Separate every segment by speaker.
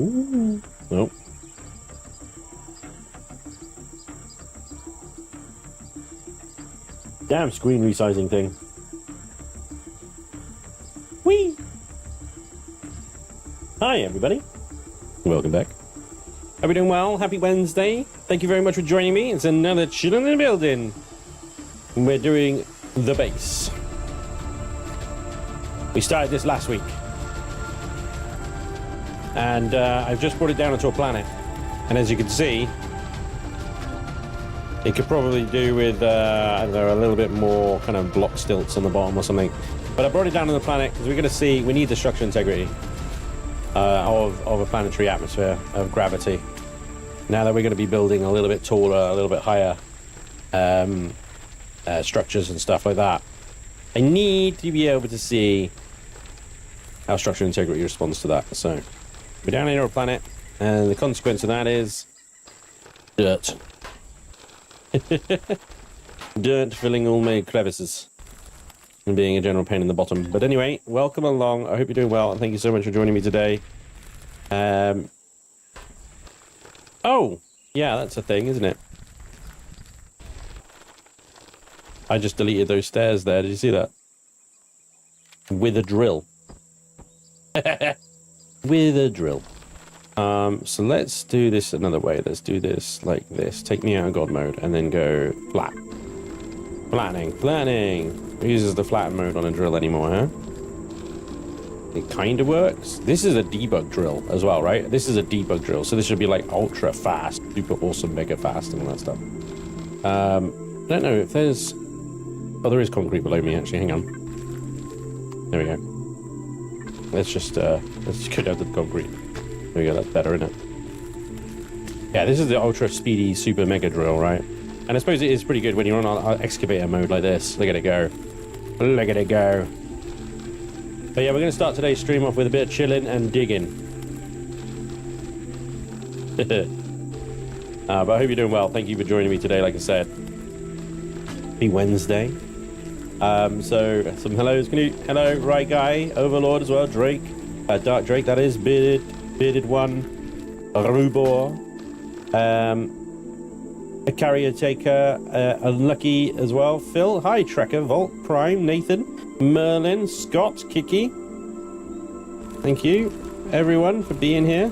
Speaker 1: Ooh. Nope. Damn screen resizing thing. Whee! Hi, everybody. Welcome back. Are we doing well? Happy Wednesday. Thank you very much for joining me. It's another Chillin in the Building. We're doing the base. We started this last week. And I've just brought it down onto a planet. And as you can see, it could probably do with, I don't know, a little bit more kind of block stilts on the bottom or something. But I brought it down on the planet because we're going to see, we need the structural integrity of a planetary atmosphere, of gravity. Now that we're going to be building a little bit taller, a little bit higher structures and stuff like that, I need to be able to see how structural integrity responds to that. So we're down here on a planet, and the consequence of that is dirt. Dirt filling all my crevices and being a general pain in the bottom. But anyway, welcome along. I hope you're doing well, and thank you so much for joining me today. Oh, yeah, that's a thing, isn't it? I just deleted those stairs there. Did you see that? With a drill. With a drill. So let's do this another way. Let's do this like this. Take me out of God mode and then go flat. Flattening. Flattening. Who uses the flatten mode on a drill anymore, huh? It kind of works. This is a debug drill as well, right? This is a debug drill. So this should be like ultra fast, super awesome, mega fast and all that stuff. I don't know if there's... Oh, there is concrete below me, actually. Hang on. There we go. Let's just go down to the concrete. There we go, that's better, isn't it? Yeah, this is the ultra speedy super mega drill, right? And I suppose it is pretty good when you're on excavator mode like this. Look at it go. Look at it go. But yeah, we're going to start today's stream off with a bit of chilling and digging. But I hope you're doing well. Thank you for joining me today, like I said. Happy Wednesday. So some hellos. Can you... Hello, Right Guy, Overlord as well, Drake. Dark Drake, that is. Bearded One. Rubor. A Carrier Taker. Unlucky as well. Phil. Hi, Trekker. Volt. Prime. Nathan. Merlin. Scott. Kiki. Thank you, everyone, for being here.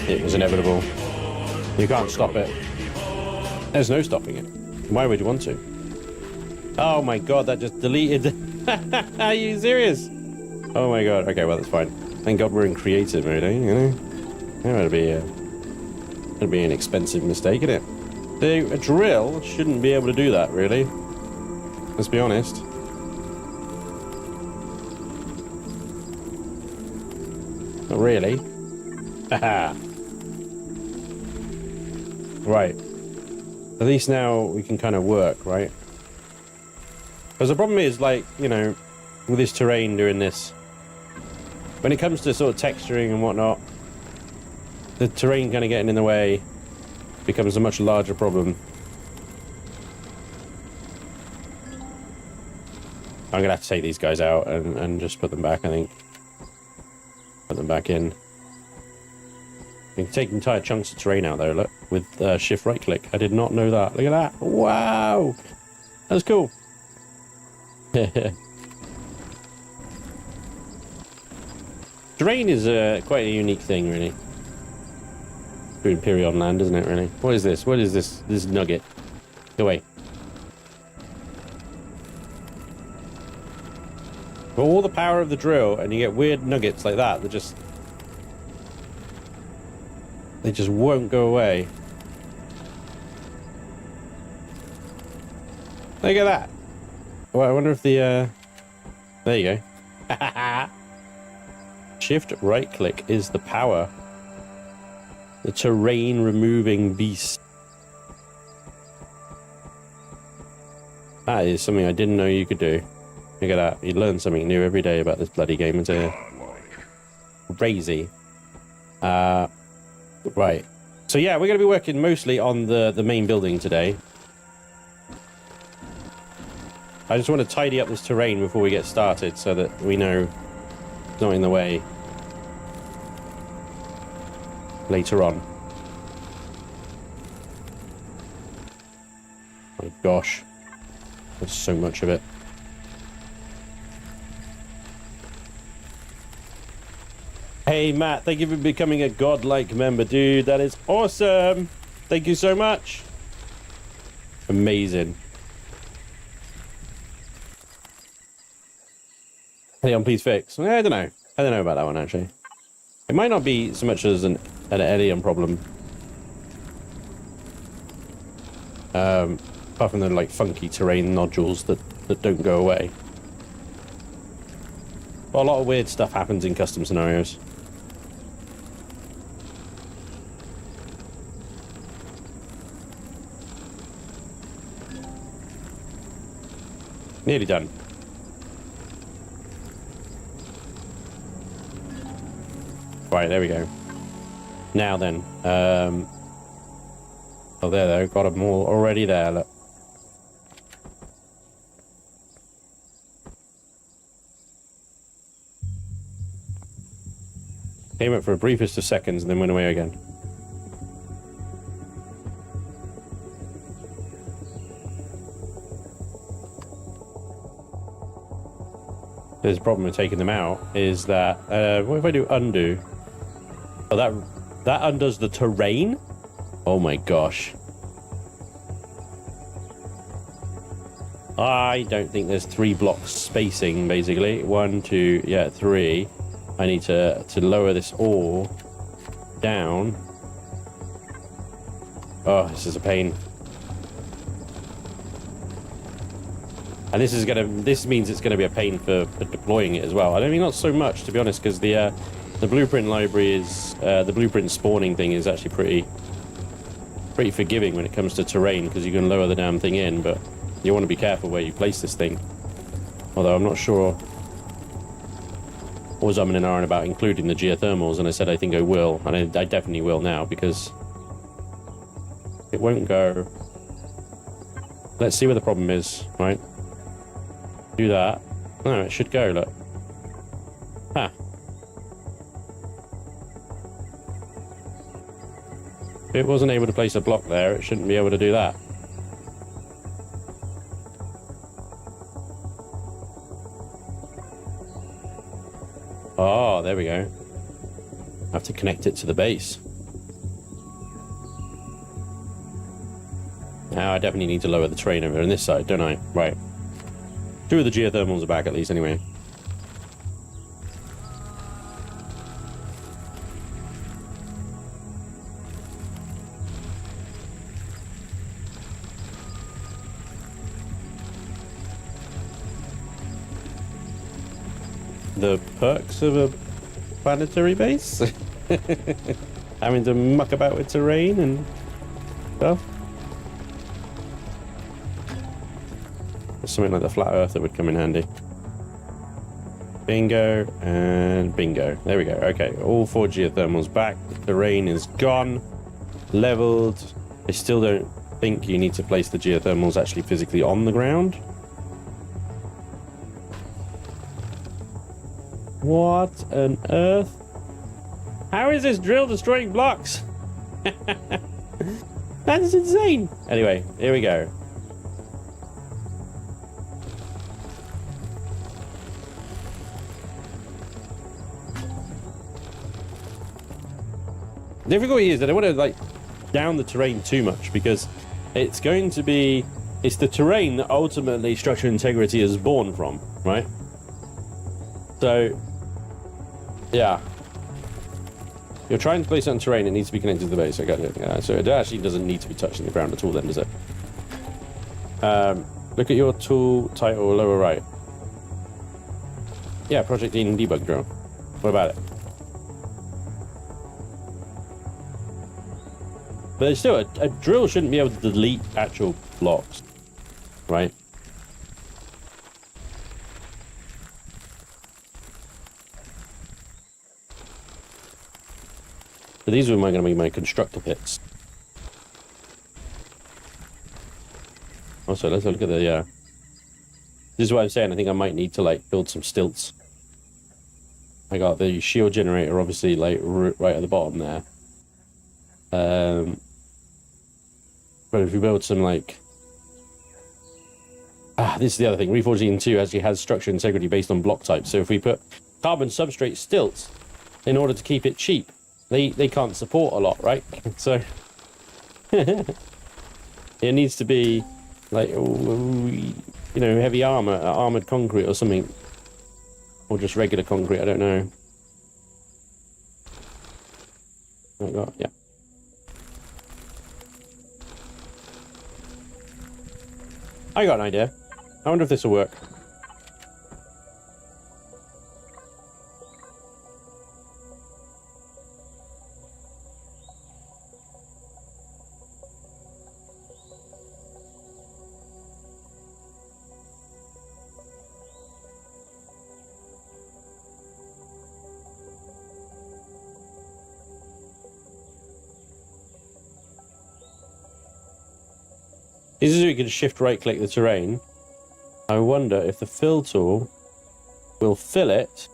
Speaker 1: It was inevitable. You can't stop it. There's no stopping it. Why would you want to? Oh my god, that just deleted. Are you serious? Oh my god. Okay, well, that's fine. Thank god we're in creative mode, eh? You know? That'd be an expensive mistake, isn't it? A drill shouldn't be able to do that, really. Let's be honest. Not really. Haha. Right. At least now we can kind of work, right? Because the problem is, like, you know, with this terrain doing this, when it comes to sort of texturing and whatnot, the terrain kind of getting in the way becomes a much larger problem. I'm going to have to take these guys out and just put them back, I think. Put them back in. You can take entire chunks of terrain out there, look, with shift right click. I did not know that. Look at that. Wow. That's cool. Terrain is quite a unique thing, really. To Empyrion land, isn't it, really? What is this? What is this nugget? Go away. For all the power of the drill, and you get weird nuggets like that, they just won't go away. Look at that. Well, I wonder if the, there you go. Shift right click is the power. The terrain removing beast. That is something I didn't know you could do. Look at that. You learn something new every day about this bloody game. It's crazy. Right. So yeah, we're going to be working mostly on the main building today. I just want to tidy up this terrain before we get started so that we know it's not in the way later on. Oh my gosh. There's so much of it. Hey Matt, thank you for becoming a godlike member, dude. That is awesome. Thank you so much. Amazing. Helion, please fix. I don't know. I don't know about that one, actually. It might not be so much as an Helion problem. Apart from the, like, funky terrain nodules that don't go away. Well, a lot of weird stuff happens in custom scenarios. Nearly done. Right, there we go. Now then, oh, there, got them all already there, look. Came up for a briefest of seconds and then went away again. There's a problem with taking them out is that, what if I do undo? Oh, that undoes the terrain? Oh my gosh. I don't think there's 3 blocks spacing, basically. 1, 2, yeah, 3. I need to lower this all down. Oh, this is a pain. And this means it's gonna be a pain for deploying it as well. I don't think not so much, to be honest, because the blueprint library is the blueprint spawning thing is actually pretty forgiving when it comes to terrain, because you can lower the damn thing in, but you want to be careful where you place this thing. Although I'm not sure. I was umming and ahhing about including the geothermals, and I said I think I will, and I definitely will now, because it won't go. Let's see where the problem is, right? Do that. No, it should go, look. Huh. If it wasn't able to place a block there, it shouldn't be able to do that. Oh, there we go. I have to connect it to the base. Now I definitely need to lower the train over on this side, don't I? Right. 2 of the geothermals are back at least anyway. The perks of a planetary base? Having to muck about with terrain and stuff. Something like the flat earth that would come in handy. Bingo and bingo. There we go. Okay, all 4 geothermals back. The terrain is gone. Leveled. I still don't think you need to place the geothermals actually physically on the ground. What on earth? How is this drill destroying blocks? That's insane. Anyway, here we go. The difficulty is that I don't want to like down the terrain too much, because it's going to be, it's the terrain that ultimately structural integrity is born from, right? So yeah, you're trying to place it on terrain, it needs to be connected to the base. I got it. Yeah, so it actually doesn't need to be touching the ground at all then, does it? Look at your tool title lower right. Yeah, Project Eden debug drone. What about it? But still, a drill shouldn't be able to delete actual blocks, right? So these are going to be my constructor pits. Also, let's look at the This is what I'm saying. I think I might need to like build some stilts. I got the shield generator, obviously, like right at the bottom there. But if we build some like, this is the other thing. Reforged Eden 2 actually has structure integrity based on block type. So if we put carbon substrate stilts, in order to keep it cheap, they can't support a lot, right? So it needs to be like, you know, heavy armor, armored concrete or something, or just regular concrete. I don't know. Oh God, yeah. I got an idea. I wonder if this will work. This is so you can shift right click the terrain. I wonder if the fill tool will fill it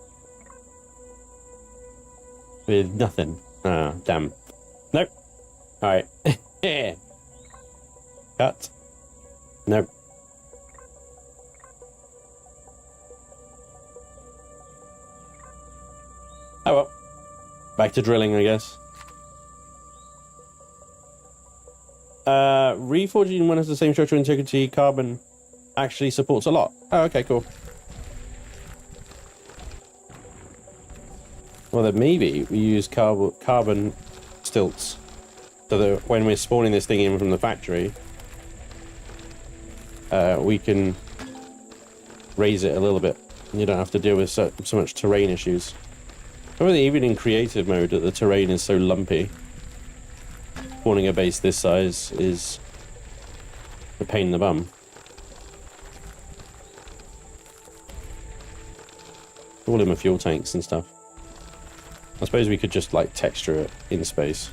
Speaker 1: with nothing. Ah, damn. Nope. Alright. Cut. Nope. Oh well. Back to drilling, I guess. Reforged Eden 1 has the same structural integrity. Carbon actually supports a lot. Oh, okay, cool. Well, then maybe we use carbon stilts so that when we're spawning this thing in from the factory, we can raise it a little bit. You don't have to deal with so much terrain issues. Probably even in creative mode that the terrain is so lumpy. Spawning a base this size is a pain in the bum. All in my fuel tanks and stuff. I suppose we could just like texture it in space.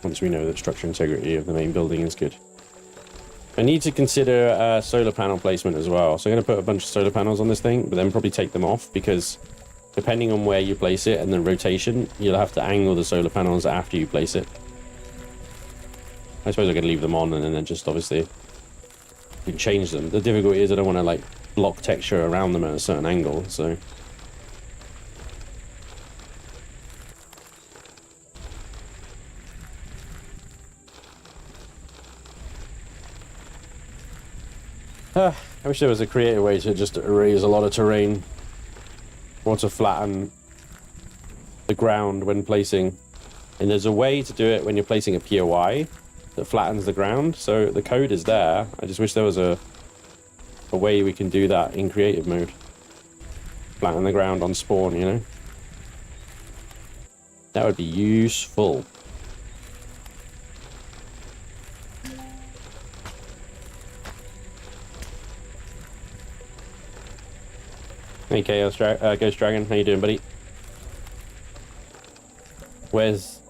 Speaker 1: Once we know that structure integrity of the main building is good. I need to consider solar panel placement as well. So I'm going to put a bunch of solar panels on this thing, but then probably take them off because depending on where you place it and the rotation, you'll have to angle the solar panels after you place it. I suppose I could leave them on and then just obviously you can change them. The difficulty is I don't want to like block texture around them at a certain angle, so. I wish there was a creative way to just erase a lot of terrain or to flatten the ground when placing. And there's a way to do it when you're placing a POI that flattens the ground. So the code is there. I just wish there was a way we can do that in creative mode. Flatten the ground on spawn, you know? That would be useful. Hey Chaos Ghost Dragon, how you doing, buddy? Where's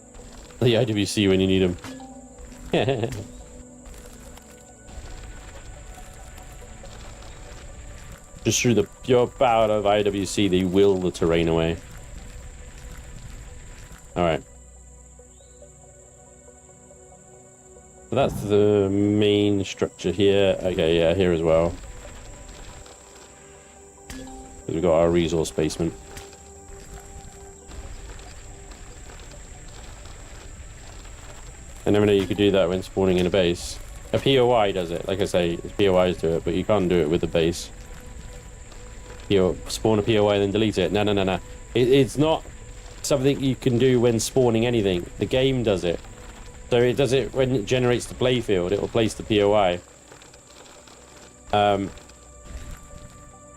Speaker 1: the IWC when you need him? Just through the pure power of IWC, they will the terrain away. Alright. So that's the main structure here. Okay, yeah, here as well. We've got our resource basement. I never knew you could do that when spawning in a base. A POI does it. Like I say, POIs do it, but you can't do it with a base. You spawn a POI and then delete it. No. It's not something you can do when spawning anything. The game does it. So it does it when it generates the playfield. It will place the POI.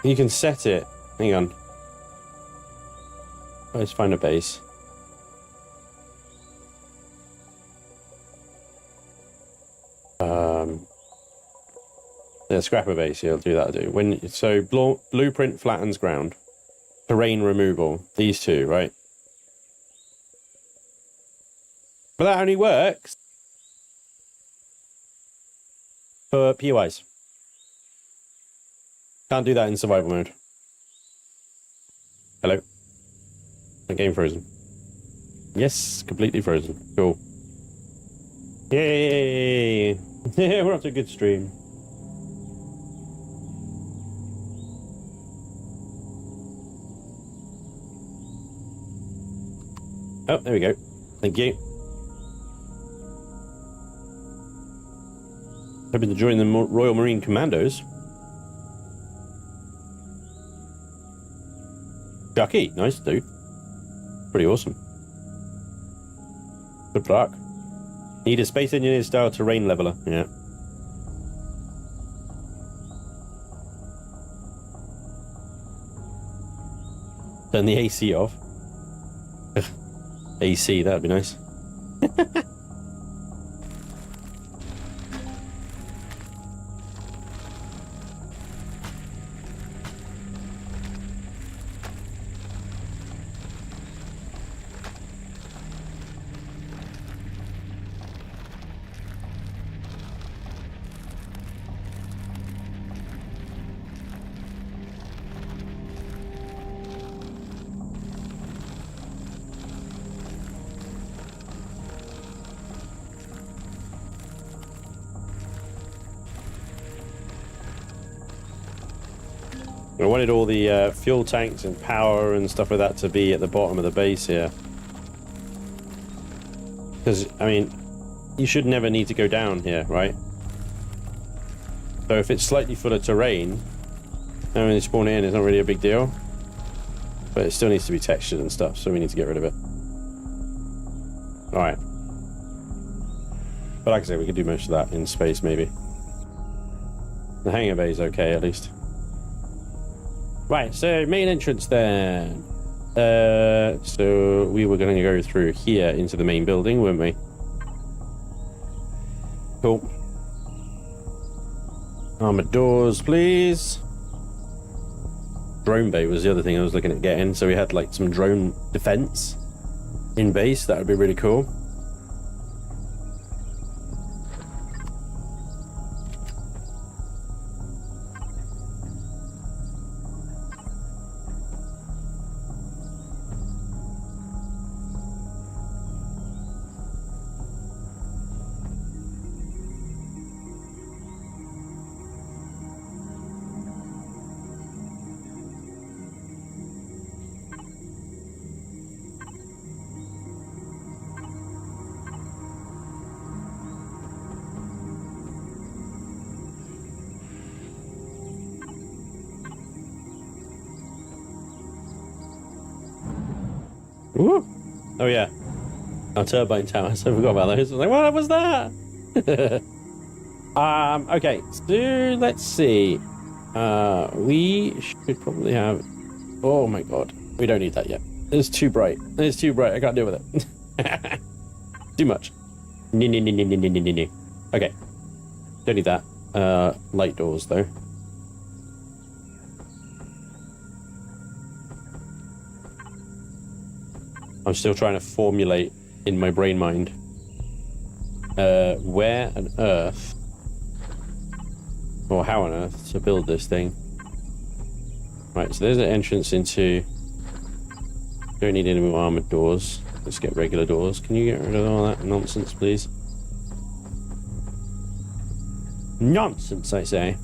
Speaker 1: You can set it. Hang on. Let's find a base. Yeah, scrap a base. Yeah, I'll do that. So blueprint flattens ground, terrain removal. These two, right? But that only works for POIs. Can't do that in survival mode. Hello? The game frozen. Yes, completely frozen. Cool. Yay! We're off to a good stream. Oh, there we go. Thank you. Hoping to join the Royal Marine Commandos. Chucky, nice dude. Pretty awesome. Good luck. Need a Space Engineer style terrain leveler. Yeah. Turn the AC off. AC, that'd be nice. I wanted all the fuel tanks and power and stuff like that to be at the bottom of the base here. Because, I mean, you should never need to go down here, right? So if it's slightly full of terrain, and when you spawn in, it's not really a big deal. But it still needs to be textured and stuff, so we need to get rid of it. Alright. But like I say, we could do most of that in space, maybe. The hangar bay is okay, at least. Right, so main entrance then. So we were going to go through here into the main building, weren't we? Cool. Armored doors, please. Drone bay was the other thing I was looking at getting. So we had like some drone defense in base. That would be really cool. Woo! Oh yeah, our turbine towers. I forgot about those. I was like, what was that? Okay, so let's see. We should probably have. Oh my god, we don't need that yet. It's too bright. It's too bright. I can't deal with it. Too much. Okay, don't need that. Light doors though. I'm still trying to formulate in my brain mind where on earth or how on earth to build this thing. Right, so there's an entrance into. Don't need any more armored doors. Let's get regular doors. Can you get rid of all that nonsense, please? Nonsense, I say.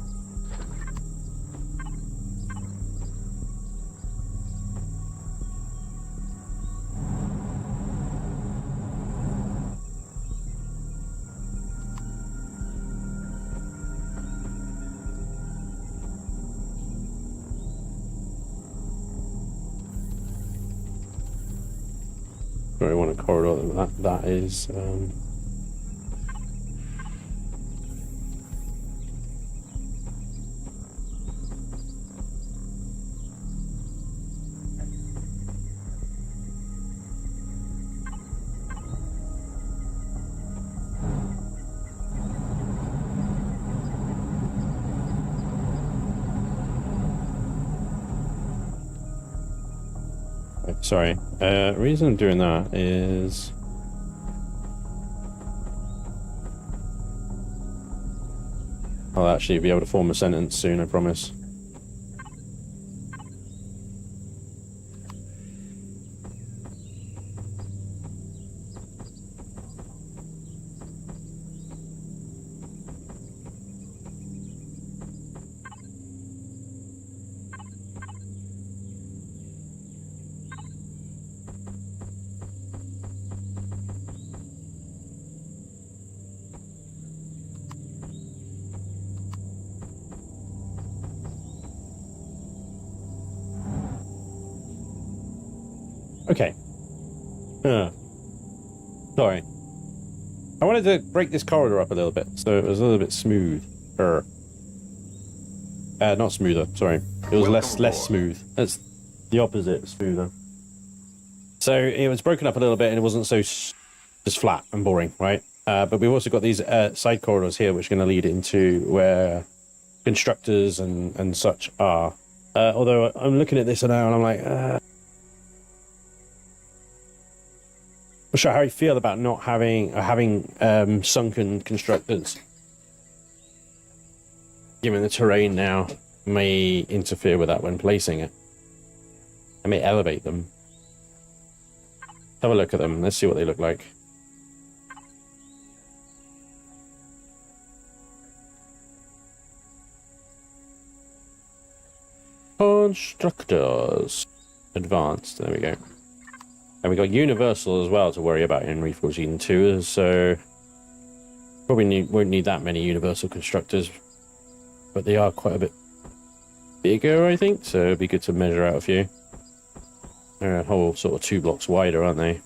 Speaker 1: I want a corridor that is sorry. Reason I'm doing that is I'll actually be able to form a sentence soon, I promise. Okay. Sorry. I wanted to break this corridor up a little bit, so it was a little bit smooth. Not smoother, sorry. It was less smooth. That's the opposite, smoother. So it was broken up a little bit and it wasn't so just flat and boring, right? But we've also got these side corridors here which are going to lead into where constructors and such are. Although I'm looking at this now and I'm like, I'm not sure how you feel about not having sunken constructors. Given the terrain now may interfere with that when placing it. I may elevate them. Have a look at them. Let's see what they look like. Constructors. Advanced. There we go. And we got Universal as well to worry about in Reforged Eden 2, so probably won't need that many Universal constructors, but they are quite a bit bigger, I think, so it'd be good to measure out a few. They're a whole sort of 2 blocks wider, aren't they?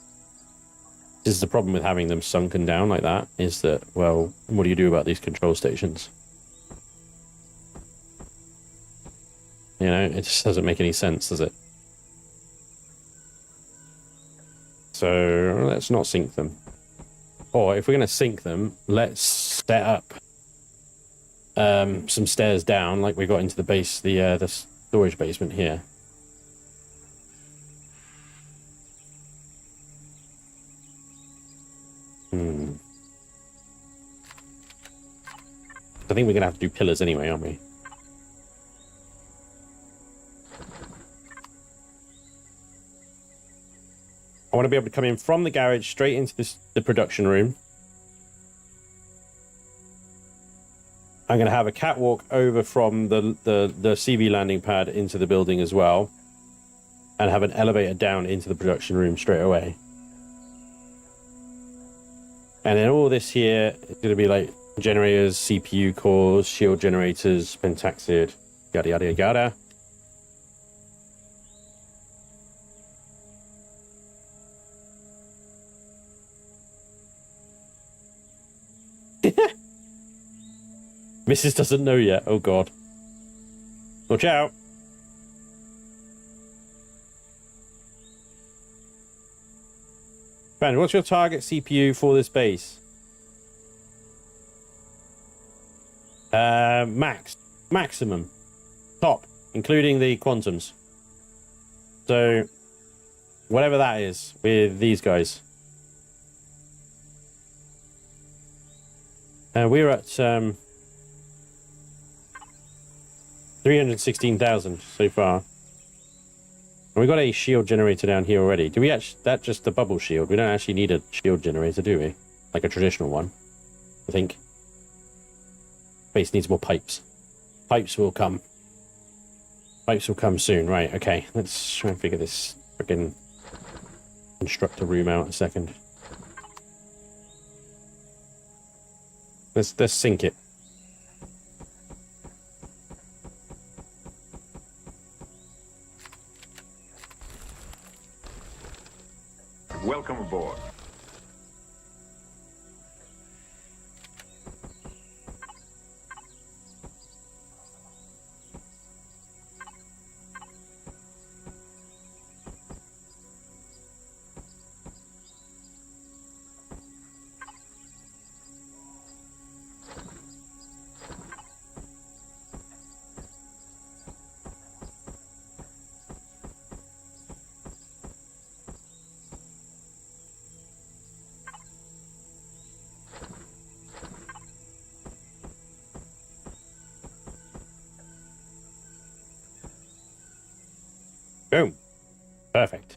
Speaker 1: This is the problem with having them sunken down like that, is that, well, what do you do about these control stations? You know, it just doesn't make any sense, does it? So let's not sink them. Or if we're going to sink them, let's set up some stairs down, like we got into the base, the storage basement here. I think we're going to have to do pillars anyway, aren't we? I want to be able to come in from the garage straight into the production room. I'm going to have a catwalk over from the CV landing pad into the building as well. And have an elevator down into the production room straight away. And then all this here is going to be like generators, CPU cores, shield generators, pentaxid, yada yada yada. Mrs. doesn't know yet. Oh god. Watch out. Ben, what's your target CPU for this base? Maximum. Top, including the quantums. So, whatever that is with these guys. We're at 316,000 so far. And we got a shield generator down here already. Do we actually... That's just the bubble shield. We don't actually need a shield generator, do we? Like a traditional one, I think. Base needs more pipes. Pipes will come. Pipes will come soon. Right, okay. Let's try and figure this freaking constructor room out in a second. Let's sink it.
Speaker 2: Welcome aboard.
Speaker 1: Boom. Perfect.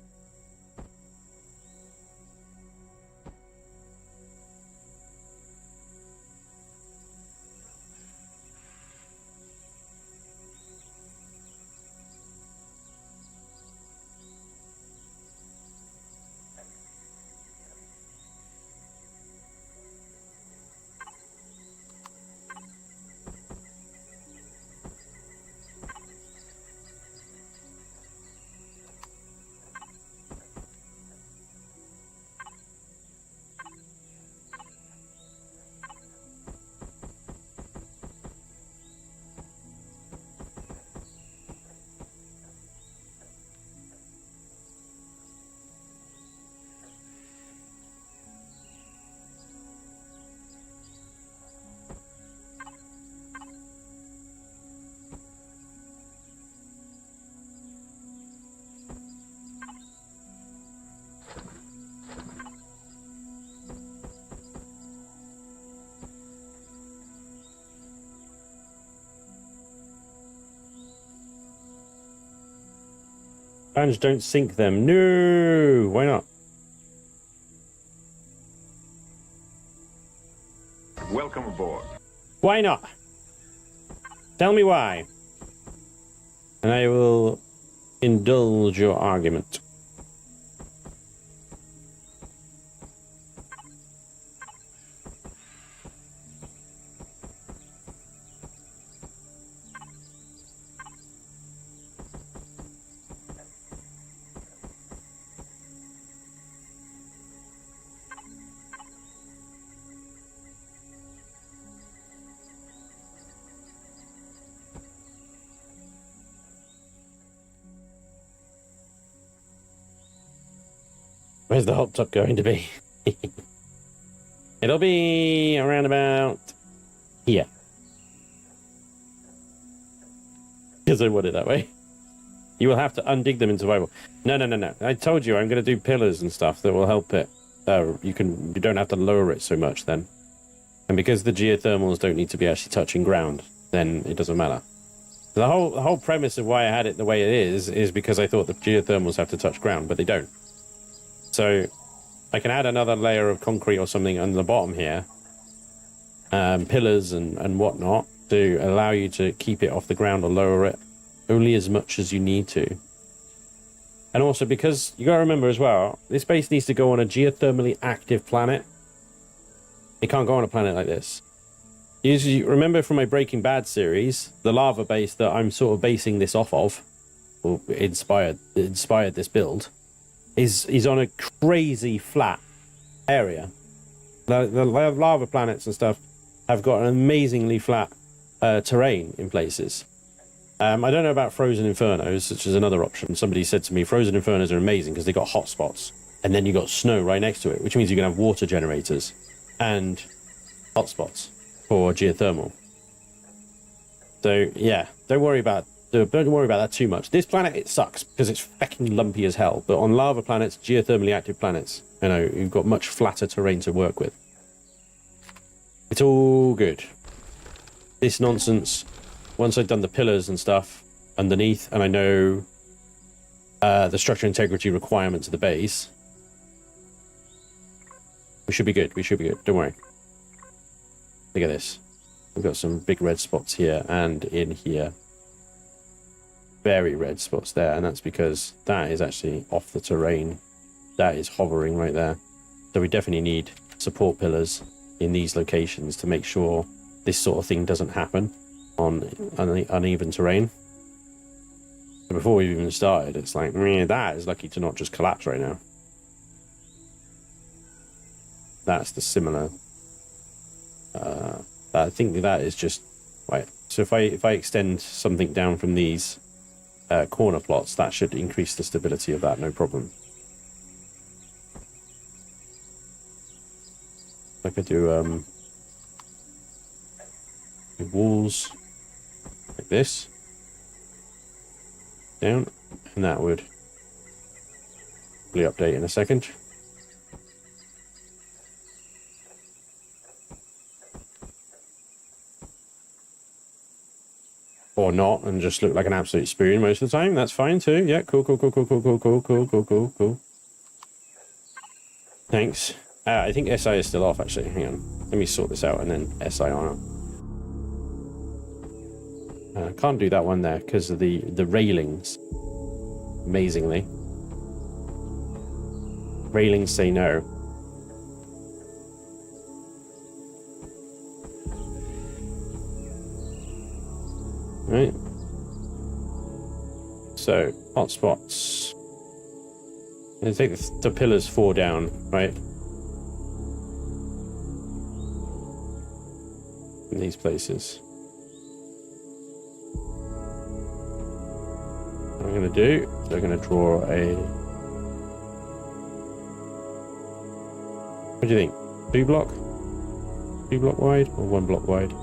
Speaker 1: Spanj, don't sink them. No! Why not?
Speaker 2: Welcome aboard.
Speaker 1: Why not? Tell me why. And I will indulge your argument. Where's the hot tub going to be? It'll be around about here. Because I want it that way. You will have to undig them in survival. No. I told you I'm going to do pillars and stuff that will help it. You don't have to lower it so much then. And because the geothermals don't need to be actually touching ground, then it doesn't matter. The whole premise of why I had it the way it is because I thought the geothermals have to touch ground, but they don't. So I can add another layer of concrete or something on the bottom here, pillars and whatnot, to allow you to keep it off the ground or lower it only as much as you need to. And also because you got to remember as well, this base needs to go on a geothermally active planet. It can't go on a planet like this. You remember from my Breaking Bad series, the lava base that I'm sort of basing this off of, or inspired this build, is on a crazy flat area. The lava planets and stuff have got an amazingly flat terrain in places. I don't know about frozen infernos, which is another option. Somebody said to me, frozen infernos are amazing because they got hot spots, and then you got snow right next to it, which means you can have water generators and hot spots for geothermal. So yeah, don't worry about that too much. This planet, it sucks because it's fucking lumpy as hell. But on lava planets, geothermally active planets, you know, you've got much flatter terrain to work with. It's all good. This nonsense, once I've done the pillars and stuff underneath, and I know the structure integrity requirements of the base, we should be good. We should be good. Don't worry. Look at this. We've got some big red spots here and in here. Very red spots there, and that's because that is actually off the terrain. That is hovering right there. So we definitely need support pillars in these locations to make sure this sort of thing doesn't happen on uneven terrain. So before we've even started, it's like, that is lucky to not just collapse right now. That's the similar. I think that is just right. So if I extend something down from these corner plots, that should increase the stability of that, no problem. I could do walls like this down, and that would really update in a second. Or not, and just look like an absolute spoon most of the time. That's fine too. Yeah, cool. Thanks. I think SI is still off, actually. Hang on. Let me sort this out and then SI on. I can't do that one there because of the railings. Amazingly. Railings say no. Right. So, hotspots. I think the pillars 4 down, right? In these places. What I'm going to do is I'm going to draw a... What do you think? 2 block? 2 block wide or 1 block wide?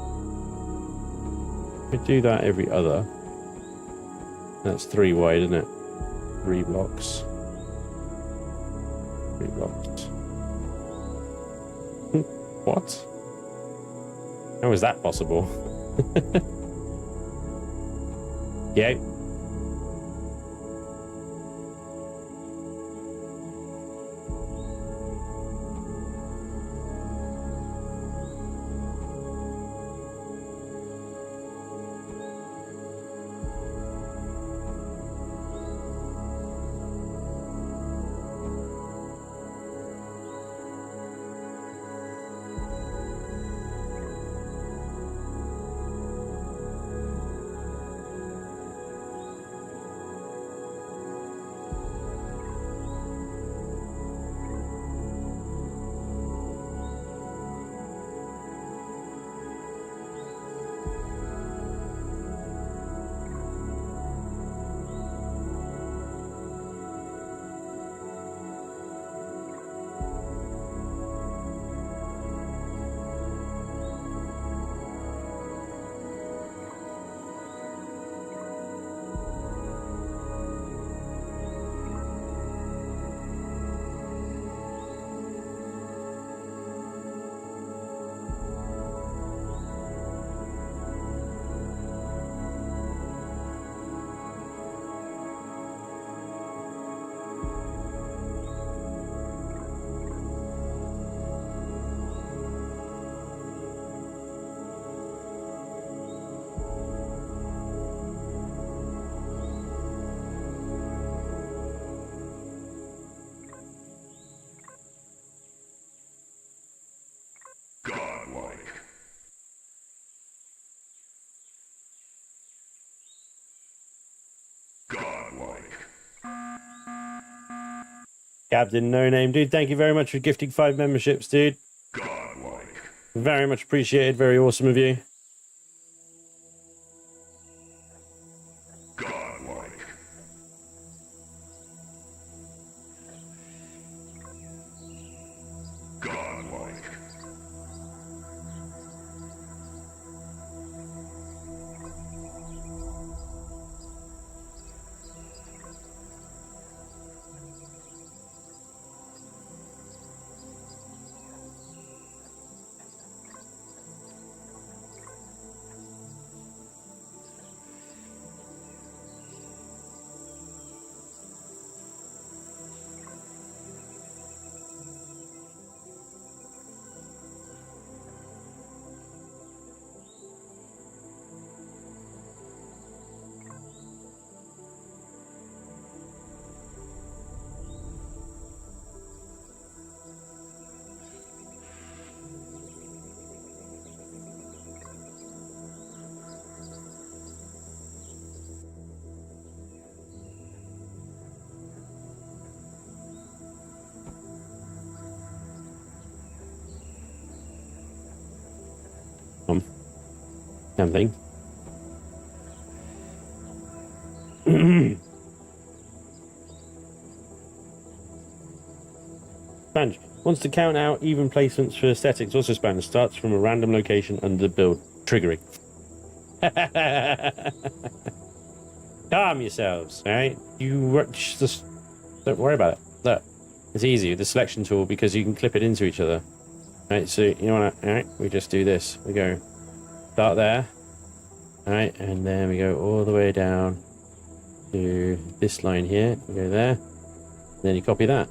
Speaker 1: We do that every other. That's 3 wide, isn't it? 3 blocks. 3 blocks. What? How is that possible? Yeah. Captain No Name, dude, thank you very much for gifting 5 memberships, dude.
Speaker 2: Godlike.
Speaker 1: Very much appreciated. Very awesome of you.
Speaker 2: Godlike. Godlike.
Speaker 1: Something. Spanj wants to count out even placements for aesthetics. Also, Spanj starts from a random location under the build, triggering. Calm yourselves, all right? Just don't worry about it. Look, it's easy with the selection tool because you can clip it into each other. All right, so you know what? All right, we just do this. We go start there, all right, and then we go all the way down to this line here. We go there, and then you copy that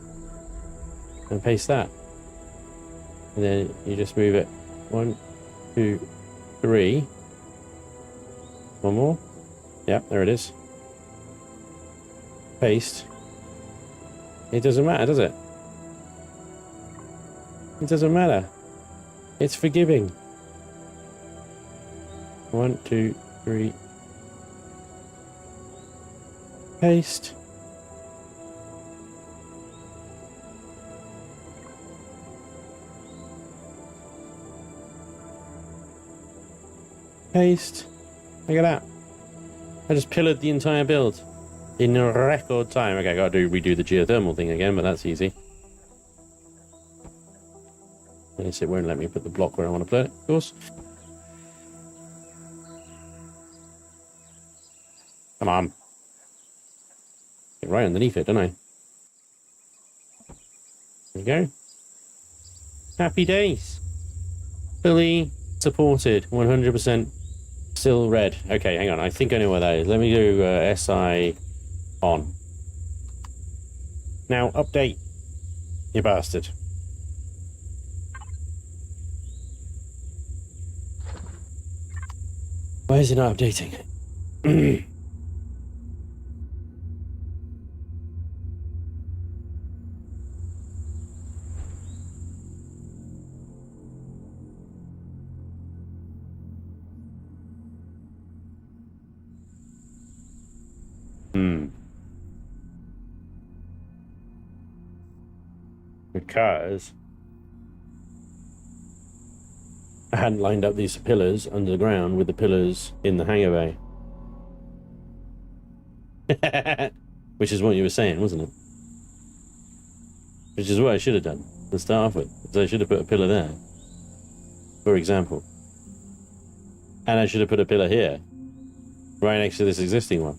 Speaker 1: and paste that, and then you just move it 1, 2, 3. One more. Yep, there it is. Paste. It doesn't matter, does it? It doesn't matter. It's forgiving. 1, 2, 3. Paste. Paste. Look at that. I just pillared the entire build in a record time. Okay, I gotta redo the geothermal thing again, but that's easy. At it won't let me put the block where I want to put it, of course. Come on. Get right underneath it, don't I? There we go. Happy days. Fully supported, 100%. Still red. Okay, hang on. I think I know what that is. Let me do SI on. Now, update. You bastard. Why is it not updating? Because I hadn't lined up these pillars under the ground with the pillars in the hangar bay. Which is what you were saying, wasn't it? Which is what I should have done to start off with. So I should have put a pillar there, for example. And I should have put a pillar here, right next to this existing one.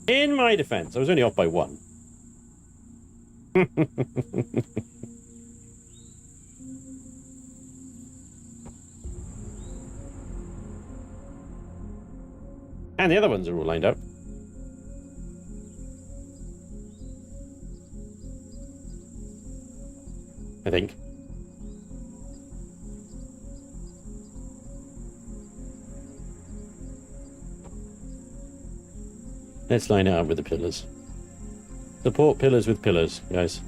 Speaker 1: In my defense, I was only off by 1. And the other ones are all lined up. I think. Let's line it up with the pillars. Support pillars with pillars, guys.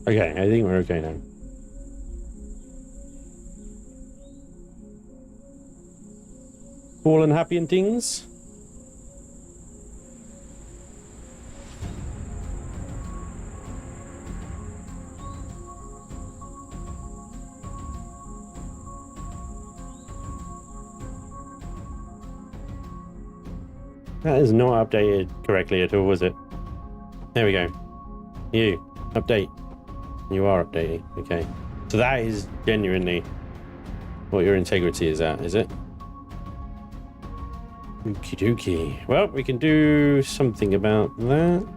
Speaker 1: Okay, I think we're okay now. All and happy and things. That is not updated correctly at all, was it? There we go. You, update. You are updating. Okay. So that is genuinely what your integrity is at, is it? Okie dokie. Well, we can do something about that.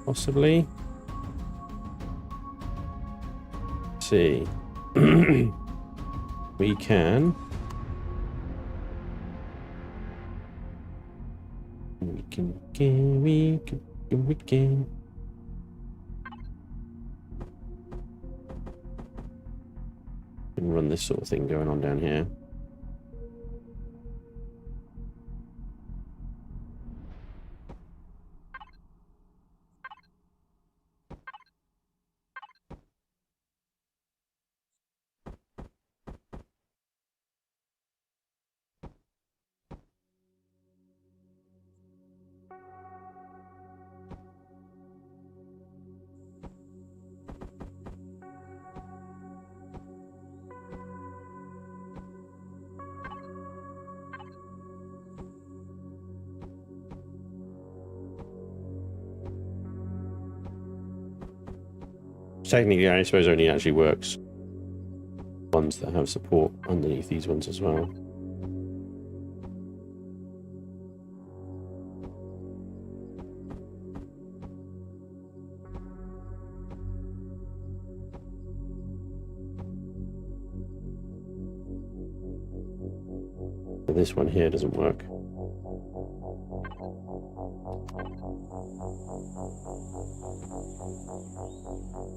Speaker 1: Possibly. Let's see. We can. We can. Run this sort of thing going on down here. Technically, I suppose only actually works ones that have support underneath these ones as well. But this one here doesn't work.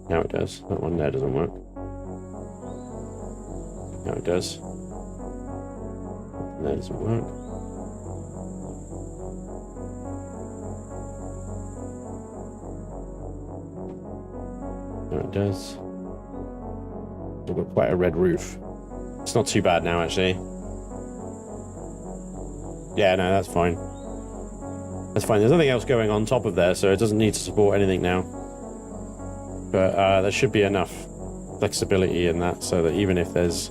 Speaker 1: Now it does. That one there doesn't work. Now it does. That doesn't work. Now it does. We've got quite a red roof. It's not too bad now, actually. Yeah, no, that's fine. That's fine. There's nothing else going on top of there, so it doesn't need to support anything now. But there should be enough flexibility in that so that even if there's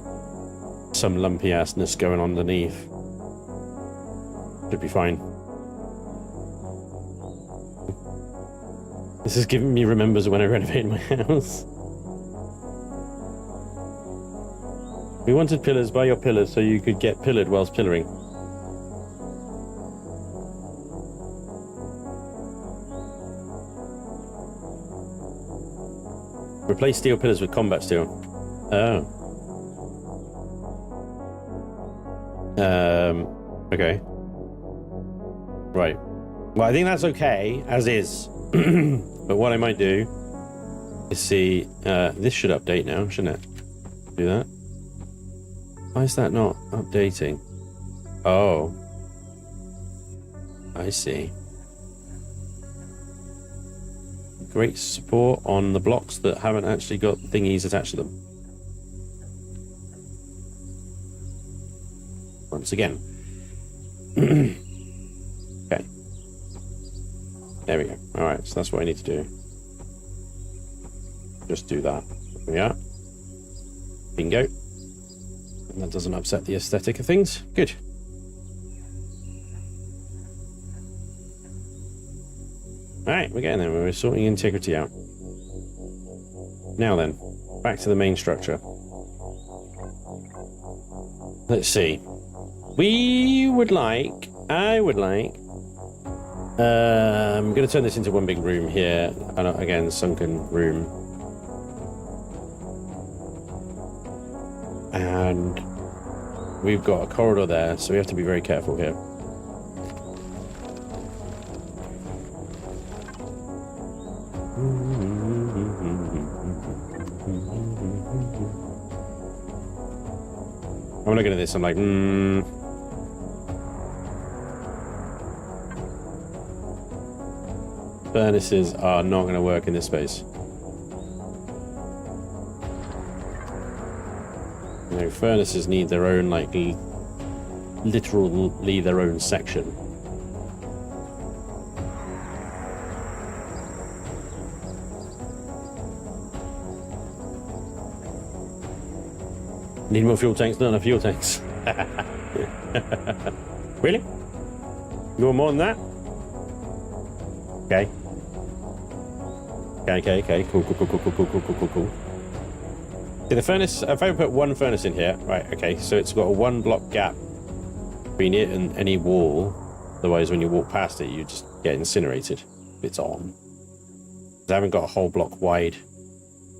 Speaker 1: some lumpy assness going on underneath, should be fine. This is giving me remembers when I renovated my house. We wanted pillars, buy your pillars so you could get pillared whilst pillaring. Replace steel pillars with combat steel. Oh. Okay. Right. Well, I think that's okay, as is. But what I might do is see... this should update now, shouldn't it? Do that. Why is that not updating? Oh. I see. Great support on the blocks that haven't actually got thingies attached to them. Once again. Okay. There we go. Alright, so that's what I need to do. Just do that. There we are. Bingo. And that doesn't upset the aesthetic of things. Good. Alright, we're getting there. We're sorting integrity out. Now then, back to the main structure. Let's see. I would like... I'm going to turn this into one big room here. And again, sunken room. And we've got a corridor there, so we have to be very careful here. I'm looking at this, I'm like, Furnaces are not going to work in this space. You know, furnaces need their own, like, literally their own section. Need more fuel tanks? Not enough fuel tanks. Really? You want more than that? Okay. Okay. Cool. See, the furnace, if I put one furnace in here, right, okay, so it's got a 1 block gap between it and any wall. Otherwise, when you walk past it, you just get incinerated if it's on. I haven't got a whole block wide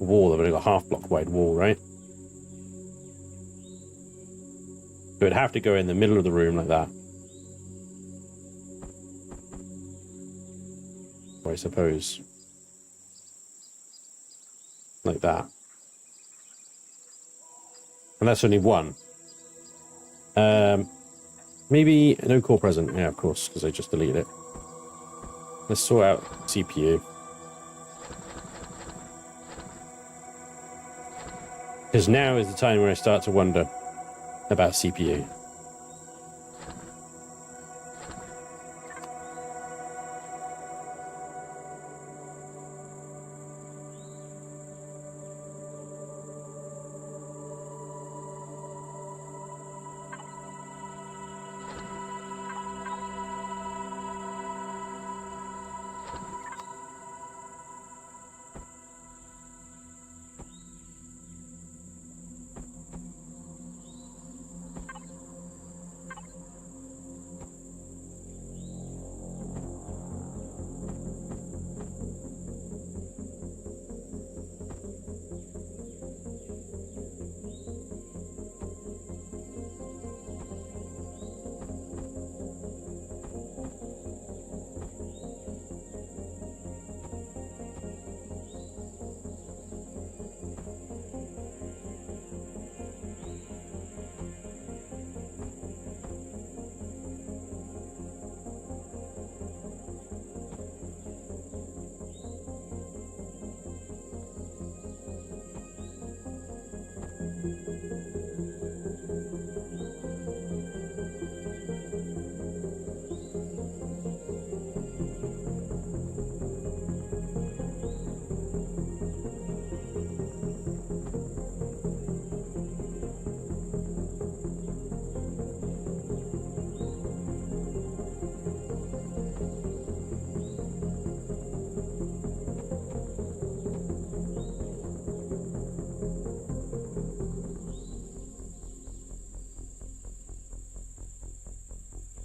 Speaker 1: wall, I've only got a half block wide wall, right? So it'd have to go in the middle of the room like that. Or I suppose like that. And that's only one. Maybe no core present. Yeah, of course, because I just deleted it. Let's sort out CPU. Because now is the time where I start to wonder about CPU.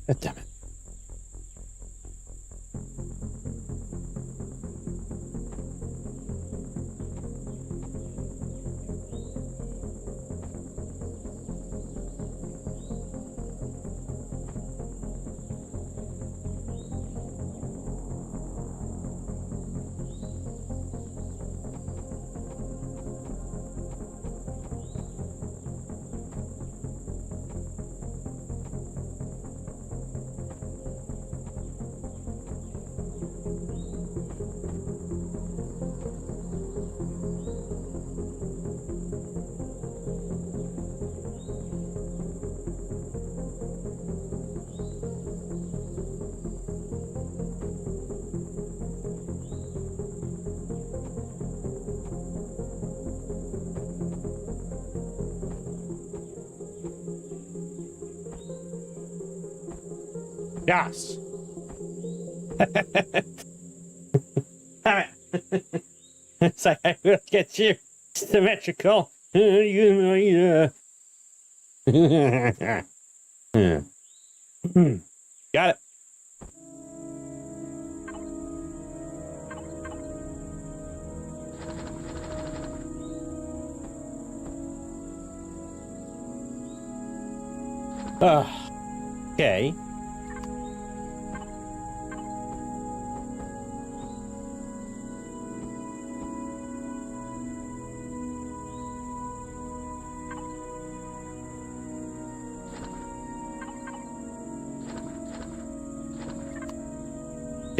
Speaker 1: God damn it. Yes. Damn it. It's like I will get you symmetrical. Got it. Okay.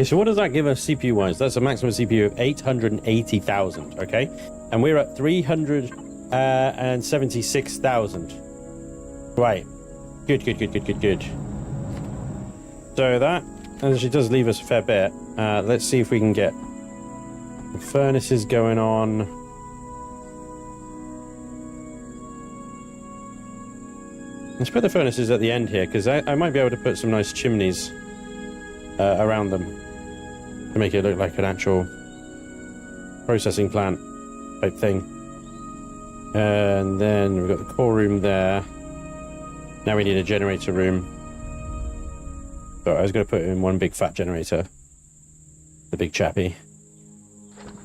Speaker 1: Okay, so what does that give us CPU wise? That's a maximum CPU of 880,000, okay? And we're at 300 And 76,000. Right. Good. So that actually does leave us a fair bit. Let's see if we can get the furnaces going on. Let's put the furnaces at the end here, because I might be able to put some nice chimneys around them to make it look like an actual processing plant type thing. And then we've got the core room there. Now we need a generator room. So I was going to put in one big fat generator. The big chappy.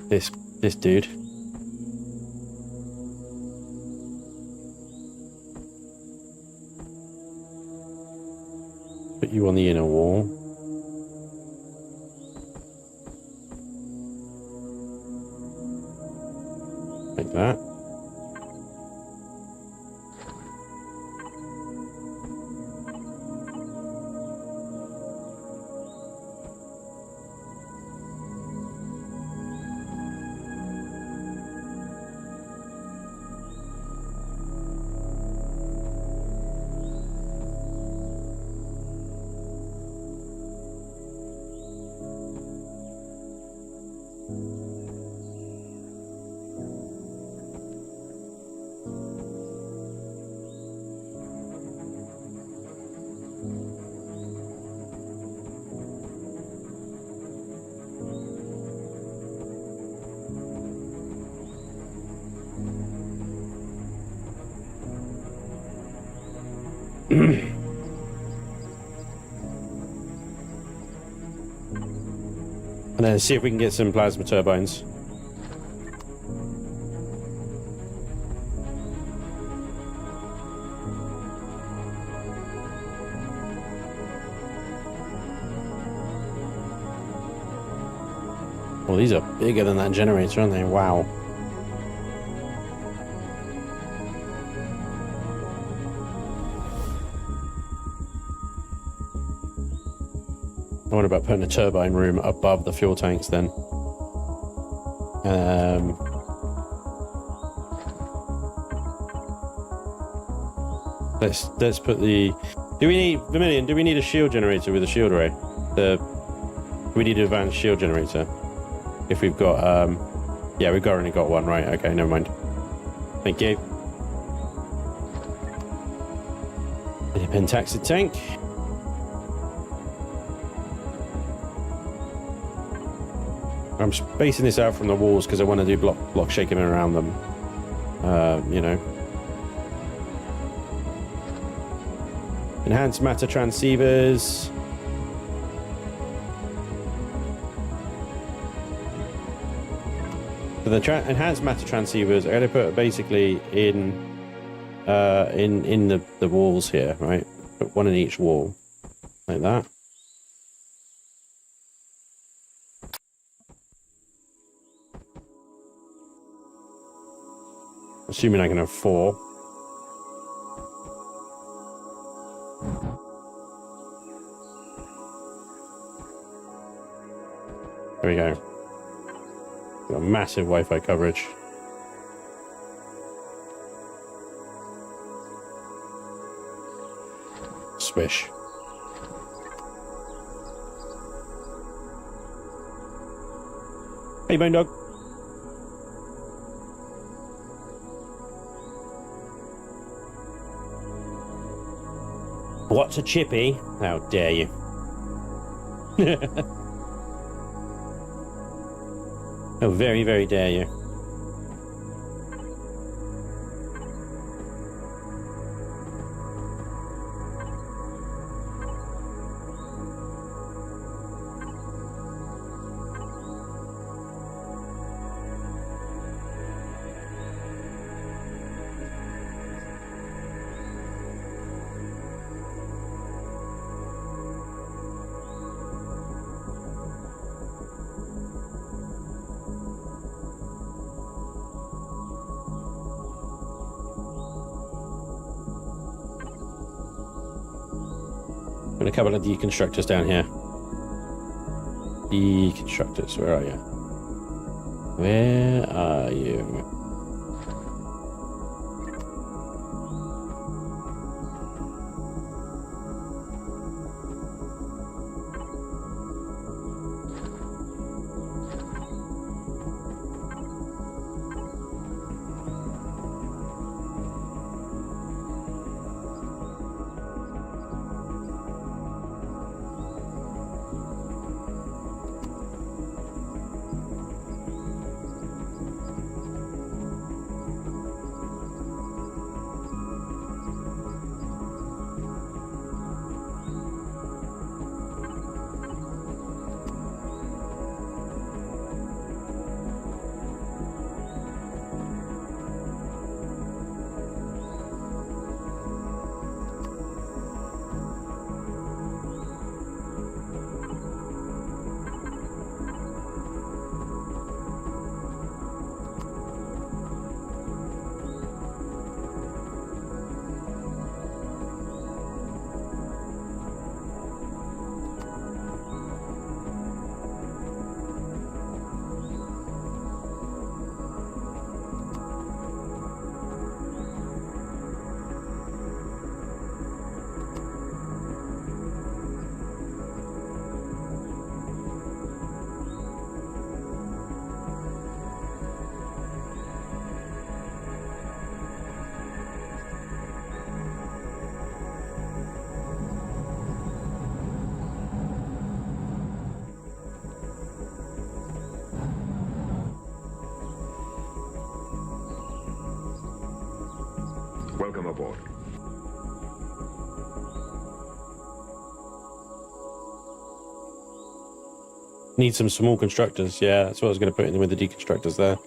Speaker 1: This dude. Put you on the inner wall. Like that. And then see if we can get some plasma turbines. Well, these are bigger than that generator, aren't they? Wow. I wonder about putting a turbine room above the fuel tanks then. Let's put the. Do we need Vermilion? Do we need a shield generator with a shield array? Do we need an advanced shield generator? If we've got yeah, we've only got one, right? Okay, never mind. Thank you. A pentaxid tank. I'm spacing this out from the walls because I want to do block shaking around them. You know. Enhanced matter transceivers. So the enhanced matter transceivers are going to put basically in the walls here, right? Put one in each wall, like that. Assuming I can have 4. There we go. Got massive Wi-Fi coverage. Swish. Hey, Bone Dog. What's a chippy? How dare you? How very, very dare you. And a couple of deconstructors down here. Deconstructors, where are you? Where are you?
Speaker 2: Welcome aboard.
Speaker 1: Need some small constructors. Yeah, that's what I was going to put in with the deconstructors there.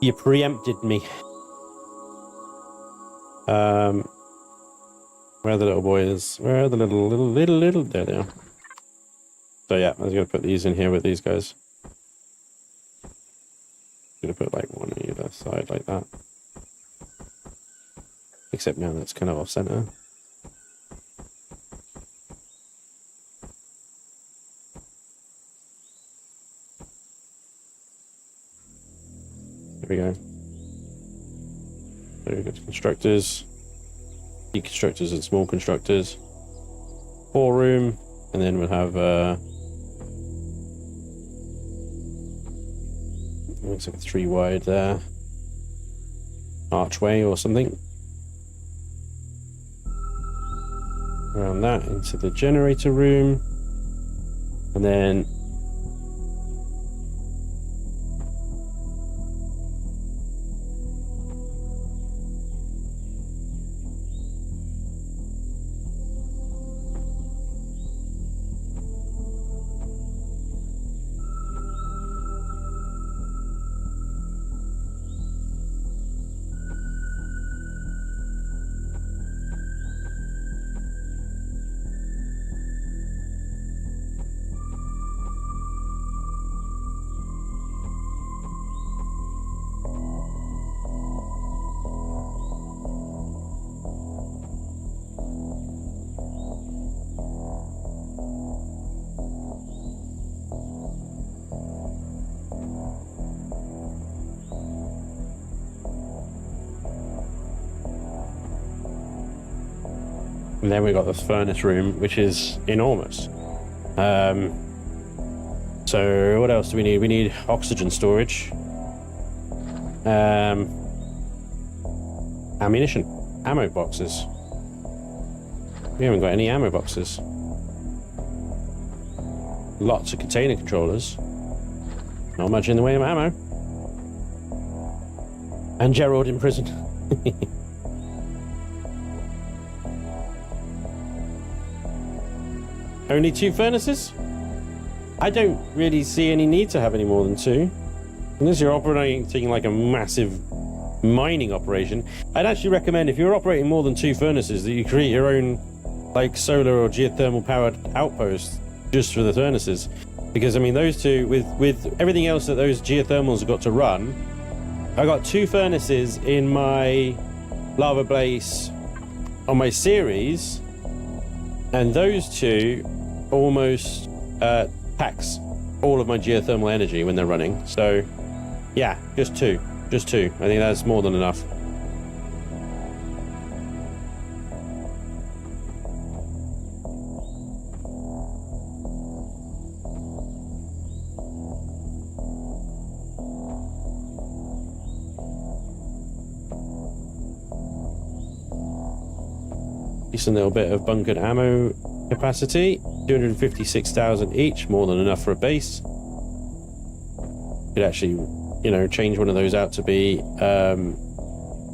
Speaker 1: You preempted me. Where are the little boys? Where are the little? There they are. So yeah, I was going to put these in here with these guys. Going to put like one on either side like that. Except now that's kind of off center. There we go. There we go to constructors. Deconstructors and small constructors. 4 room, and then we'll have looks like a 3 wide archway or something. Around that into the generator room, and then and then we got the furnace room, which is enormous. So what else do we need? We need oxygen storage, ammunition, ammo boxes. We haven't got any ammo boxes. Lots of container controllers. Not much in the way of ammo. And Gerald in prison. Only 2 furnaces? I don't really see any need to have any more than 2. Unless you're operating like a massive mining operation. I'd actually recommend, if you're operating more than 2 furnaces, that you create your own like solar or geothermal powered outpost just for the furnaces. Because I mean, those 2, with everything else that those geothermals have got to run, I got 2 furnaces in my lava base on my series, and those 2 almost tax all of my geothermal energy when they're running. So yeah, just 2. I think that's more than enough. Decent little bit of bunkered ammo capacity, 256,000 each, more than enough for a base. Could actually, you know, change one of those out to be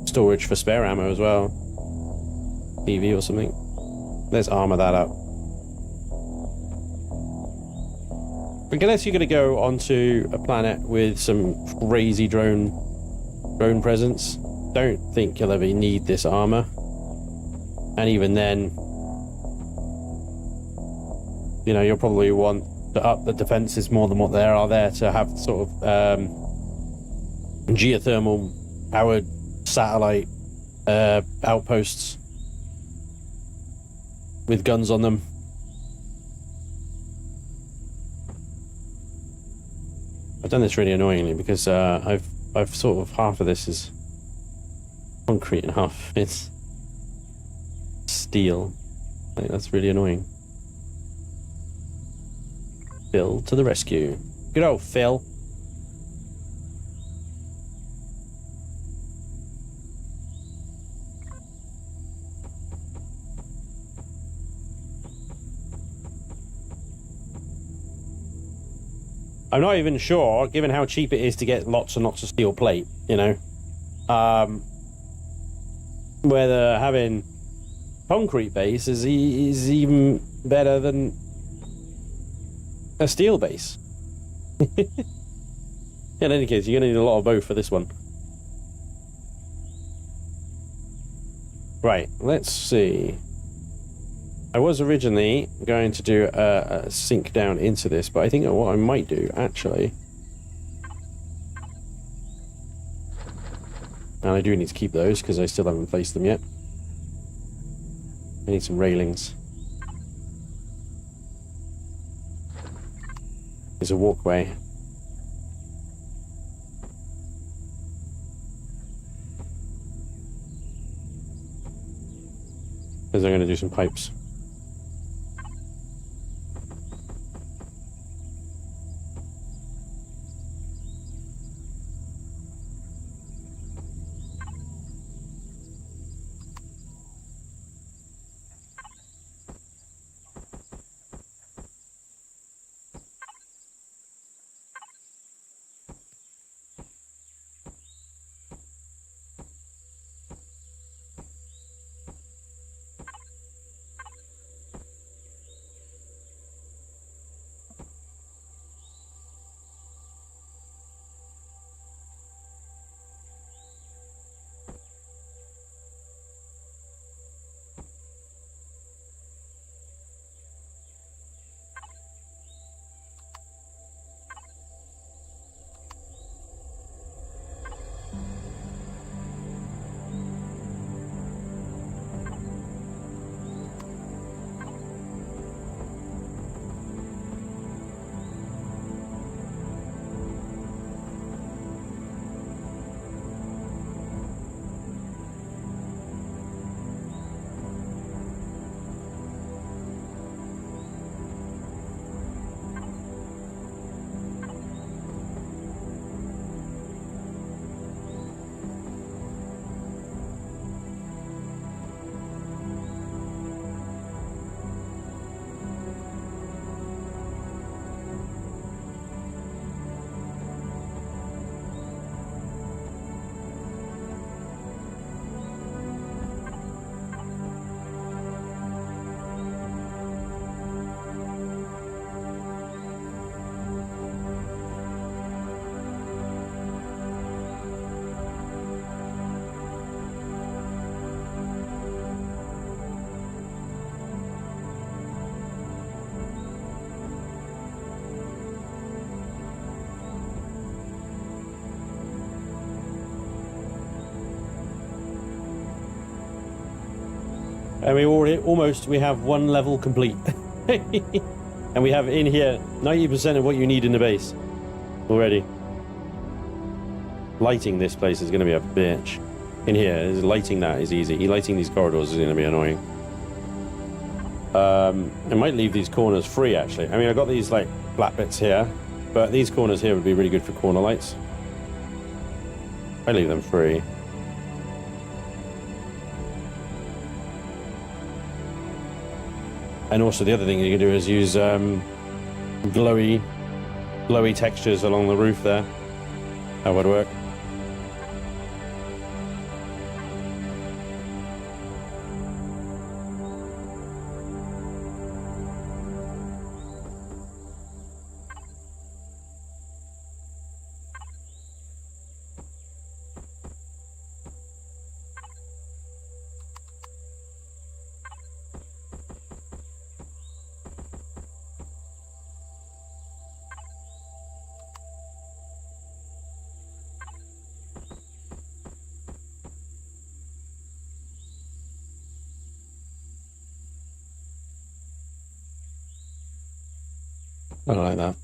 Speaker 1: storage for spare ammo as well. PV or something. Let's armor that up. Unless you're going to go onto a planet with some crazy drone presence, don't think you'll ever need this armor. And even then, you know, you'll probably want to up the defenses more than what there are there to have sort of geothermal powered satellite outposts with guns on them. I've done this really annoyingly because I've sort of, half of this is concrete and half it's steel. I think that's really annoying. Phil to the rescue. Good old Phil. I'm not even sure, given how cheap it is to get lots and lots of steel plate, you know. whether having concrete base is even better than a steel base. In any case, you're going to need a lot of both for this one. Right, let's see. I was originally going to do a sink down into this, but I think what I might do, actually... And I do need to keep those, because I still haven't placed them yet. I need some railings. There's a walkway. Because I'm going to do some pipes. And we have one level complete. And we have in here 90% of what you need in the base already. Lighting this place is going to be a bitch. In here, lighting that is easy. Lighting these corridors is going to be annoying. I might leave these corners free, actually. I mean, I've got these, like, flat bits here, but these corners here would be really good for corner lights. I leave them free. And also the other thing you can do is use glowy textures along the roof there. That would work. I like that.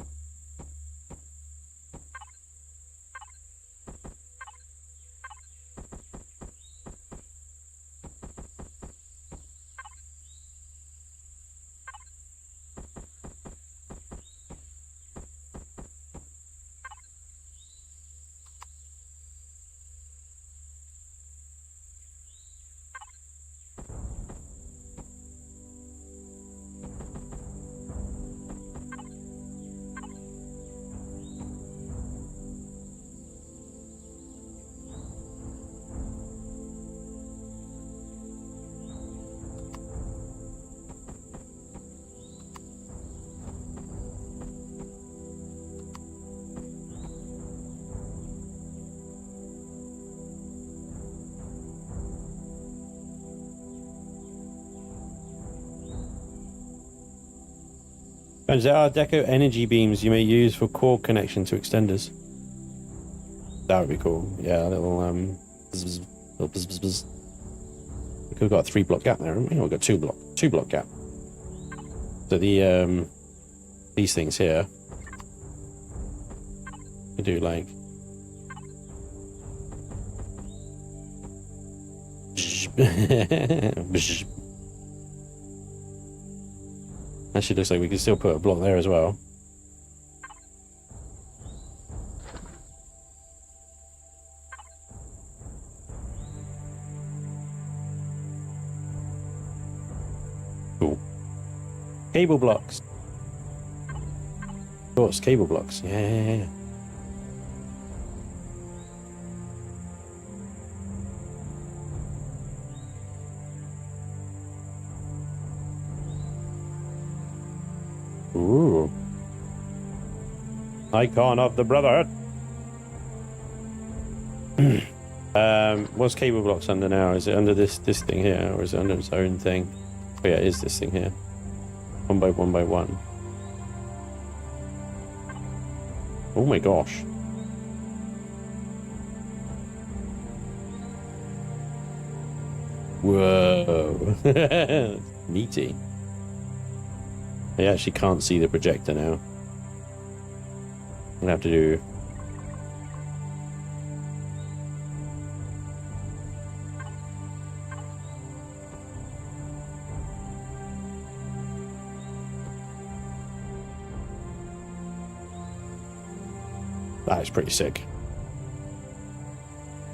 Speaker 1: And there are Deco energy beams you may use for core connection to extenders. That would be cool. Yeah, a little bzz, little bzz, bzz, bzz. We could have got a 3 block gap there, haven't we? We've got two block gap. So the these things here, we do like actually looks like we can still put a block there as well. Cool. Cable blocks. Of course, cable blocks. Yeah. Ooh. Icon of the Brotherhood. What's cable blocks under now? Is it under this thing here, or is it under its own thing? Oh yeah, it is this thing here. 1 by 1 by 1. Oh my gosh. Whoa. Meaty. I actually can't see the projector now. I'm gonna have to do... That is pretty sick.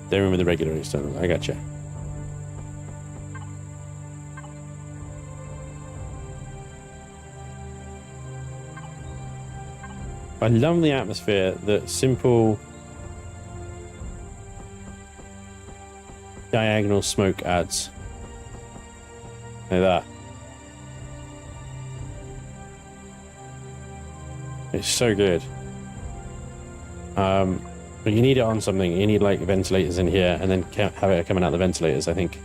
Speaker 1: They remember the regular external. I gotcha. I love the atmosphere that simple diagonal smoke adds. Like that. It's so good. But you need it on something. You need like ventilators in here, and then have it coming out the ventilators, I think.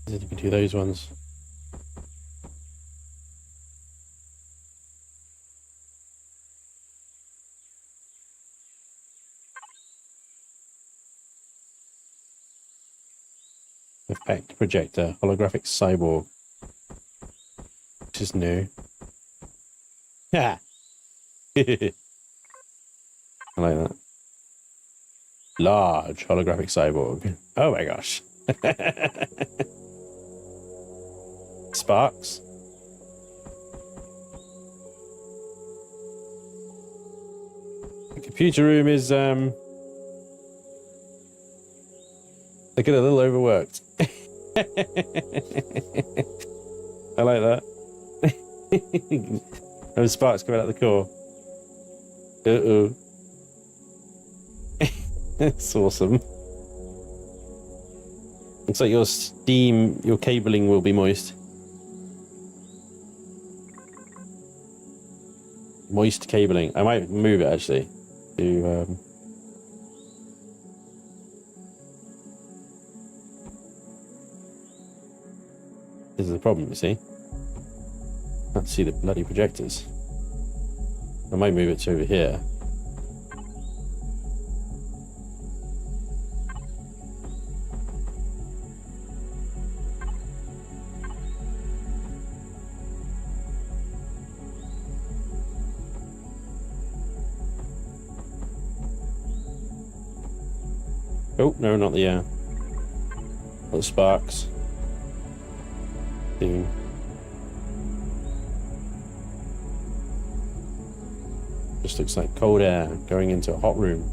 Speaker 1: You can do those ones. Effect projector, holographic cyborg. Which is new. Yeah. I like that. Large holographic cyborg. Oh my gosh. Sparks. The computer room is looking a little overworked. I like that. Those sparks coming out the core. Uh-oh. That's awesome. Looks like your cabling will be moist. Moist cabling. I might move it actually to This is the problem, you see. Can't see the bloody projectors. I might move it to over here. Oh, no, not the sparks. Theme. Just looks like cold air going into a hot room.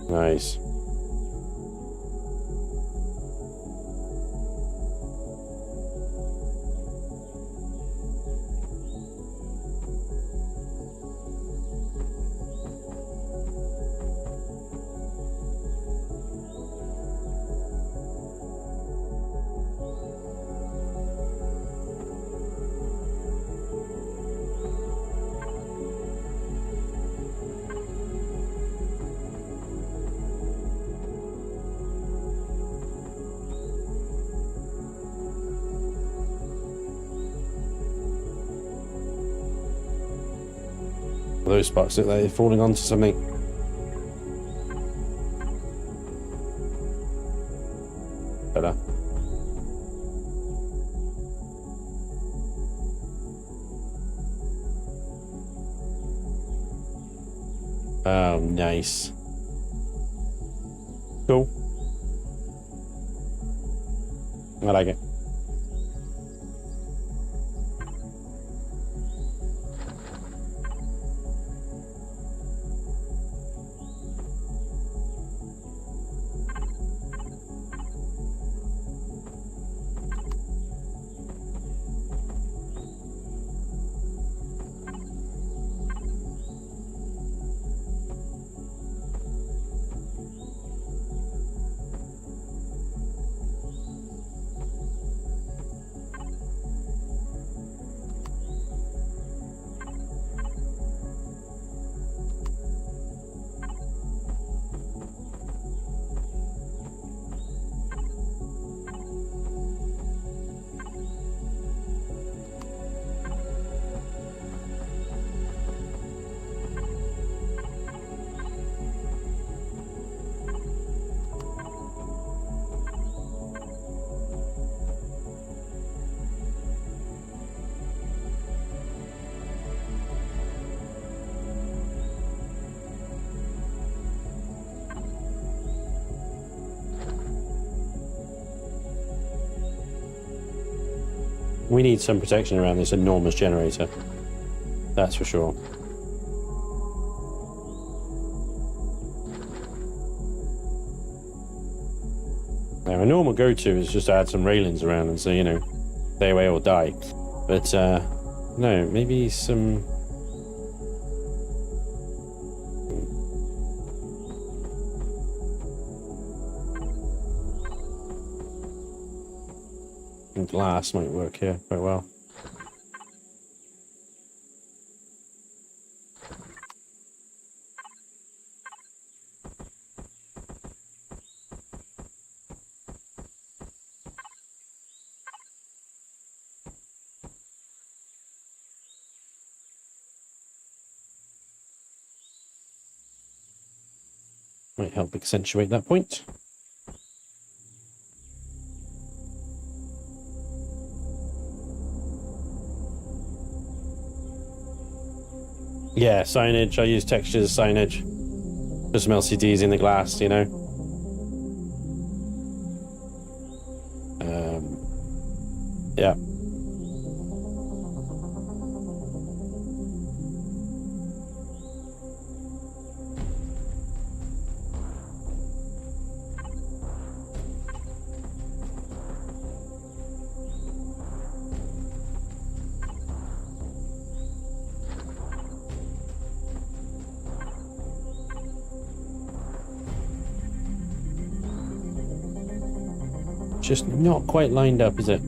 Speaker 1: Nice. Those sparks look like they're falling onto something. Better. Oh, nice. Cool. I like it. We need some protection around this enormous generator. That's for sure. Now, a normal go-to is just to add some railings around and say, you know, stay away or die. But, no, maybe some... glass might work here quite well. Might help accentuate that point. Yeah, signage. I use textures, signage. Put some LCDs in the glass, you know. Yeah. Just not quite lined up, is it?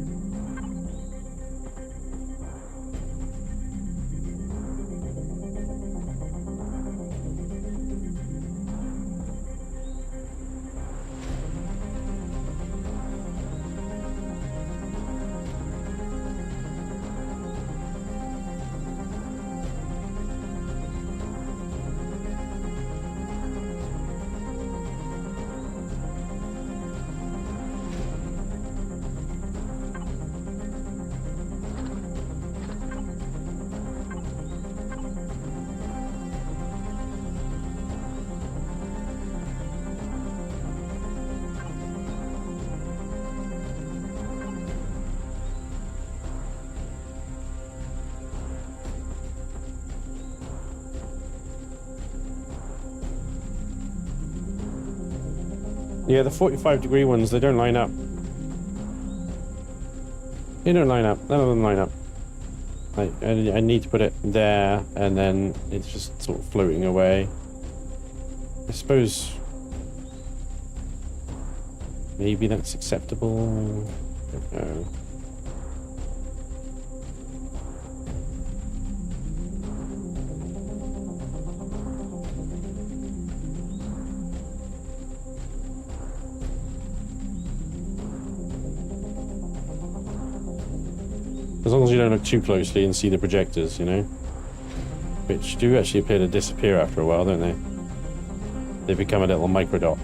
Speaker 1: Yeah, the 45-degree ones, they don't line up. They don't line up. None of them line up. Like, I need to put it there, and then it's just sort of floating away. I suppose maybe that's acceptable. I don't know. As long as you don't look too closely and see the projectors, you know? which do actually appear to disappear after a while, don't they? They become a little microdot.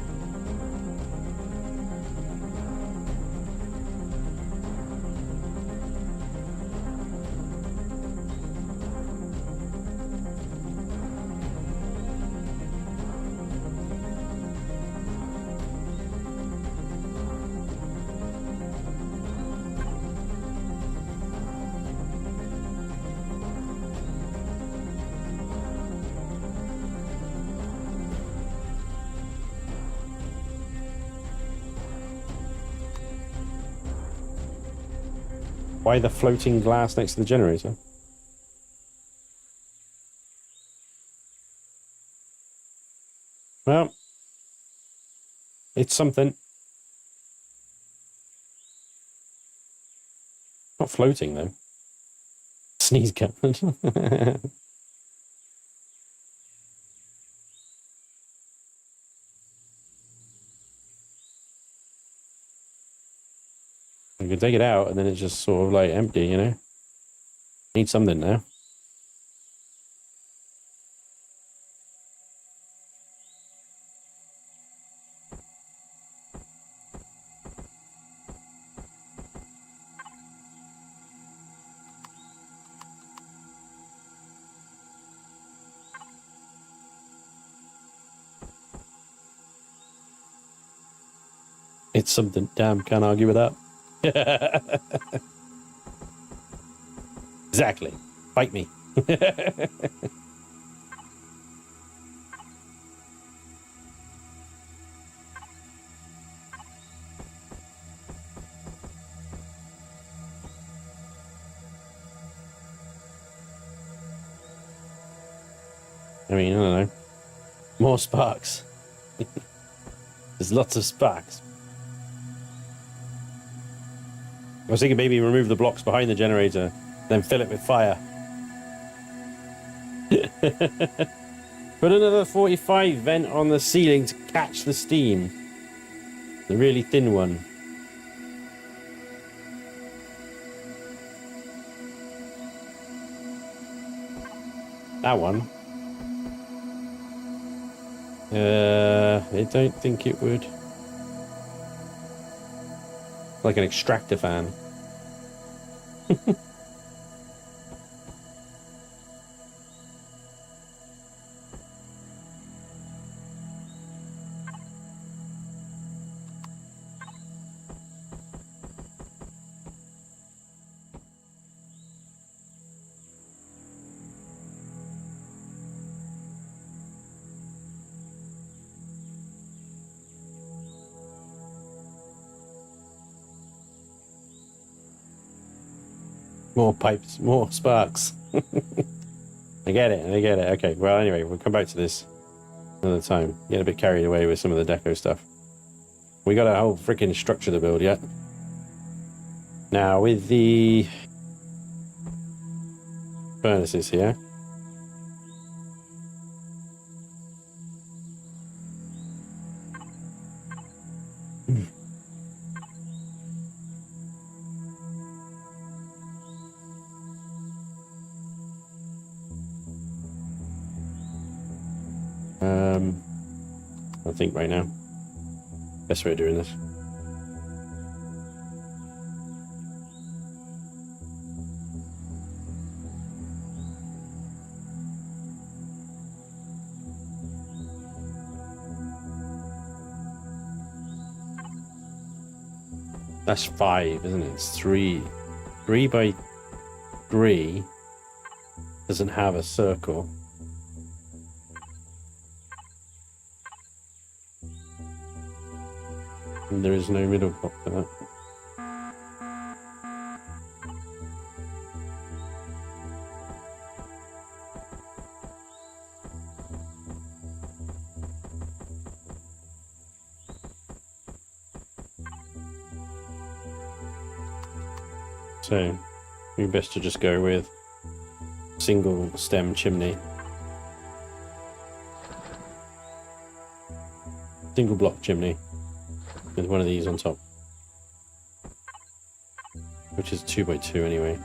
Speaker 1: Why the floating glass next to the generator? Well, it's something. Not floating, though. Sneeze gun. You can take it out, and then it's just sort of like empty, you know? Need something now. It's something. Damn, can't argue with that. Exactly. Fight me. I mean, I don't know. More sparks. There's lots of sparks. I was thinking maybe remove the blocks behind the generator, then fill it with fire. Put another 45 vent on the ceiling to catch the steam. The really thin one. That one. I don't think it would. Like an extractor fan. More pipes, more sparks. I get it, I get it. Okay, well, anyway, we'll come back to this another time. Get a bit carried away with some of the deco stuff. We got a whole freaking structure to build yet. Now, with the furnaces here. I think right now, best way of doing this. That's 5, isn't it? It's 3. 3 by 3 doesn't have a circle. And there is no middle block for that. So, we best to just go with single stem chimney. Single block chimney. With one of these on top, which is 2 by 2 anyway.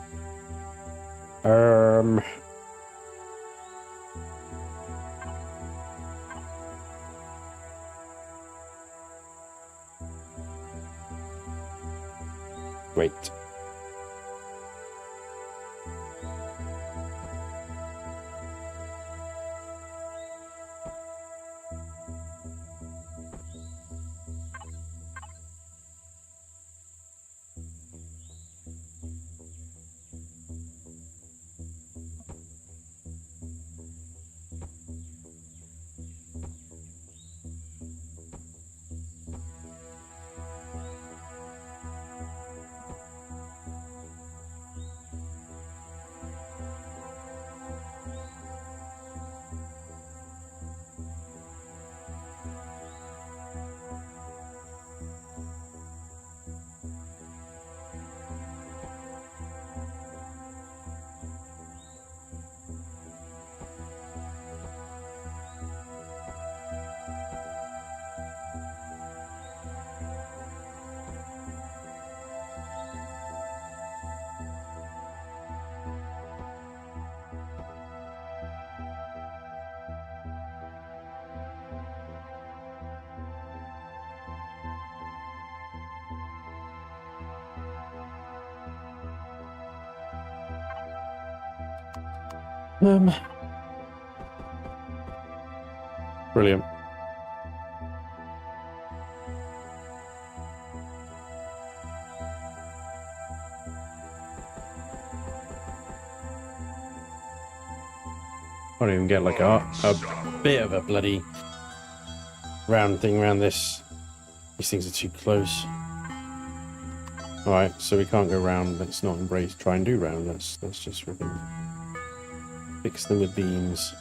Speaker 1: Brilliant. Can't even get like a bit of a bloody round thing around this. These things are too close. Alright, so we can't go round. Let's not try and do round. Let's just freaking fix them with beams.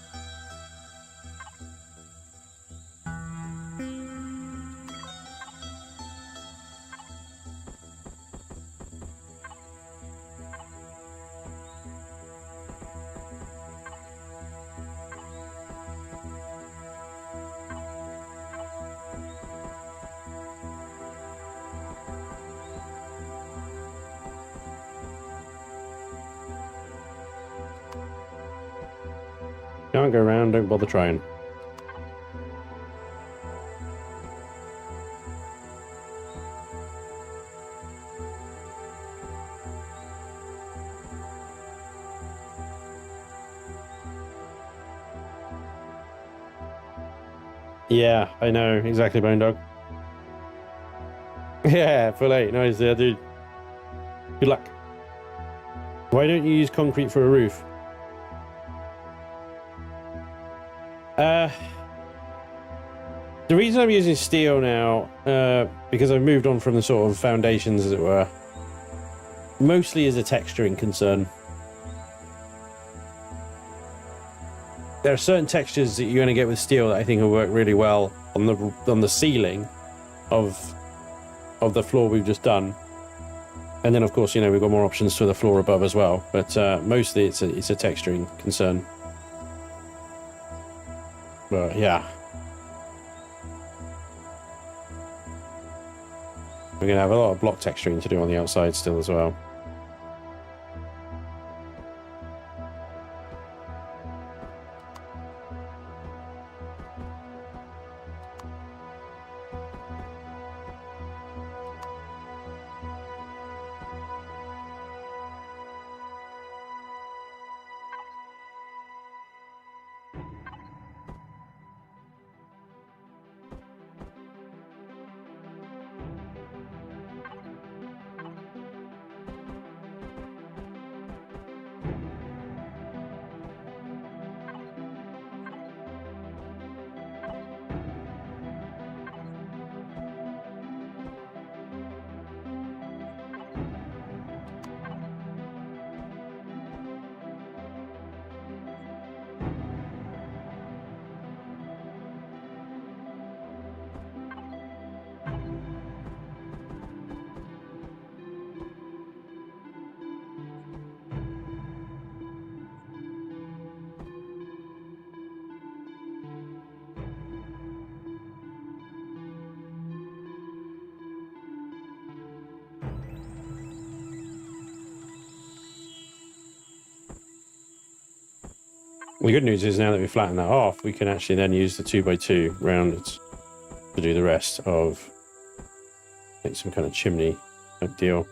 Speaker 1: Can't go around, don't bother trying. Yeah, I know, exactly, Bone Dog. Yeah, full 8, nice, yeah, dude. Good luck. Why don't you use concrete for a roof? The reason I'm using steel now, because I've moved on from the sort of foundations, as it were, mostly is a texturing concern. There are certain textures that you're going to get with steel that I think will work really well on the ceiling of the floor we've just done, and then of course, you know, we've got more options to the floor above as well. But mostly it's a texturing concern. But yeah. We're going to have a lot of block texturing to do on the outside still as well. The good news is now that we flatten that off, we can actually then use the 2x2 round to do the rest of like some kind of chimney type deal.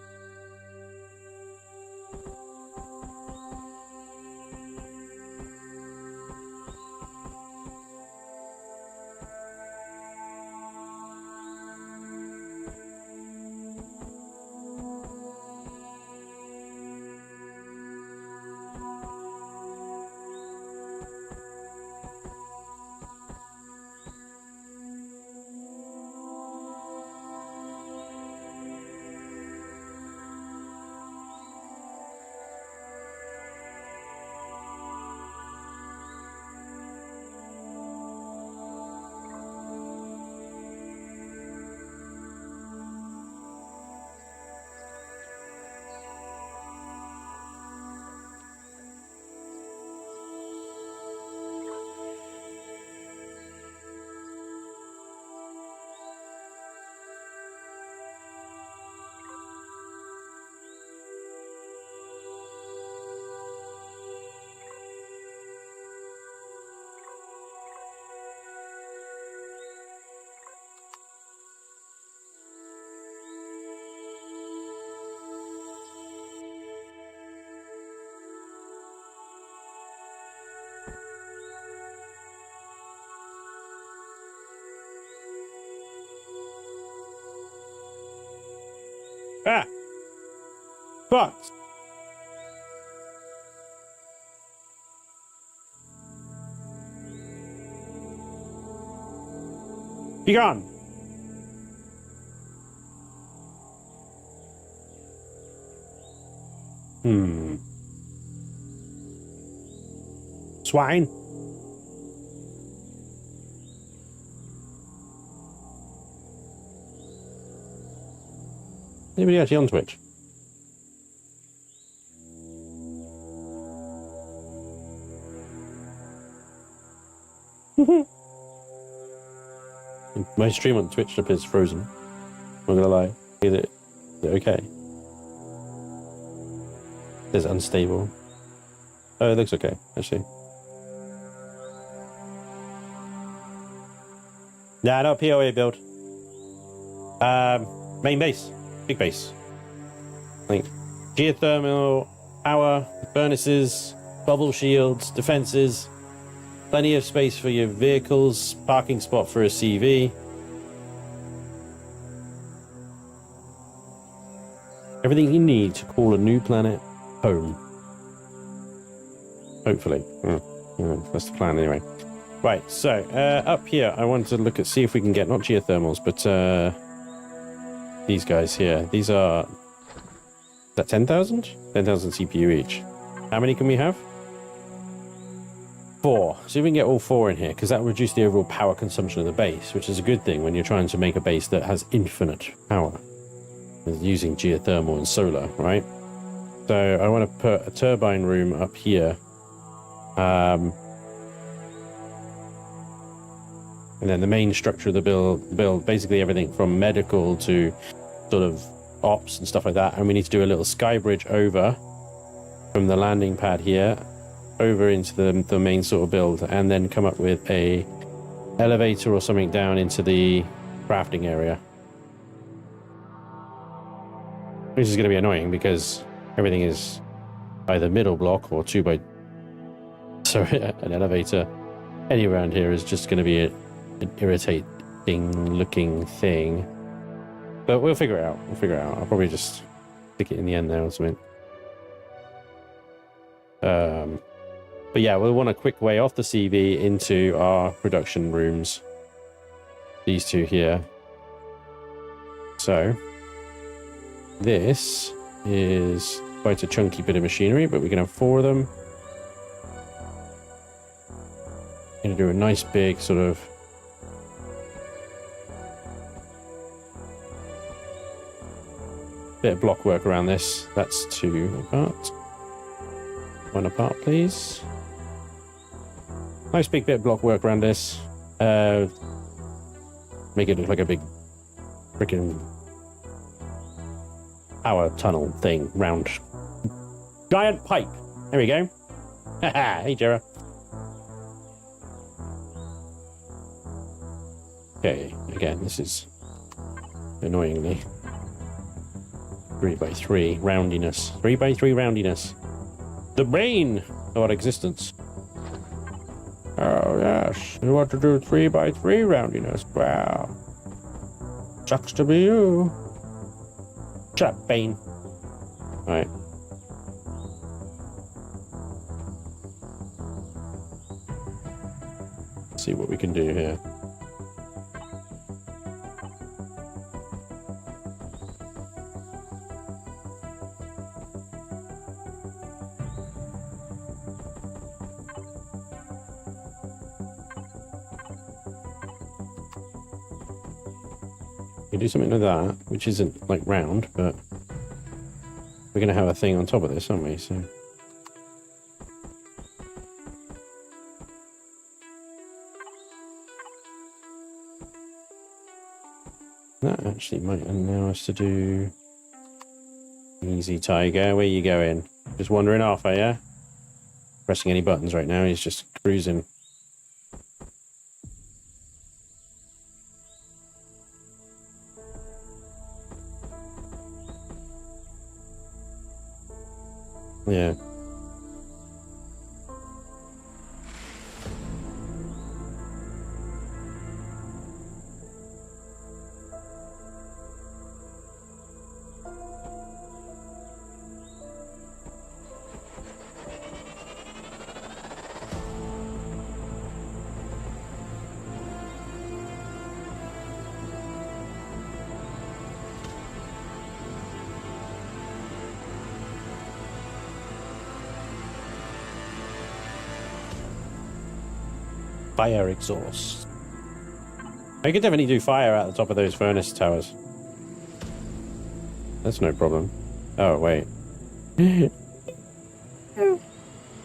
Speaker 1: Ah! Fuck! Be gone! Swine! Anybody actually on Twitch? My stream on Twitch appears frozen. I'm not gonna lie. Is it okay? It says unstable. Oh, it looks okay, actually. Nah, not POA build. Main base. Big base. Like geothermal, power, furnaces, bubble shields, defenses, plenty of space for your vehicles, parking spot for a CV. Everything you need to call a new planet home. Hopefully. That's the plan anyway. Right, so up here I wanted to see if we can get not geothermals, but these guys here. These are... Is that 10,000? 10,000 CPU each. How many can we have? 4. See if we can get all 4 in here, because that will reduce the overall power consumption of the base, which is a good thing when you're trying to make a base that has infinite power. Using geothermal and solar, right? So I want to put a turbine room up here. And then the main structure of the build, basically everything from medical to sort of ops and stuff like that. And we need to do a little sky bridge over from the landing pad here over into the main sort of build, and then come up with a elevator or something down into the crafting area. Which is going to be annoying because everything is either middle block or 2 by... So an elevator anywhere around here is just going to be an irritating looking thing. But we'll figure it out. I'll probably just stick it in the end there or something. But yeah, we'll want a quick way off the CV into our production rooms. These two here. So this is quite a chunky bit of machinery, but we can have 4 of them. Gonna do a nice big sort of bit of block work around this. That's 2 apart. 1 apart, please. Nice big bit of block work around this. Make it look like a big freaking power tunnel thing, round giant pipe. There we go. Haha, hey Jera. Okay, again, this is annoyingly 3 by 3 roundiness. 3 by 3 roundiness. The brain of our existence. Oh yes, you want to do 3 by 3 roundiness. Wow. Sucks to be you. Shut up, Bane. Alright. See what we can do here. We do something like that, which isn't like round, but we're going to have a thing on top of this, aren't we? So that actually might allow us to do... Easy, Tiger. Where you going? Just wandering off, are you? Pressing any buttons right now. He's just cruising. Yeah. Fire exhaust. I could definitely do fire at the top of those furnace towers. That's no problem. Oh, wait.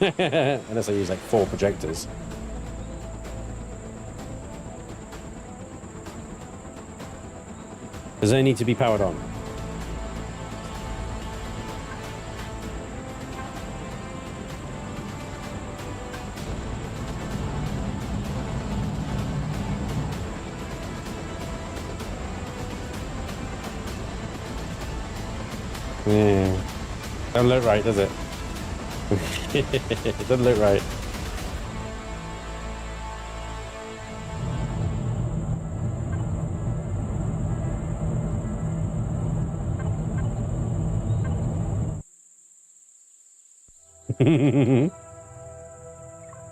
Speaker 1: Unless I use like 4 projectors. Does they need to be powered on? Yeah. Doesn't look right, does it? It doesn't look right.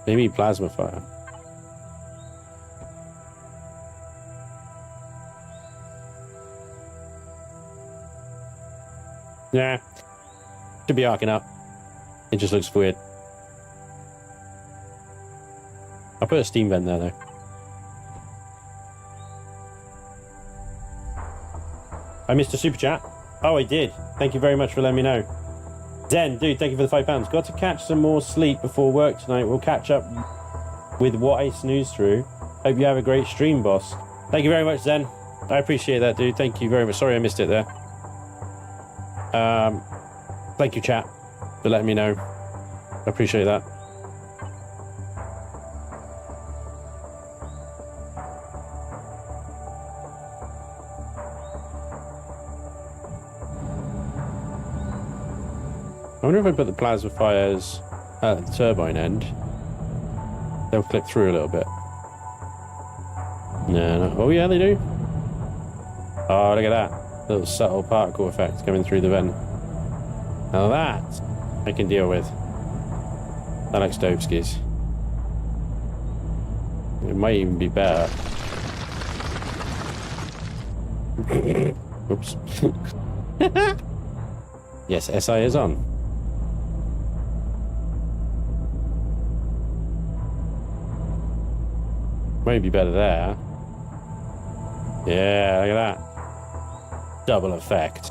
Speaker 1: Maybe plasma fire. Yeah. Should be arcing up. It just looks weird. I'll put a steam vent there though. I missed a super chat. Oh, I did. Thank you very much for letting me know. Zen, dude, thank you for the £5. Got to catch some more sleep before work tonight. We'll catch up with what I snoozed through. Hope you have a great stream, boss. Thank you very much, Zen. I appreciate that, dude. Thank you very much. Sorry I missed it there. Thank you, chat, for letting me know. I appreciate that. I wonder if I put the plasma fires at the turbine end, they'll clip through a little bit. No. Oh yeah, they do. Oh, look at that. Little subtle particle effect coming through the vent. Now that I can deal with. I like Stovskis. It might even be better. Oops. Yes, SI is on. Might be better there. Yeah, look at that. Double effect.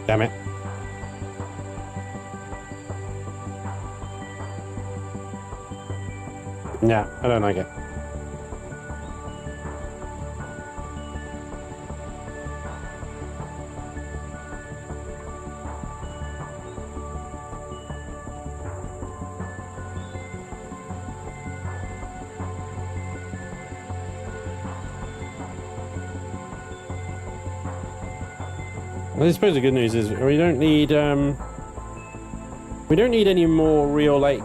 Speaker 1: Damn it. Yeah, I don't like it. Well, I suppose the good news is we don't need any more real like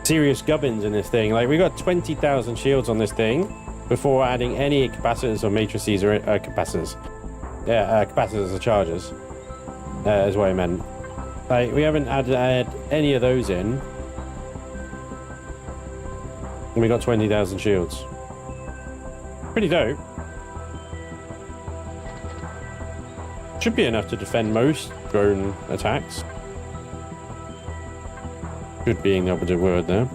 Speaker 1: serious gubbins in this thing. Like we got 20,000 shields on this thing before adding any capacitors or matrices or capacitors. Yeah, capacitors or chargers. Is what I meant. Like we haven't added any of those in. And we got 20,000 shields. Pretty dope. Should be enough to defend most drone attacks. Should being the operative word there.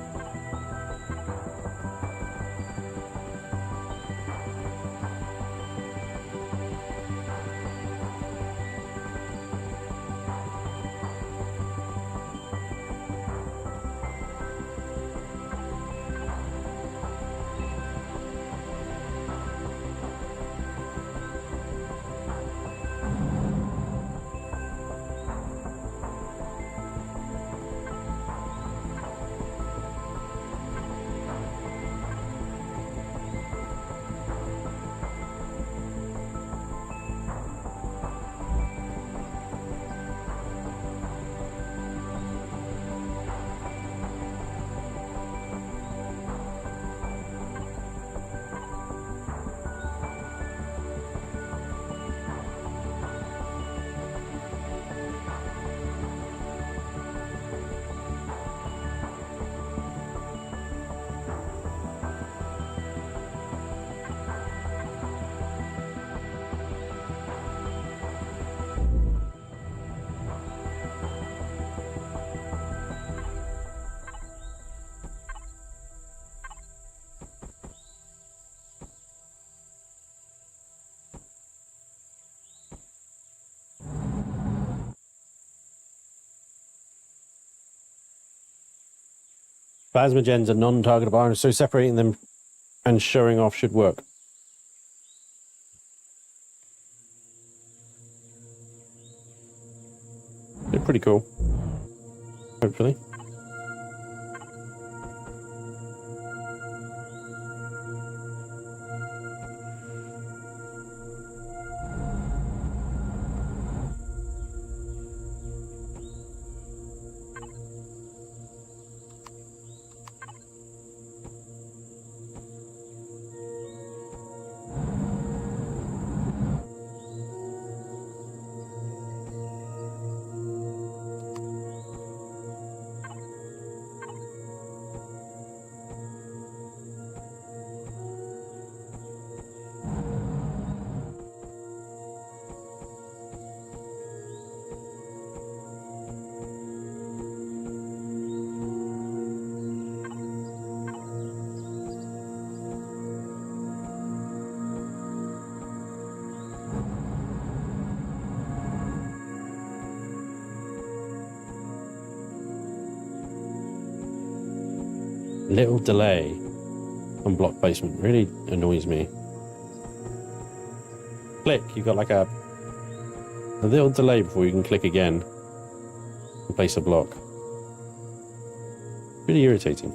Speaker 1: Plasma gens are non-targetable items, so separating them and showing off should work. They're pretty cool. Hopefully. Little delay on block placement really annoys me. Click, you've got like a little delay before you can click again and place a block. Really irritating.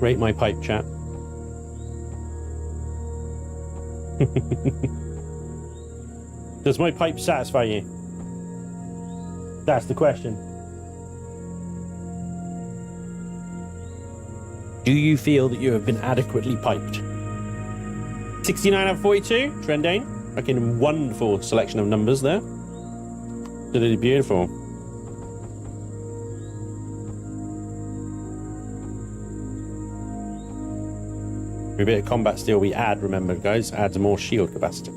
Speaker 1: Rate my pipe, chat. Does my pipe satisfy you? That's the question. Do you feel that you have been adequately piped? 69 out of 42, Trendane. Fucking wonderful selection of numbers there. Absolutely beautiful. Every bit of combat steel we add, remember guys, adds more shield capacity.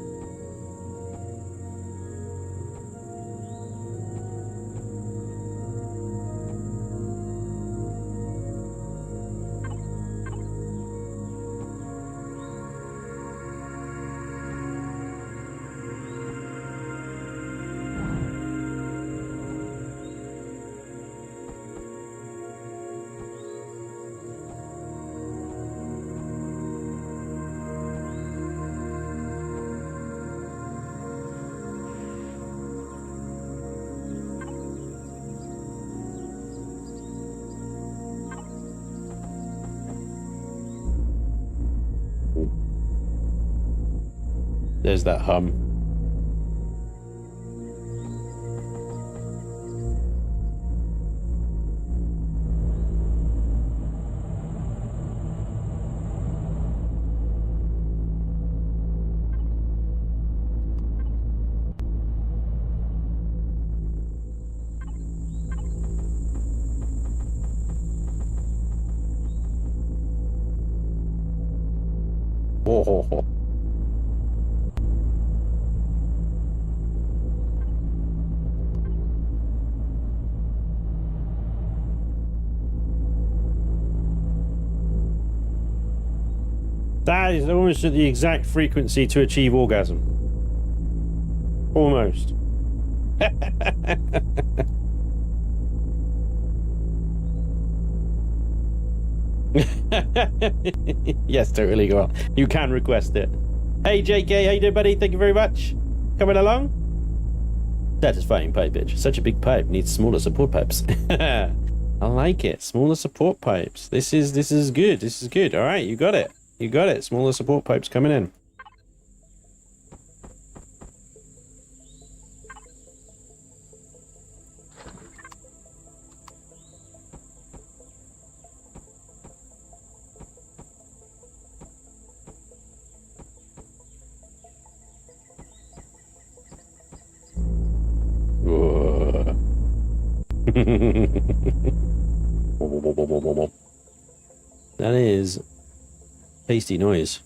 Speaker 1: There's that hum. Oh. That is almost at the exact frequency to achieve orgasm. Almost. Yes, totally. Go on. You can request it. Hey, JK, how you doing, buddy? Thank you very much. Coming along? Satisfying pipe bitch. Such a big pipe needs smaller support pipes. I like it. Smaller support pipes. This is good. This is good. All right, you got it. You got it. Smaller support pipes coming in. That is tasty noise.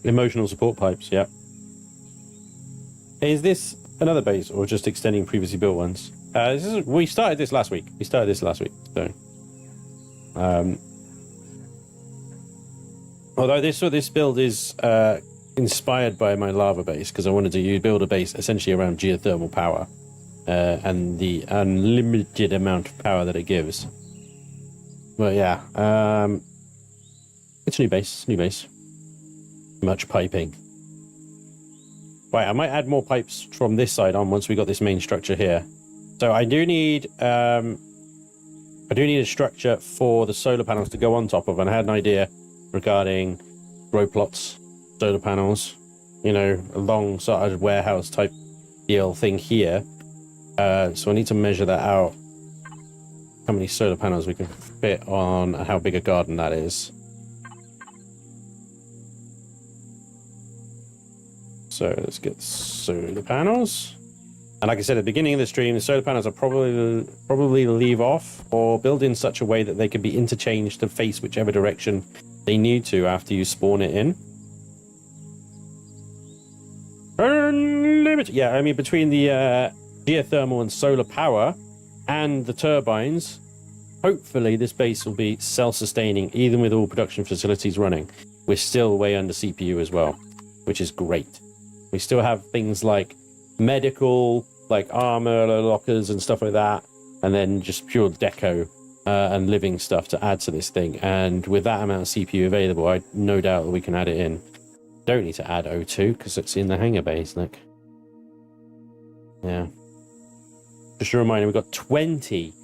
Speaker 1: Emotional support pipes, yeah. Is this another base or just extending previously built ones? We started this last week. So, although this build is inspired by my lava base because I wanted to build a base essentially around geothermal power and the unlimited amount of power that it gives. But yeah, it's a new base. Much piping. Right, I might add more pipes from this side on once we got this main structure here. So I do need a structure for the solar panels to go on top of, and I had an idea regarding grow plots, solar panels, you know, a long sort of warehouse type deal thing here. So I need to measure that out. How many solar panels we can fit on, and how big a garden that is. So let's get solar panels. And like I said at the beginning of the stream, the solar panels are probably leave off or build in such a way that they can be interchanged to face whichever direction they need to after you spawn it in. Unlimited. Yeah, I mean, between the geothermal and solar power and the turbines, hopefully this base will be self-sustaining even with all production facilities running. We're still way under CPU as well, which is great. We still have things like medical, like armor lockers and stuff like that, and then just pure deco and living stuff to add to this thing. And with that amount of CPU available, I no doubt that we can add it in. Don't need to add O2 because it's in the hangar base, look. Yeah. Just a reminder, we've got 20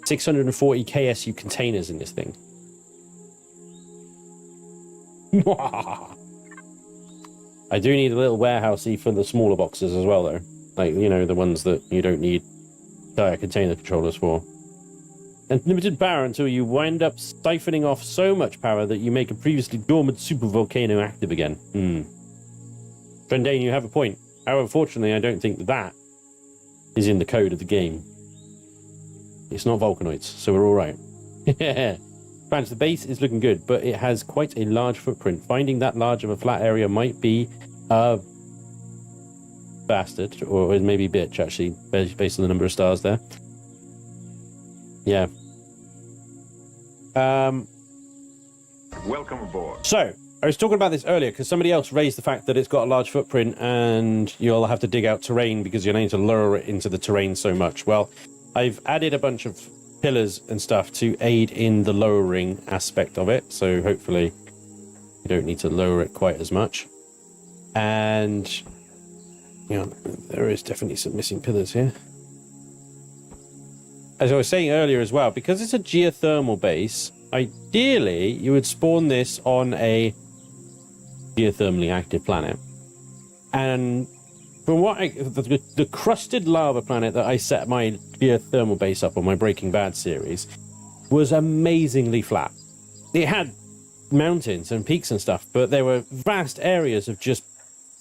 Speaker 1: 640 KSU containers in this thing. I do need a little warehousey for the smaller boxes as well, though. Like, you know, the ones that you don't need entire container controllers for. And limited power until you wind up siphoning off so much power that you make a previously dormant supervolcano active again. Trendane, you have a point. However, fortunately, I don't think that is in the code of the game. It's not volcanoids, so we're all right. Spanj, the base is looking good, but it has quite a large footprint. Finding that large of a flat area might be a bastard, or maybe bitch, actually, based on the number of stars there. Yeah.
Speaker 2: Welcome aboard.
Speaker 1: So, I was talking about this earlier because somebody else raised the fact that it's got a large footprint and you'll have to dig out terrain because you're going to lower it into the terrain so much. Well, I've added a bunch of pillars and stuff to aid in the lowering aspect of it. So hopefully you don't need to lower it quite as much. And, you know, there is definitely some missing pillars here. As I was saying earlier as well, because it's a geothermal base, ideally you would spawn this on a geothermally active planet. And from what the crusted lava planet that I set my geothermal base up on my Breaking Bad series was amazingly flat. It had mountains and peaks and stuff, but there were vast areas of just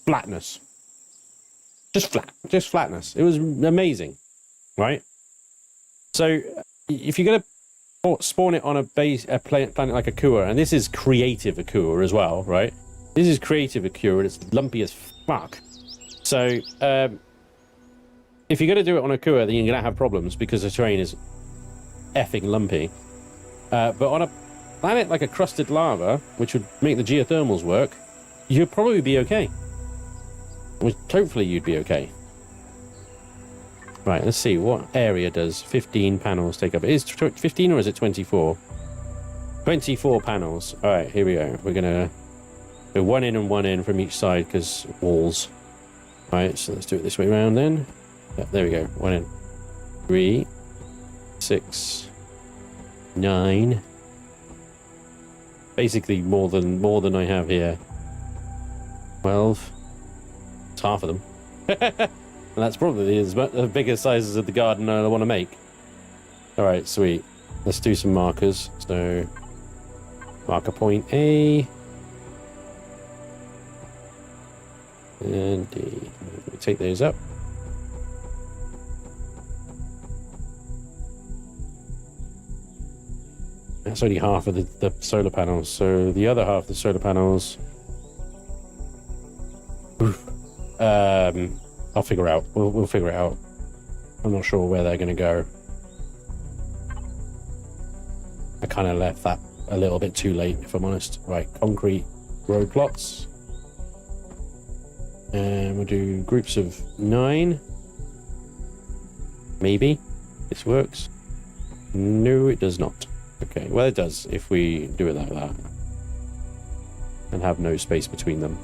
Speaker 1: flatness. Just flatness. It was amazing, right? So if you're going to spawn it on a planet like Akua, and this is creative Akua as well, right? This is creative Akua, and it's lumpy as fuck. So if you're going to do it on Akua, then you're going to have problems because the terrain is effing lumpy. But on a planet like a crusted lava, which would make the geothermals work, you'd probably be okay. Hopefully you'd be okay. Right, let's see. What area does 15 panels take up? Is it 15 or is it 24? 24 panels. All right, here we go. We're going to go one in and one in from each side because walls. All right, so let's do it this way around then. Yeah, there we go. One in. 3, 6, 9. Basically more than I have here. 12. It's half of them. And that's probably the biggest sizes of the garden I want to make. All right, sweet. Let's do some markers. So, marker point A and D. We take those up. That's only half of the solar panels. So the other half of the solar panels. I'll figure out. We'll figure it out. I'm not sure where they're going to go. I kind of left that a little bit too late, if I'm honest. Right, concrete row plots. And we'll do groups of 9. Maybe this works. No, it does not. Okay, well it does if we do it like that. And have no space between them.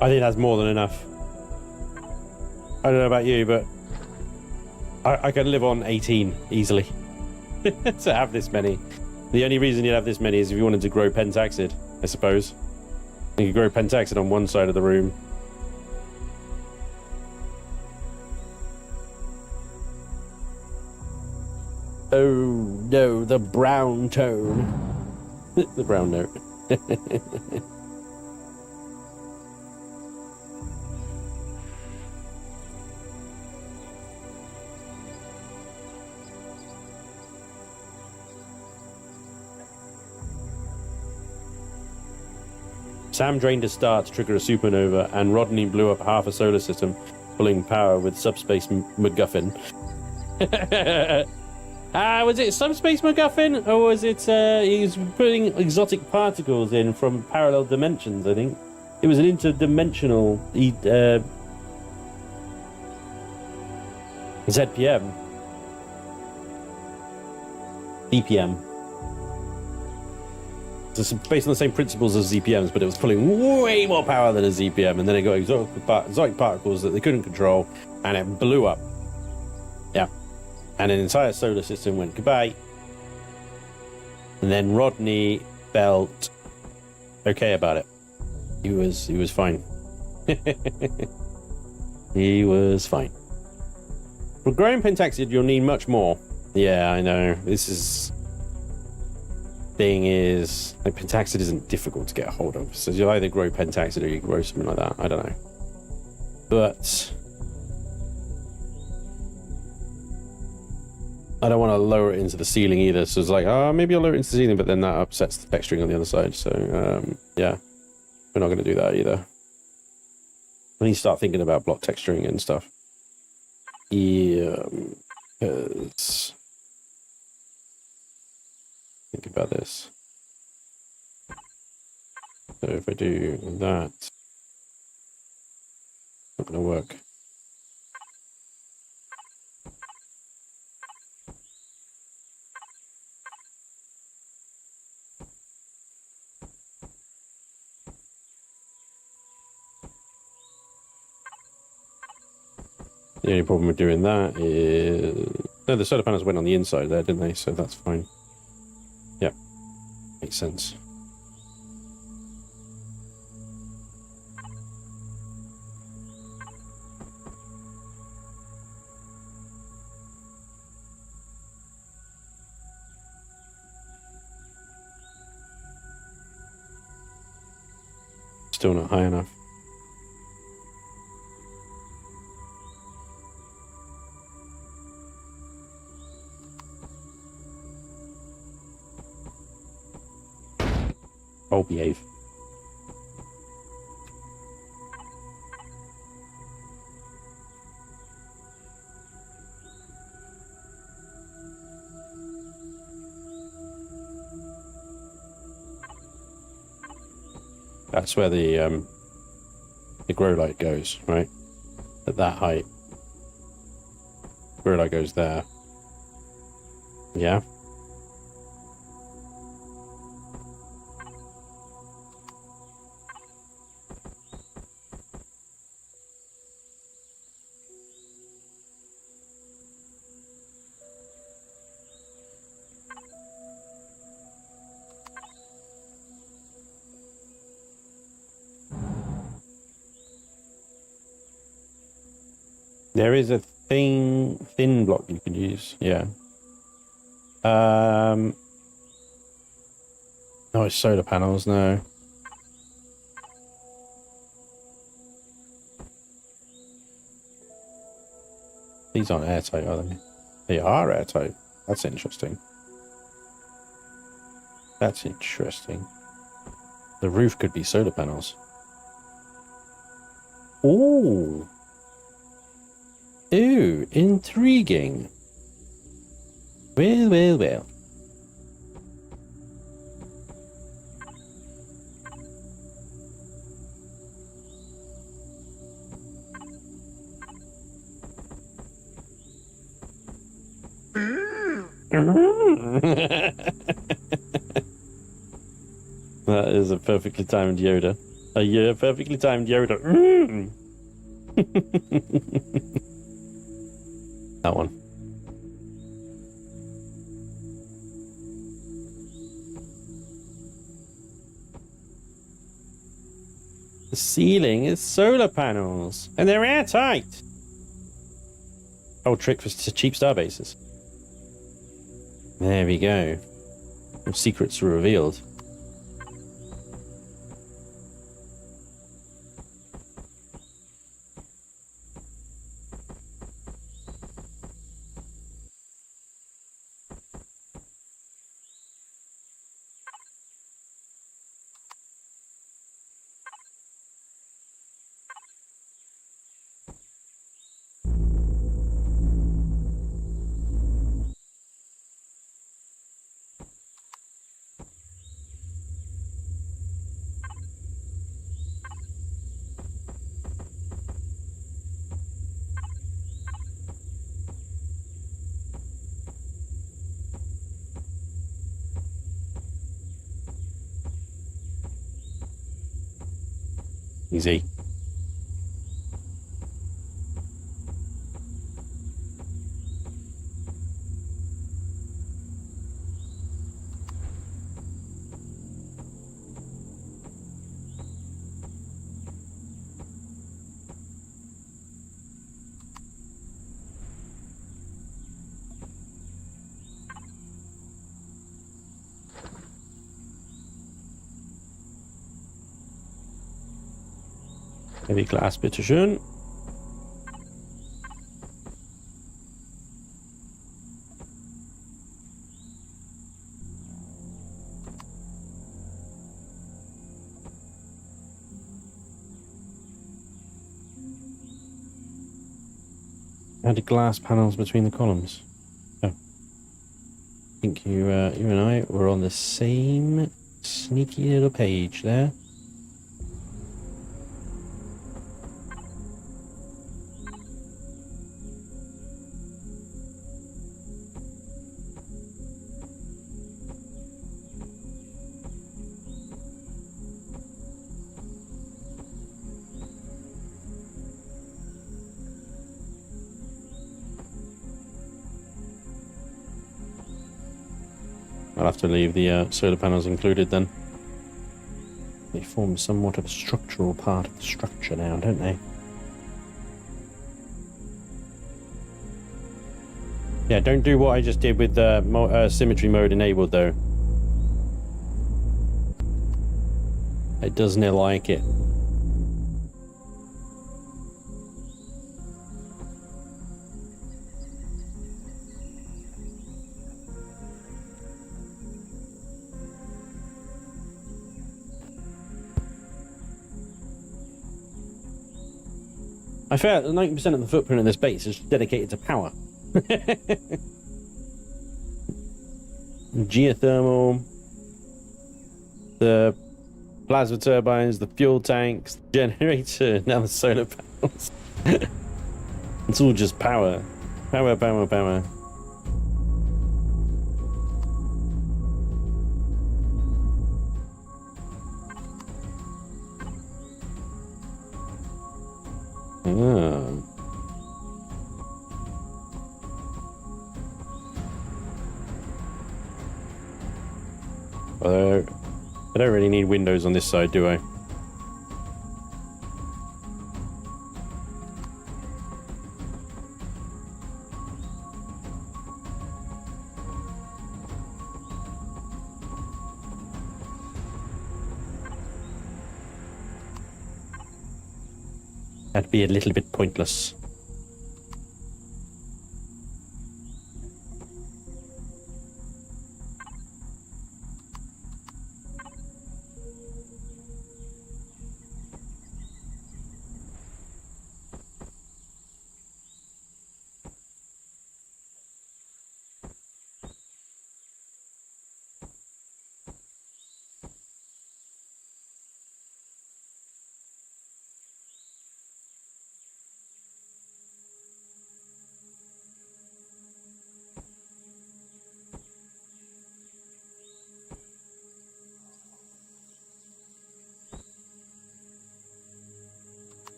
Speaker 1: I think that's more than enough. I don't know about you, but I can live on 18 easily. To have this many. The only reason you'd have this many is if you wanted to grow pentaxid, I suppose. You could grow pentaxid on one side of the room. Oh no, the brown tone. The brown note. Sam drained a star to trigger a supernova, and Rodney blew up half a solar system, pulling power with subspace MacGuffin. Was it subspace MacGuffin, or was it he was putting exotic particles in from parallel dimensions? I think it was an interdimensional ZPM, DPM. It's based on the same principles as ZPMs, but it was pulling way more power than a ZPM, and then it got exotic particles that they couldn't control, and it blew up. Yeah. And an entire solar system went goodbye. And then Rodney felt okay about it. He was fine. He was fine. For growing pentaxid, you'll need much more. Yeah, I know. This is... thing is, like, pentaxid isn't difficult to get a hold of. So you'll either grow pentaxid or you grow something like that. I don't know. But... I don't want to lower it into the ceiling either. So it's like, oh, maybe I'll lower it into the ceiling, but then that upsets the texturing on the other side. So, yeah. We're not going to do that either. I need to start thinking about block texturing and stuff. Yeah, because... think about this. So if I do that, it's not going to work. The only problem with doing that is... no, the solar panels went on the inside there, didn't they? So that's fine. Yeah, makes sense. Still not high enough. I'll behave. That's where the grow light goes, right? At that height. Grow light goes there. Yeah. There is a thin block you can use, yeah. No, it's solar panels, no. These aren't airtight, are they? They are airtight. That's interesting. That's interesting. The roof could be solar panels. Ooh. Ooh, intriguing. Well, well, well. That is a perfectly timed Yoda. A perfectly timed Yoda. That one. The ceiling is solar panels, and they're airtight. Old trick for cheap starbases. There we go. All secrets are revealed. Easy. Heavy glass, bitteschön. Added glass panels between the columns. Oh. I think you and I were on the same sneaky little page there. I'll have to leave the solar panels included then. They form somewhat of a structural part of the structure now, don't they? Yeah, don't do what I just did with the symmetry mode enabled though. It doesn't like it. I feel 90% of the footprint of this base is dedicated to power. Geothermal, the plasma turbines, the fuel tanks, the generator, now the solar panels. It's all just power. Power, power, power. Oh. Although, I don't really need windows on this side, do I? That'd be a little bit pointless.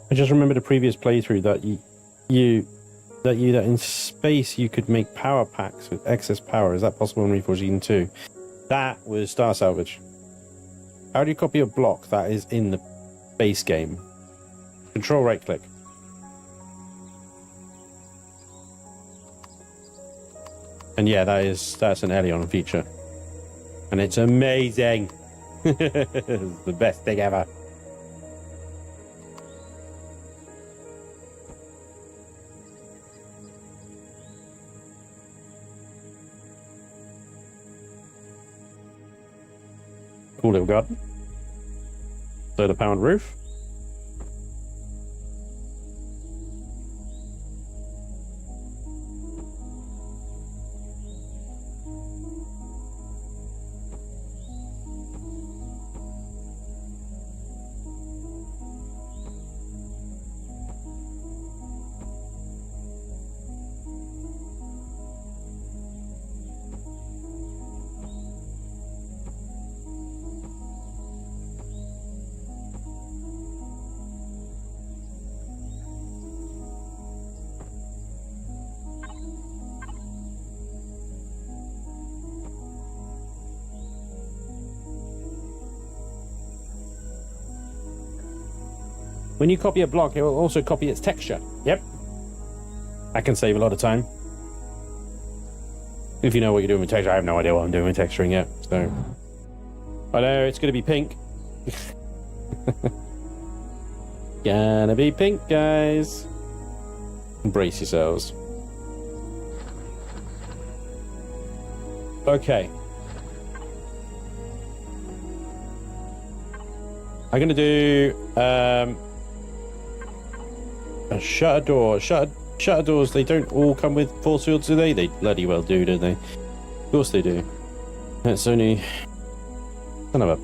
Speaker 1: I just remembered a previous playthrough that that in space you could make power packs with excess power. Is that possible in Reforged Eden 2? That was Star Salvage. How do you copy a block that is in the base game? Control right click. And yeah, that's an Elion feature. And it's amazing. It's the best thing ever. Cool little garden. Solar powered roof. When you copy a block, it will also copy its texture. Yep. That can save a lot of time. If you know what you're doing with texture. I have no idea what I'm doing with texturing yet, so... I know, it's gonna be pink. Gonna be pink, guys. Brace yourselves. Okay. I'm gonna do a shutter door. Shutter doors, they don't all come with force fields, do they? They bloody well do, don't they? Of course they do. That's only... Son of a...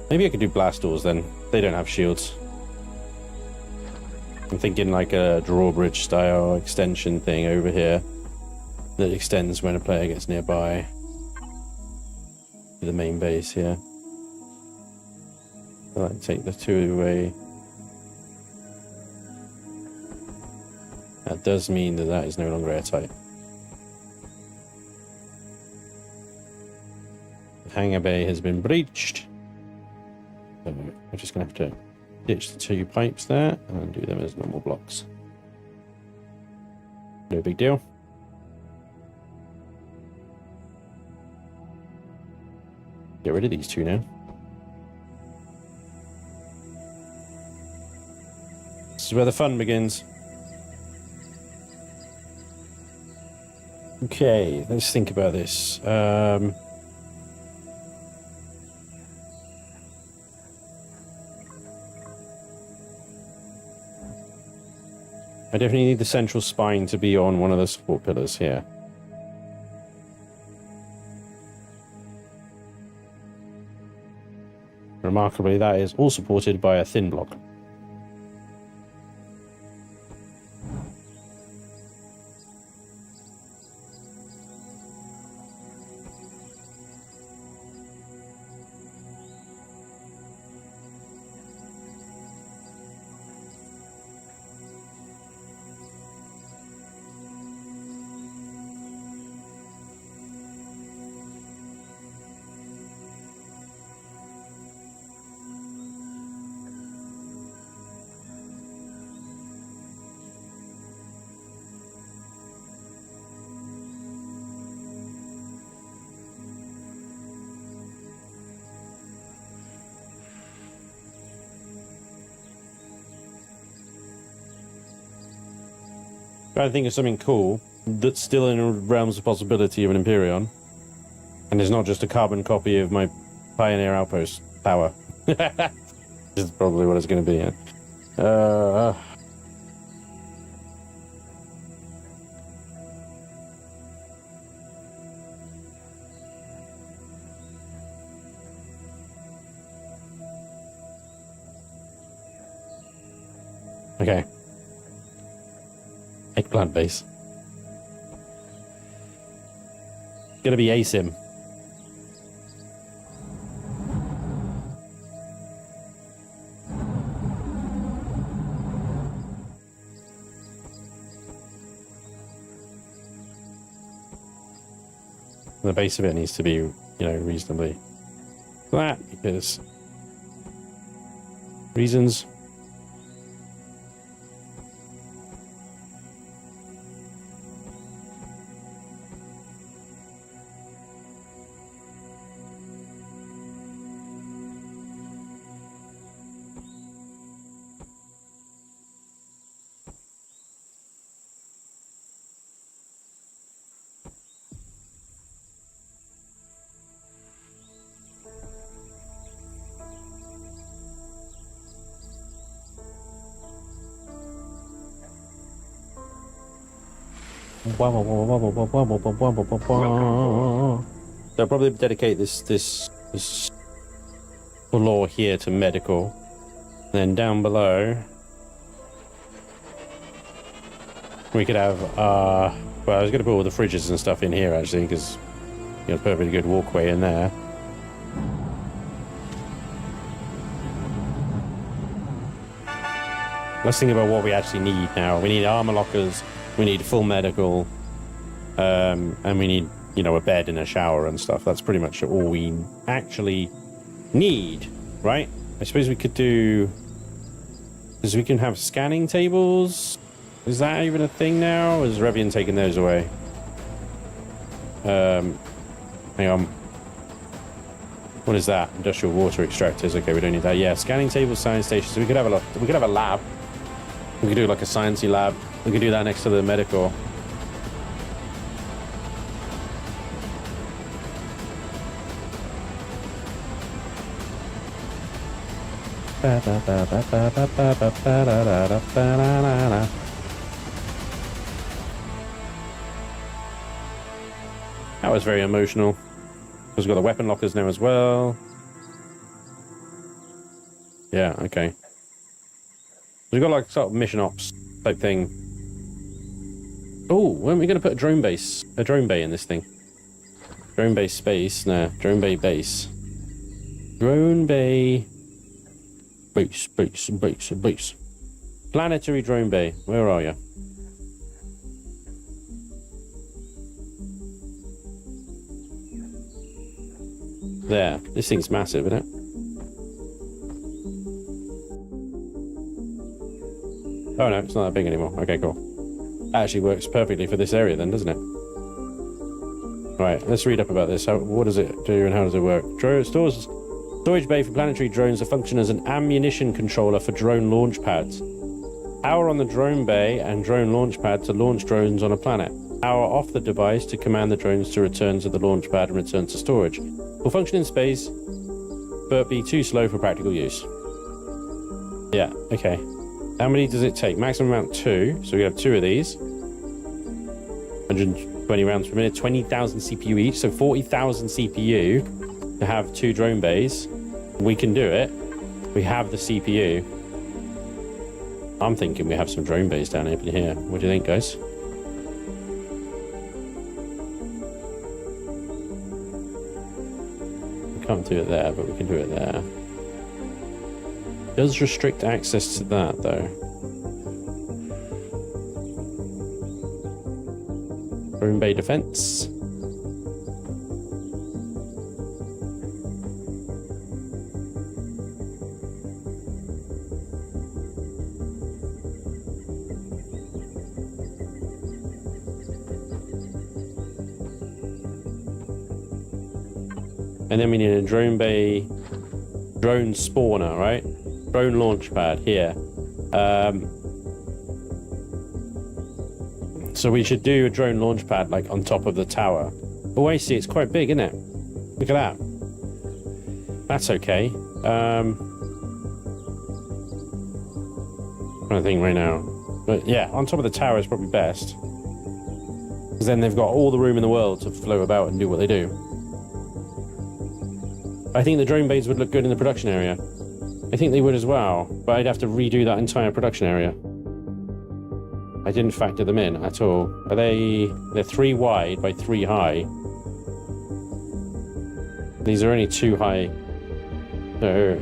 Speaker 1: Maybe I could do blast doors then. They don't have shields. I'm thinking like a drawbridge style extension thing over here that extends when a player gets nearby to the main base here. I like take the two away. That does mean that that is no longer airtight. The hangar bay has been breached. So we're just going to have to ditch the two pipes there and do them as normal blocks. No big deal. Get rid of these two now. This is where the fun begins. Okay, let's think about this. I definitely need the central spine to be on one of the support pillars here. Remarkably, that is all supported by a thin block. Trying to think of something cool that's still in the realms of possibility of an Empyrion, and is not just a carbon copy of my Pioneer Outpost power. This is probably what it's going to be. Yeah. Okay. Eggplant base. Gonna be ASIM. The base of it needs to be, you know, reasonably flat because reasons. So I'll probably dedicate this floor here to medical. Then down below we could have well, I was going to put all the fridges and stuff in here actually, because you know, perfectly good walkway in there. Let's think about what we actually need now. We need armor lockers, we need full medical, and we need, you know, a bed and a shower and stuff. That's pretty much all we actually need, right? I suppose we could do Because we can have scanning tables. Is that even a thing now? Or is Revian taking those away? Hang on. What is that? Industrial water extractors. Okay, we don't need that. Yeah, scanning tables, science stations. So we could have a lab. We could do like a sciencey lab. We could do that next to the medical. That was very emotional. Because we've got the weapon lockers now as well. Yeah, okay. We've got like sort of mission ops type thing. Oh, weren't we going to put a drone bay in this thing? Drone bay space? Nah, drone bay base. Drone bay base. Planetary drone bay. Where are you? There. This thing's massive, isn't it? Oh no, it's not that big anymore. Okay, cool. That actually works perfectly for this area then, doesn't it? Right, let's read up about this. What does it do and how does it work? Storage bay for planetary drones that function as an ammunition controller for drone launch pads. Power on the drone bay and drone launch pad to launch drones on a planet. Power off the device to command the drones to return to the launch pad and return to storage. Will function in space, but be too slow for practical use. Yeah, okay. How many does it take? Maximum amount 2. So we have 2 of these. 120 rounds per minute, 20,000 CPU each. So 40,000 CPU to have 2 drone bays. We can do it. We have the CPU. I'm thinking we have some drone bays down here. What do you think, guys? We can't do it there, but we can do it there. Does restrict access to that, though. Drone bay defense. And then we need a drone bay, drone spawner, right? Drone launch pad here. So we should do a drone launch pad like on top of the tower. Oh, I see, it's quite big, isn't it? Look at that. That's okay. I'm trying to think right now. But yeah, on top of the tower is probably best. Because then they've got all the room in the world to float about and do what they do. I think the drone bays would look good in the production area. I think they would as well, but I'd have to redo that entire production area. I didn't factor them in at all. Are they... They're 3 wide by 3 high. These are only 2 high. No.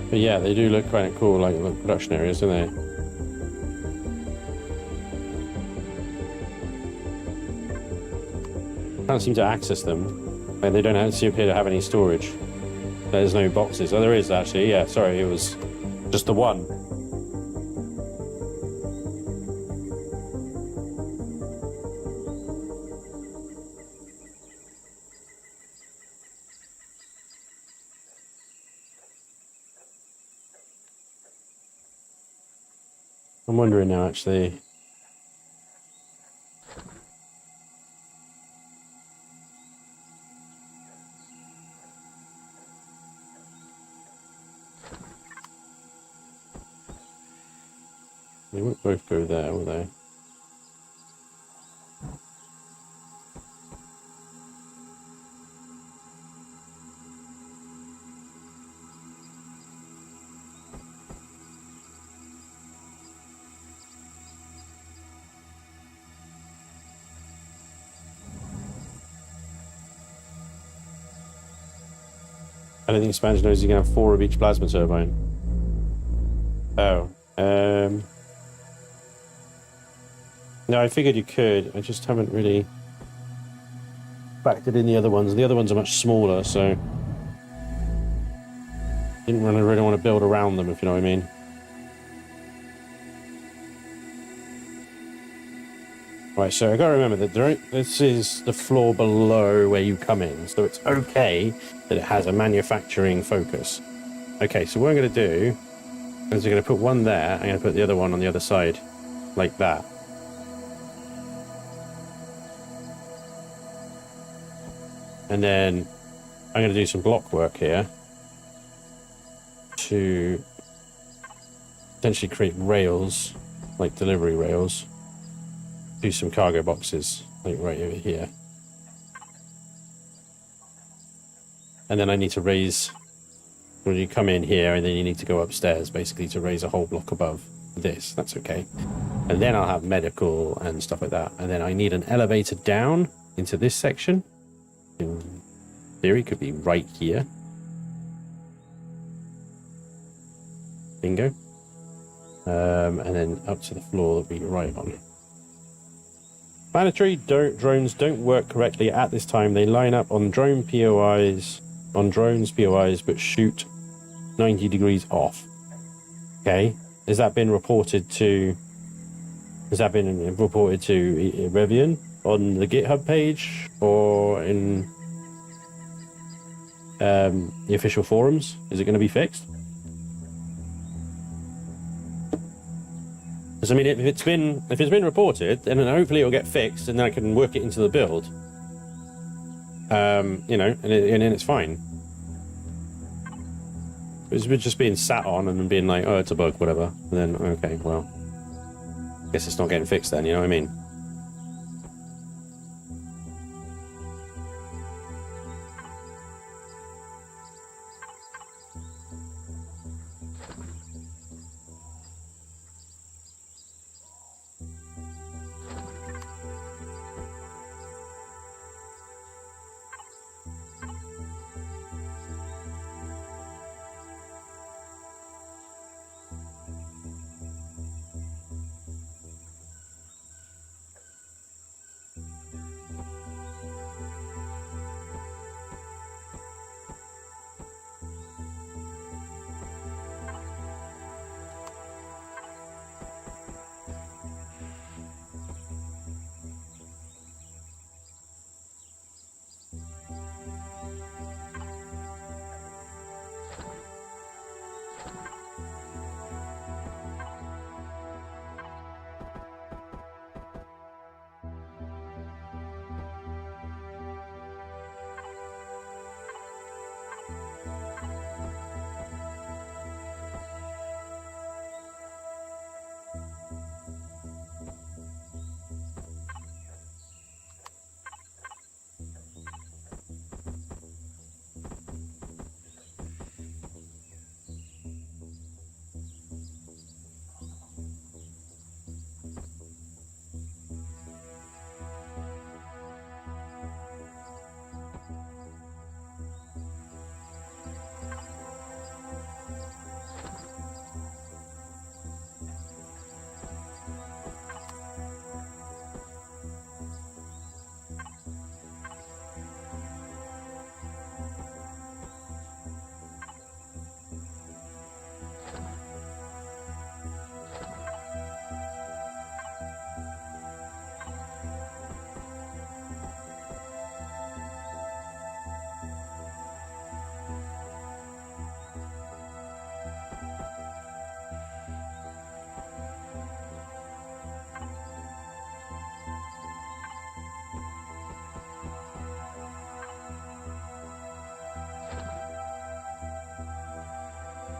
Speaker 1: But yeah, they do look kind of cool, like production areas, don't they? Can't seem to access them. And they don't appear to have any storage. There's no boxes. Oh, there is actually. Yeah, sorry, it was just the one. I'm wondering now, actually. They won't both go there, will they? I don't think Spanj knows you can have 4 of each plasma turbine. Oh. No, I figured you could. I just haven't really... factored in the other ones. The other ones are much smaller, so didn't really want to build around them, if you know what I mean. Right, so I gotta remember that this is the floor below where you come in, so it's okay that it has a manufacturing focus. Okay, so what I'm gonna do is I'm gonna put one there, I'm gonna put the other one on the other side, like that. And then I'm gonna do some block work here to potentially create rails, like delivery rails. Do some cargo boxes, like right over here. And then I need to raise, when you come in here, and then you need to go upstairs, basically, to raise a whole block above this. That's okay. And then I'll have medical and stuff like that. And then I need an elevator down into this section. In theory, could be right here. Bingo. And then up to the floor, that'll be right on. Planetary drones don't work correctly at this time. They line up on drones POIs, but shoot 90 degrees off. Okay, has that been reported to Revian on the GitHub page or in the official forums? Is it going to be fixed? Because I mean, if it's been reported, then hopefully it'll get fixed, and then I can work it into the build. You know, and then it's fine. It's just being sat on and being like, oh, it's a bug, whatever. And then, okay, well, I guess it's not getting fixed then, you know what I mean?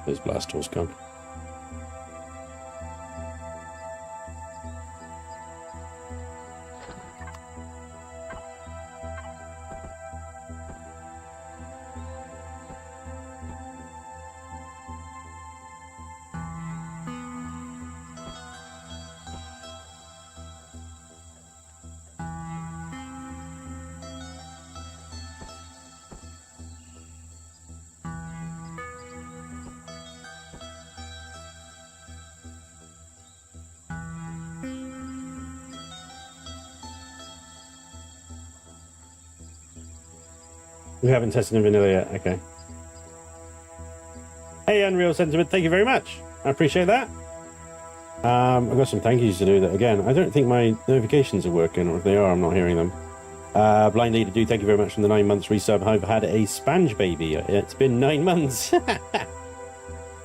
Speaker 1: Those blast tools come. We haven't tested in vanilla yet. Okay. Hey, Unreal Sentiment, thank you very much. I appreciate that. I've got some thank yous to do that again. I don't think my notifications are working, or if they are, I'm not hearing them. Blind Leader Do, thank you very much for the 9 months resub. I've had a Spanj baby. It's been 9 months.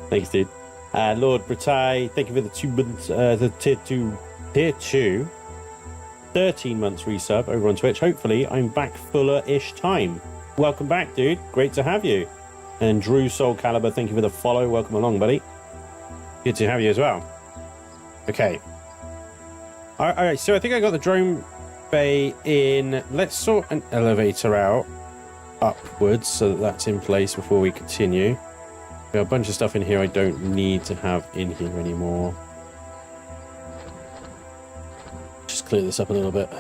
Speaker 1: Thanks, dude. Lord Britai, thank you for the 2 months, the tier 2, 13 months resub over on Twitch. Hopefully, I'm back fuller-ish time. Welcome back, dude. Great to have you. And Drew Soul Calibur, thank you for the follow. Welcome along, buddy. Good to have you as well. Okay. All right, so I think I got the drone bay in. Let's sort an elevator out upwards so that that's in place before we continue. We have a bunch of stuff in here I don't need to have in here anymore. Just clear this up a little bit.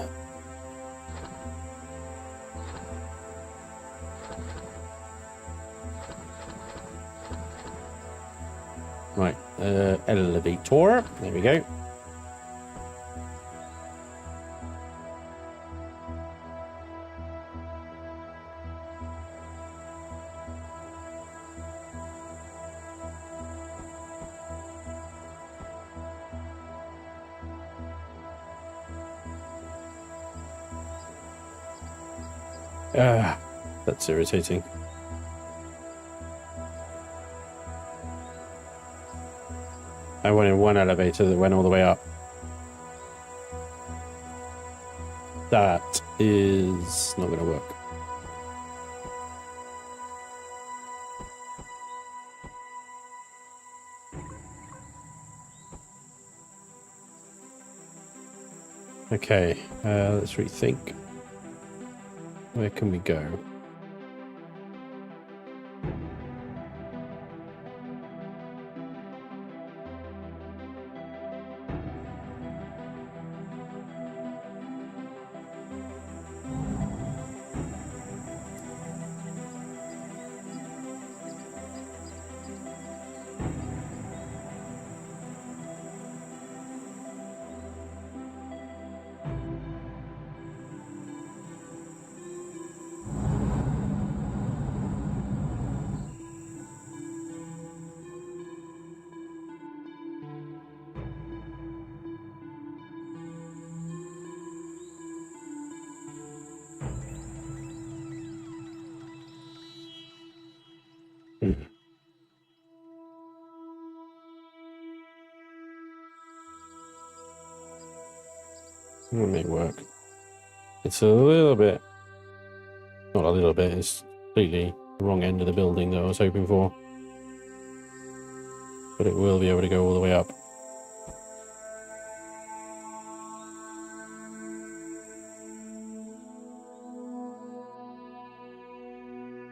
Speaker 1: Right, elevator. There we go. That's irritating. I went in one elevator that went all the way up. That is not going to work. Okay, let's rethink. Where can we go? That may work. It's a little bit, not a little bit, it's completely the wrong end of the building that I was hoping for. But it will be able to go all the way up.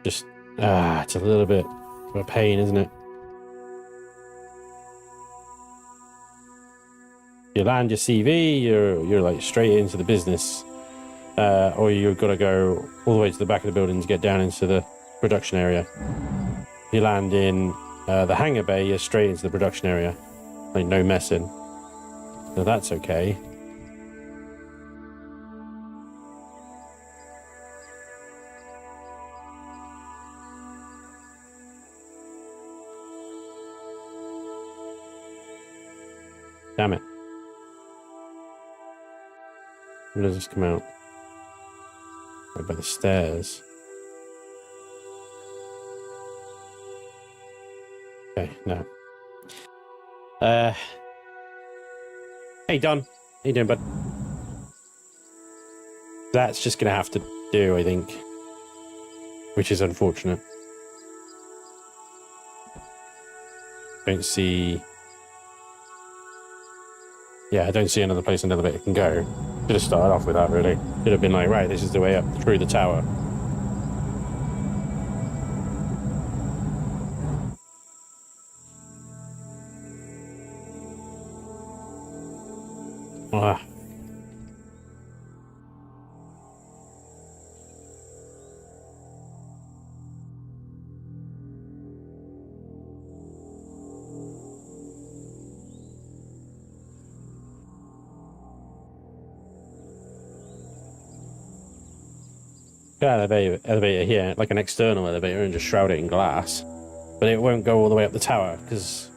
Speaker 1: Just, it's a little bit of a pain, isn't it? You land your CV, you're like straight into the business, or you've got to go all the way to the back of the building to get down into the production area. If you land in the hangar bay, you're straight into the production area, like no messing. So that's okay. Damn it. Where does this come out? Right by the stairs. Okay, no. Hey, Don. How you doing, bud? That's just gonna have to do, I think. Which is unfortunate. Don't see... Yeah, I don't see another place an elevator can go. Should have started off with that, really. Should have been like, right, this is the way up through the tower. Ah. elevator here, like an external elevator, and just shroud it in glass. But it won't go all the way up the tower, because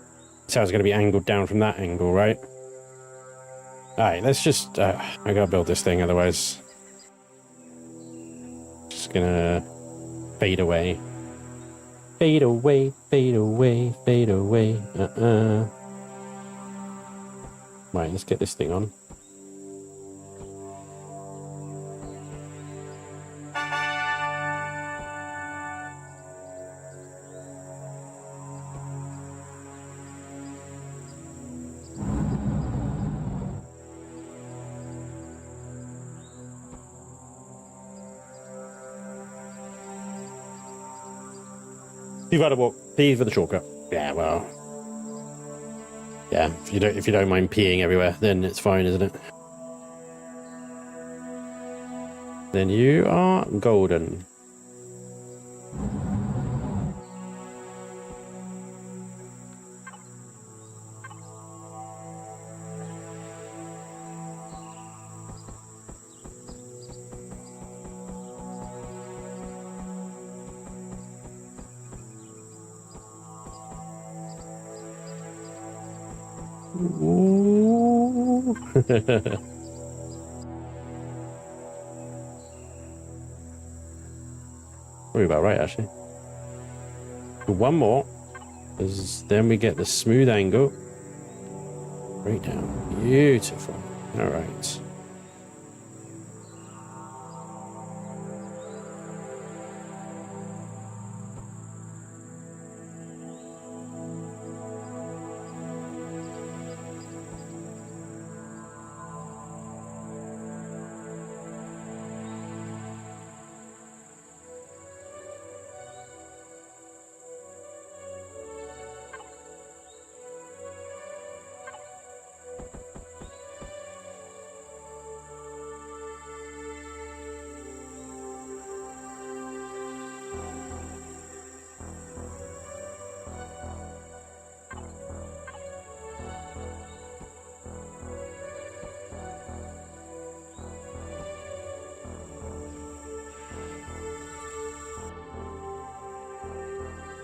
Speaker 1: the tower's going to be angled down from that angle, right? Alright, let's just... I gotta build this thing, otherwise... Just gonna... fade away. Fade away, fade away, fade away. Right, let's get this thing on. P for the shortcut. Yeah, well. Yeah, if you don't mind peeing everywhere, then it's fine, isn't it? Then you are golden. Ooh. Probably about right, actually. One more, because then we get the smooth angle. Right down. Beautiful. All right.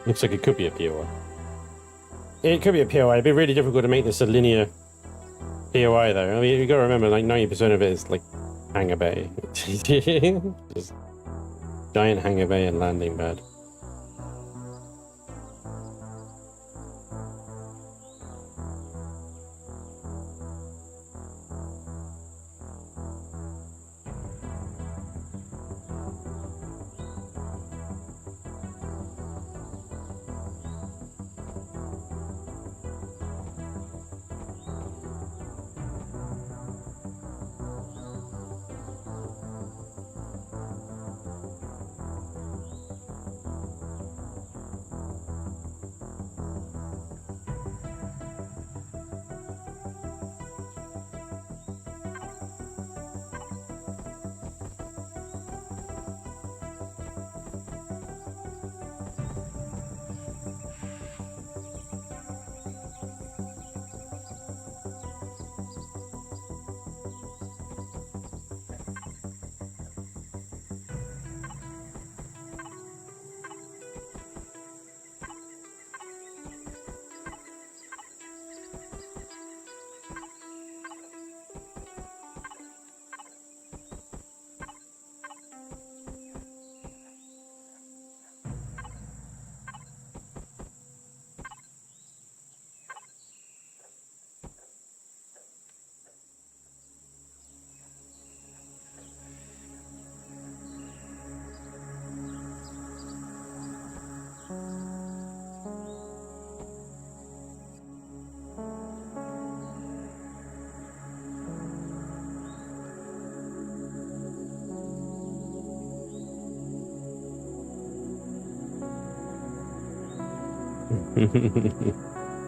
Speaker 1: Looks like it could be a POI. It could be a POI. It'd be really difficult to make this a linear POI, though. I mean, you gotta remember, like 90% of it is like hangar bay. Just giant hangar bay and landing pad.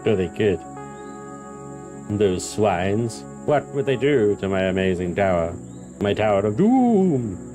Speaker 1: Really good. Those swines. What would they do to my amazing tower? My tower of doom!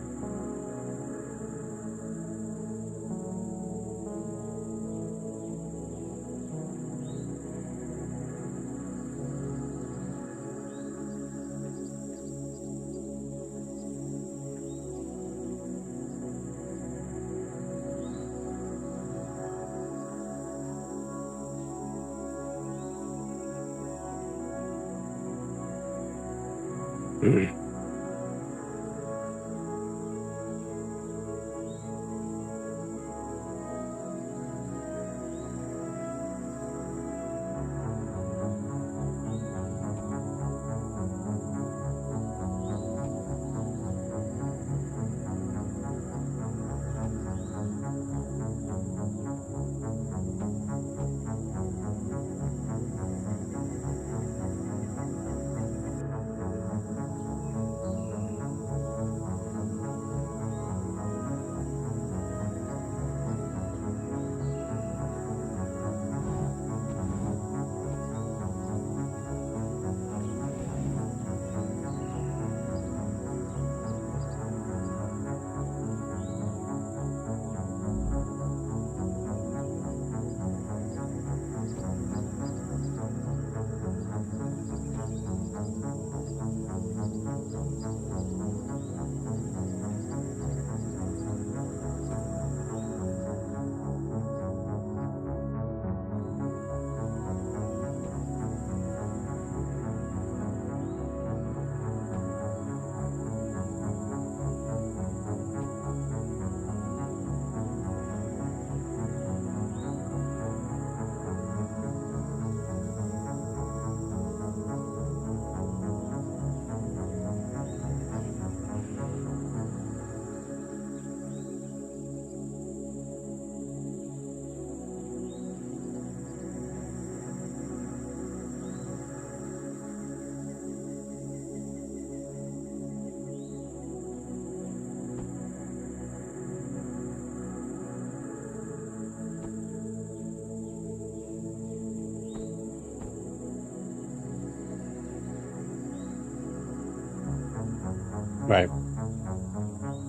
Speaker 1: Right.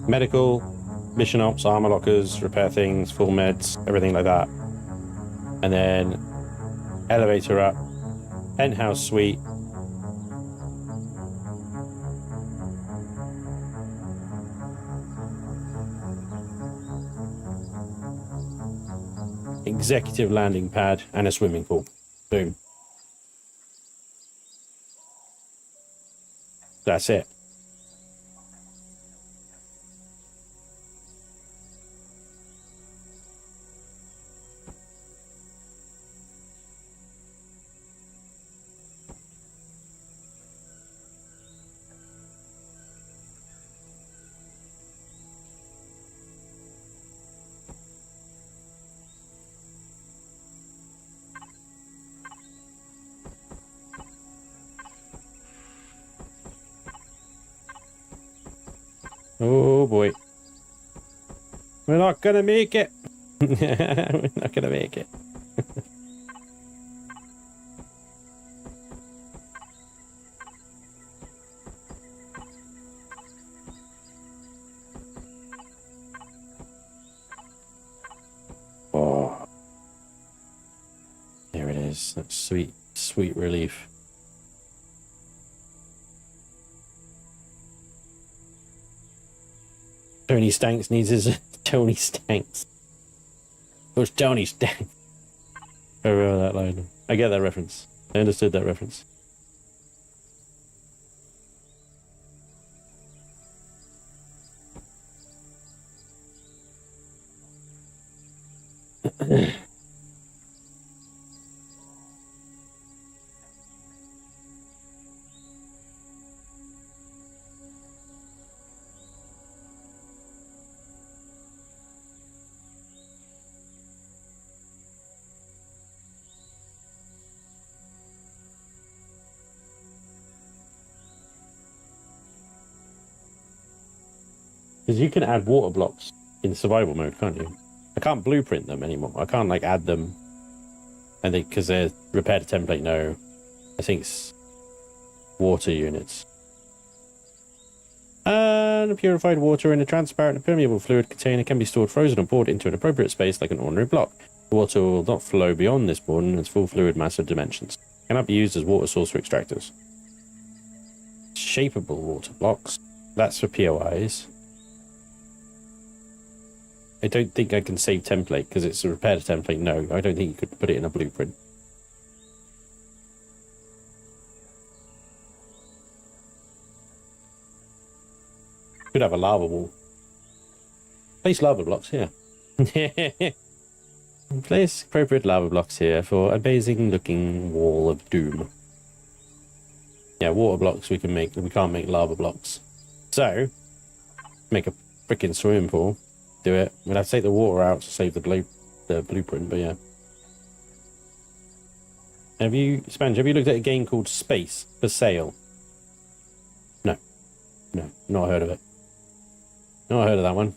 Speaker 1: Medical, mission ops, armor lockers, repair things, full meds, everything like that. And then elevator up, penthouse suite. Executive landing pad and a swimming pool. Boom. That's it. Oh boy. We're not gonna make it. We're not gonna make it. Oh. There it is. That's sweet, sweet relief. Tony Stanks needs his Tony Stanks. Who's Tony Stanks? I remember that line. I get that reference. I understood that reference. Because you can add water blocks in survival mode, can't you? I can't blueprint them anymore. I can't like add them, and because they're repair to template. No, I think it's water units. And purified water in a transparent and permeable fluid container can be stored frozen or poured into an appropriate space like an ordinary block. The water will not flow beyond this board in its full fluid mass of dimensions. It cannot be used as water source for extractors. Shapeable water blocks. That's for POIs. I don't think I can save template because it's a repair to template. No, I don't think you could put it in a blueprint. Could have a lava wall. Place lava blocks here. Place appropriate lava blocks here for a amazing looking wall of doom. Yeah, water blocks we can make. We can't make lava blocks. So, make a freaking swimming pool. Do it. We'll have to take the water out to save the blueprint, but yeah. Have you, Spanj, have you looked at a game called Space for Sale? No. No, not heard of it. Not heard of that one.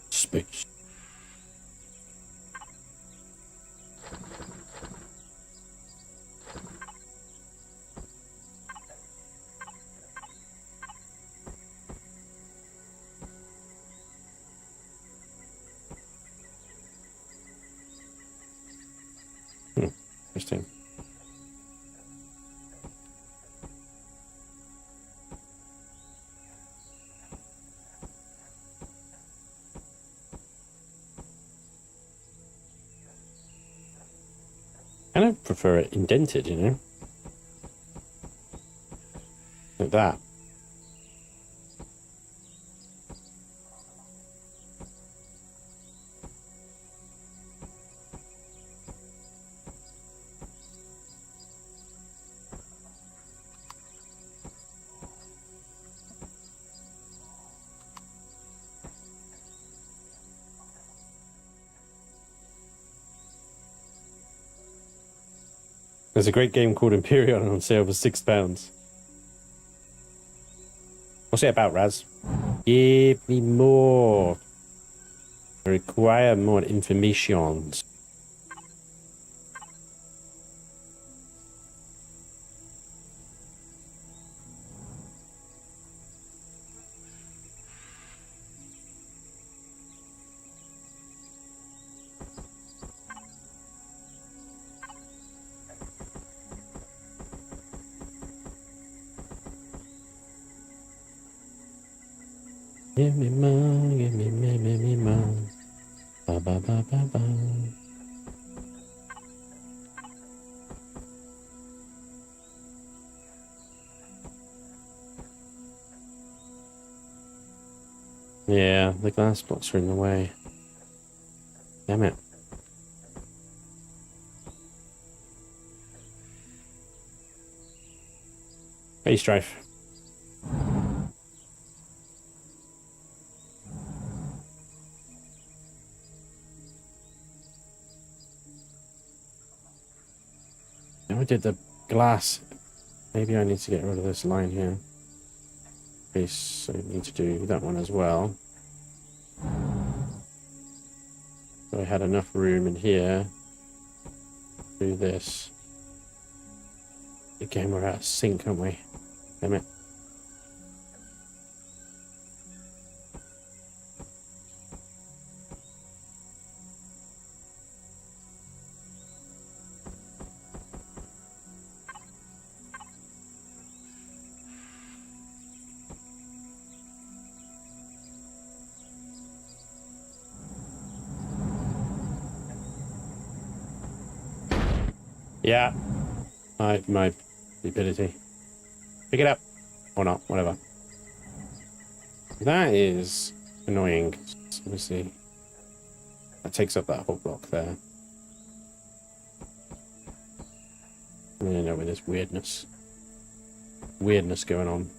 Speaker 1: Space. Interesting. I kind of prefer it indented, you know? Like that. There's a great game called Empyrion on sale for £6. What's it about, Raz? Give me more. I require more information. Give me more, give me more. Ba ba ba ba ba. Yeah, the glass blocks are in the way. Damn it. Hey, Strife. I did the glass. Maybe I need to get rid of this line here. Okay, so I need to do that one as well. So I had enough room in here. Do this. Again, we're out of sync, aren't we? Damn it. Yeah, my stupidity. Pick it up. Or not, whatever. That is annoying. Let me see. That takes up that whole block there. I don't know where there's weirdness going on.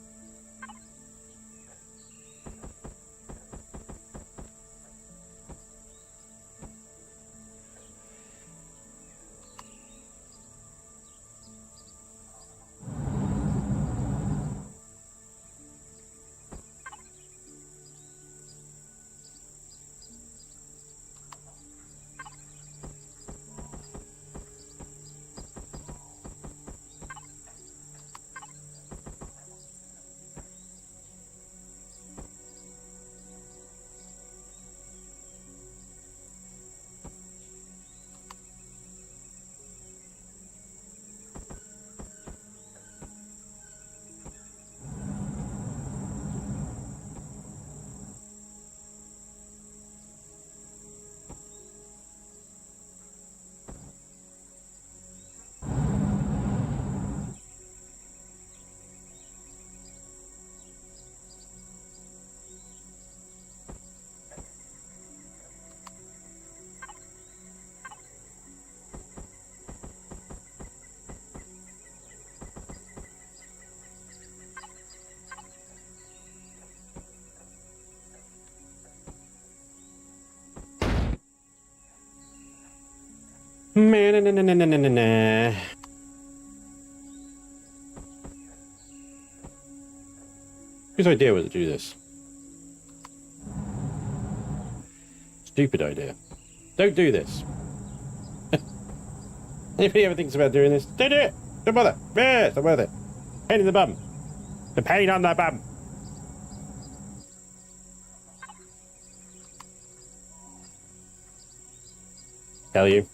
Speaker 1: Man, nah, nah, nah, nah, nah, nah, nah. Whose idea was to do this? Stupid idea. Don't do this. Anybody ever thinks about doing this? Don't do it! Don't bother! Yeah, it's not worth it. Pain in the bum. The pain on the bum. Tell you.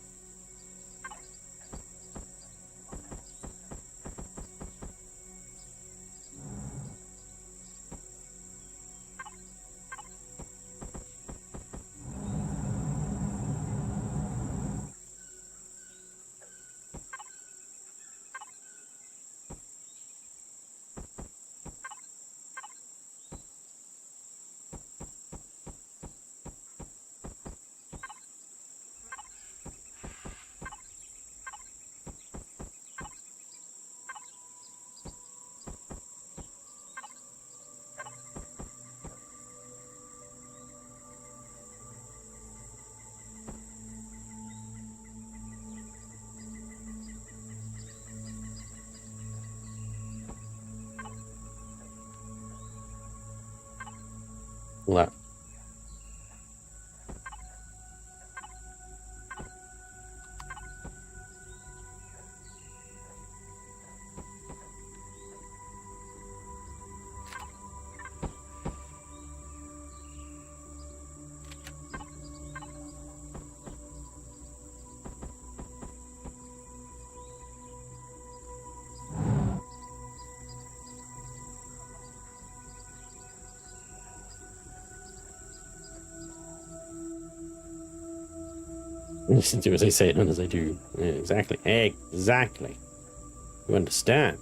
Speaker 1: All that. Listen to as I say it, not as I do. Yeah, exactly. Exactly. You understand.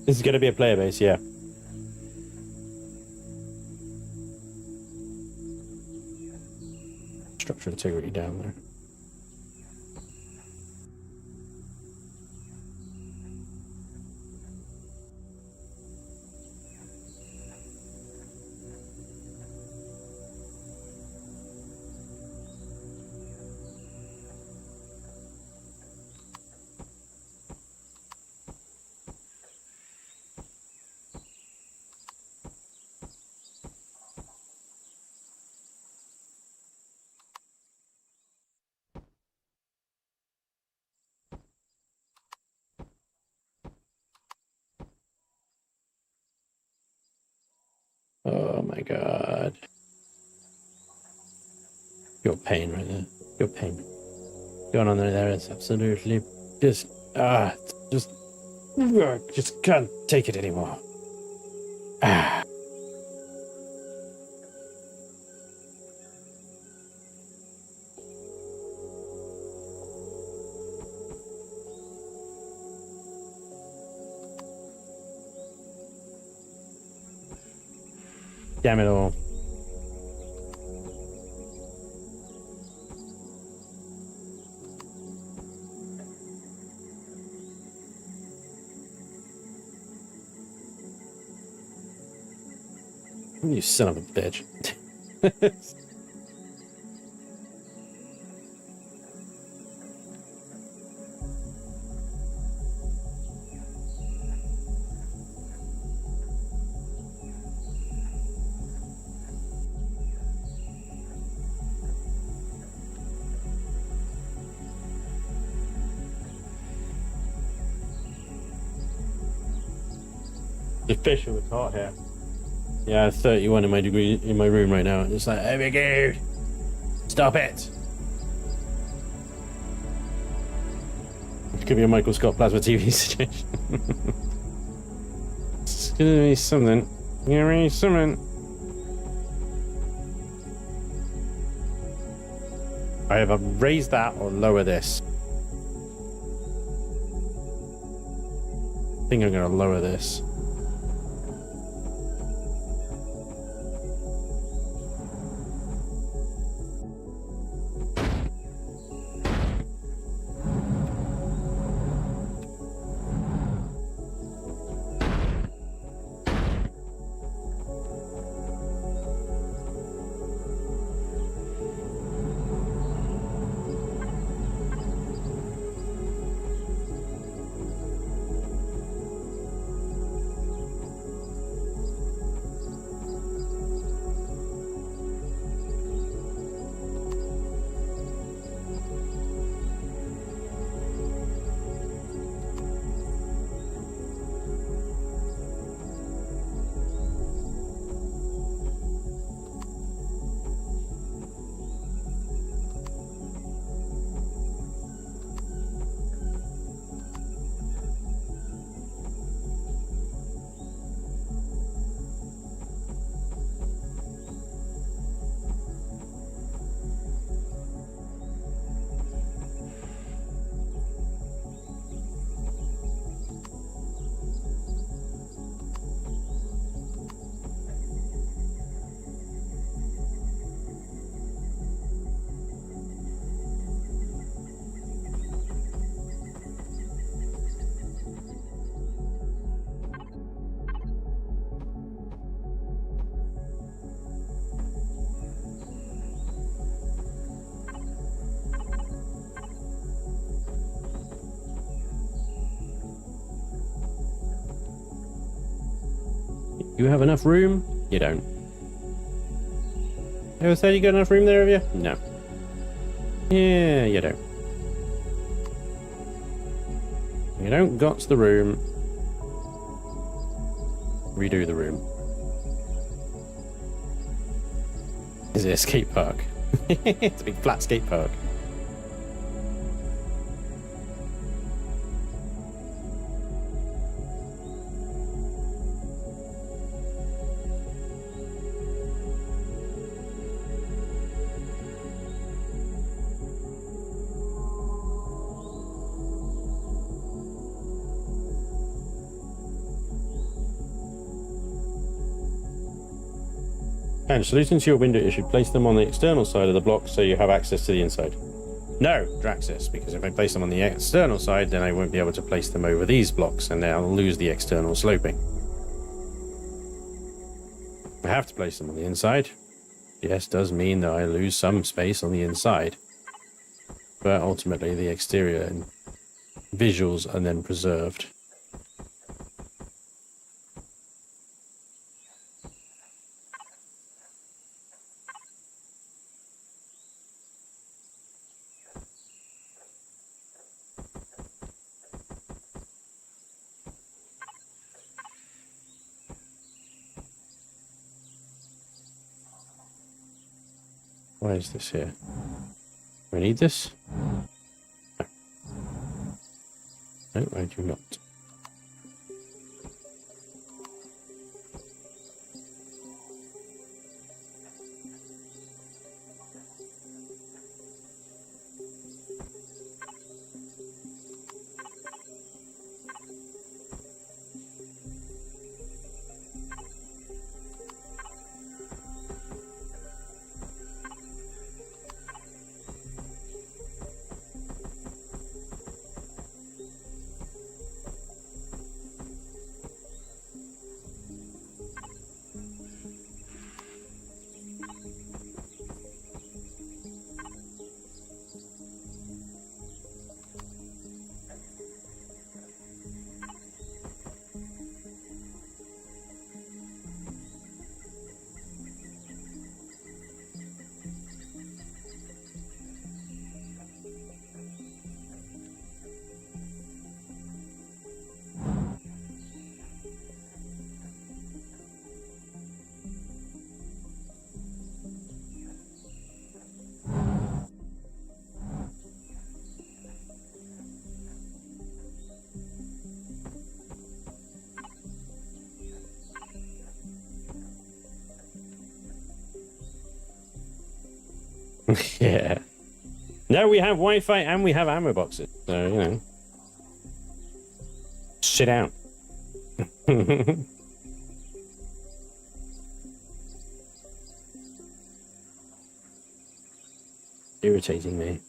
Speaker 1: This is going to be a player base, yeah. Structural integrity down there. Oh my god. Your pain right there. Your pain. Going on there is absolutely just just can't take it anymore. Ah. Damn it all. You son of a bitch. Official, it's hot here. Yeah, 31 in my room right now. It's like, oh my god, stop it. It could be a Michael Scott plasma TV situation. It's gonna be something. Gonna be something. I either raise that or lower this. I think I'm gonna lower this. You have enough room? You don't. Ever said you got enough room there, have you? No. Yeah, you don't. You don't got the room. Redo the room. Is it a skate park? It's a big flat skate park. And solution to your window issue, place them on the external side of the block so you have access to the inside. No, Draxis, because if I place them on the external side, then I won't be able to place them over these blocks, and then I'll lose the external sloping. I have to place them on the inside. Yes, does mean that I lose some space on the inside. But ultimately, the exterior and visuals are then preserved. Why is this here? Do I need this? No. No, I do not. Yeah. No, we have Wi-Fi and we have ammo boxes. So, you know. Sit down. Irritating me.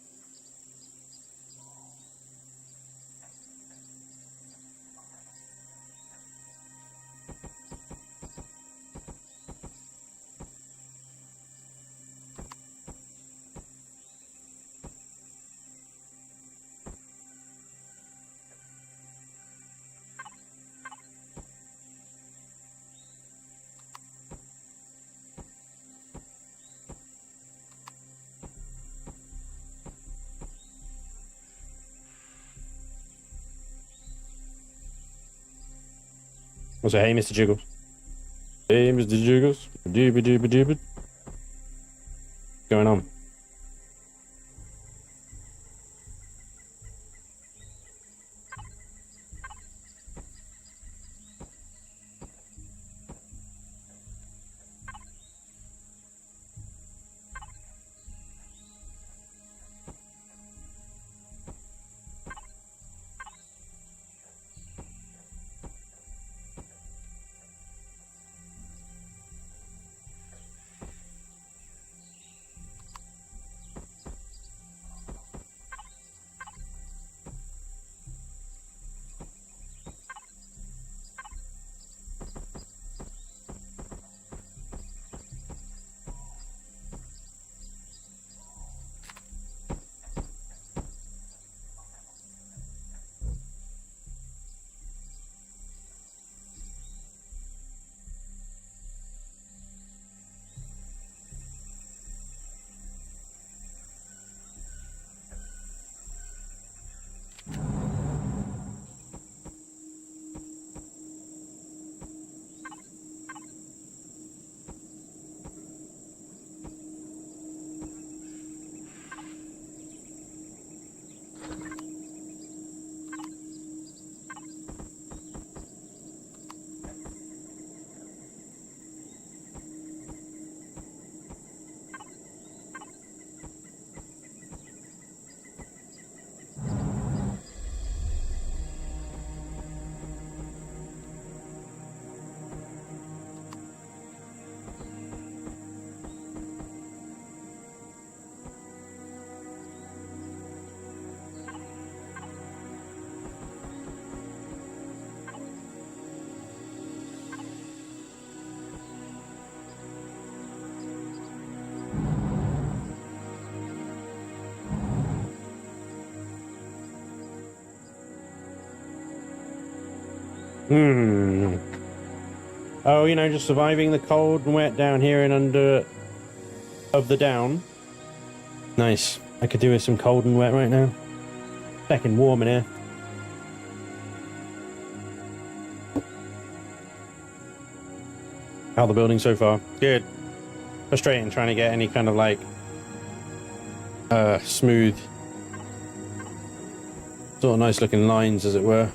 Speaker 1: Also, hey, Mr. Jiggles. Hey, Mr. Jiggles. What's going on? Oh, you know, just surviving the cold and wet down here and under of the down. Nice. I could do with some cold and wet right now. Fucking warm in here. How the building so far? Good. Frustrating trying to get any kind of like smooth, sort of nice looking lines, as it were.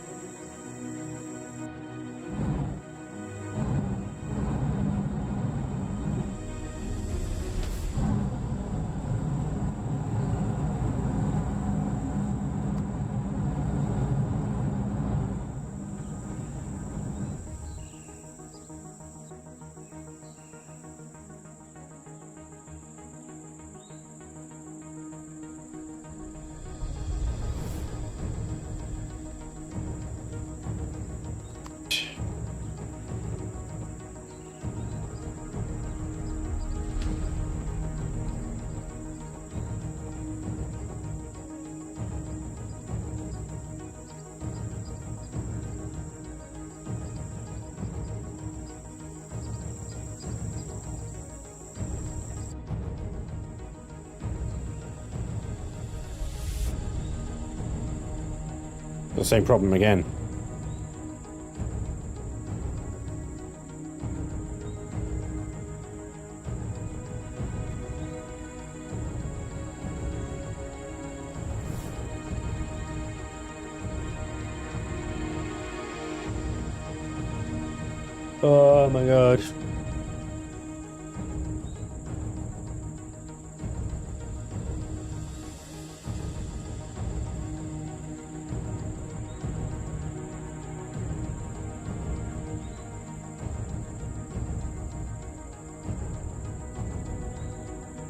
Speaker 1: The same problem again. Oh my god.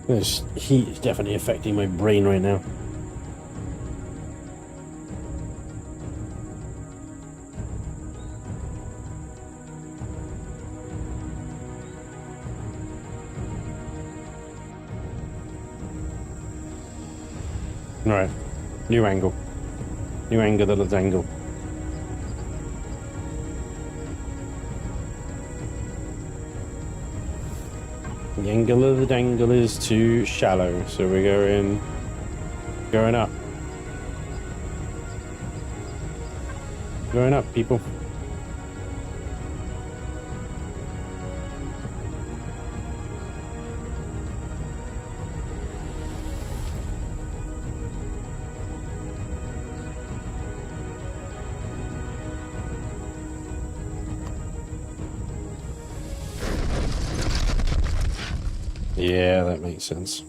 Speaker 1: This heat is definitely affecting my brain right now. Right, new angle. New angle, the angle. The angle of the dangle is too shallow, so we're going up. Going up, people. Yeah, that makes sense.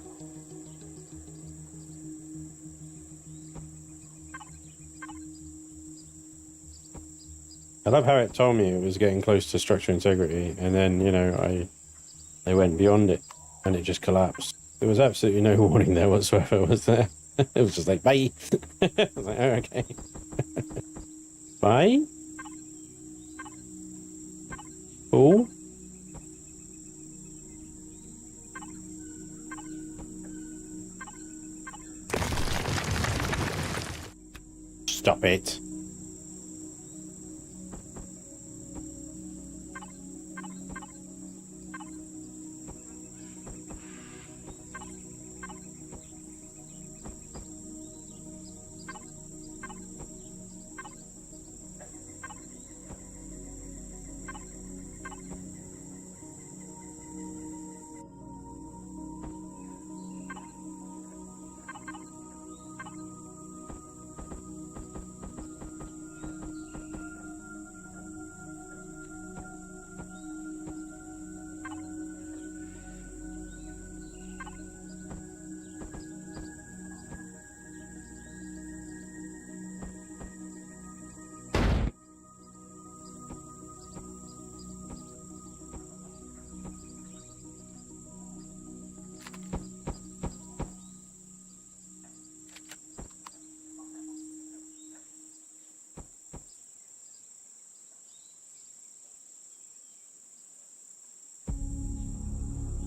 Speaker 1: I love how it told me it was getting close to structure integrity, and then, you know, I went beyond it, and it just collapsed. There was absolutely no warning there whatsoever, was there? It was just like, bye! I was like, oh, okay. Bye? Cool. Stop it.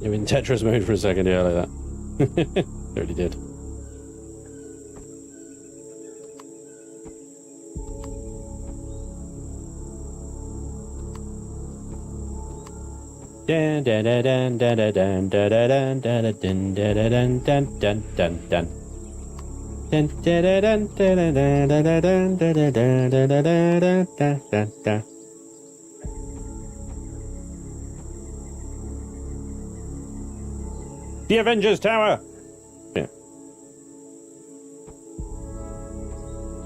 Speaker 1: You're in Tetris mode for a second, yeah, like that. Already did. Dun dun dun dun dun dun dun dun dun dun dun dun dun dun dun. Dun dun dun dun dun dun dun dun dun dun dun dun dun dun. The Avengers Tower! Yeah.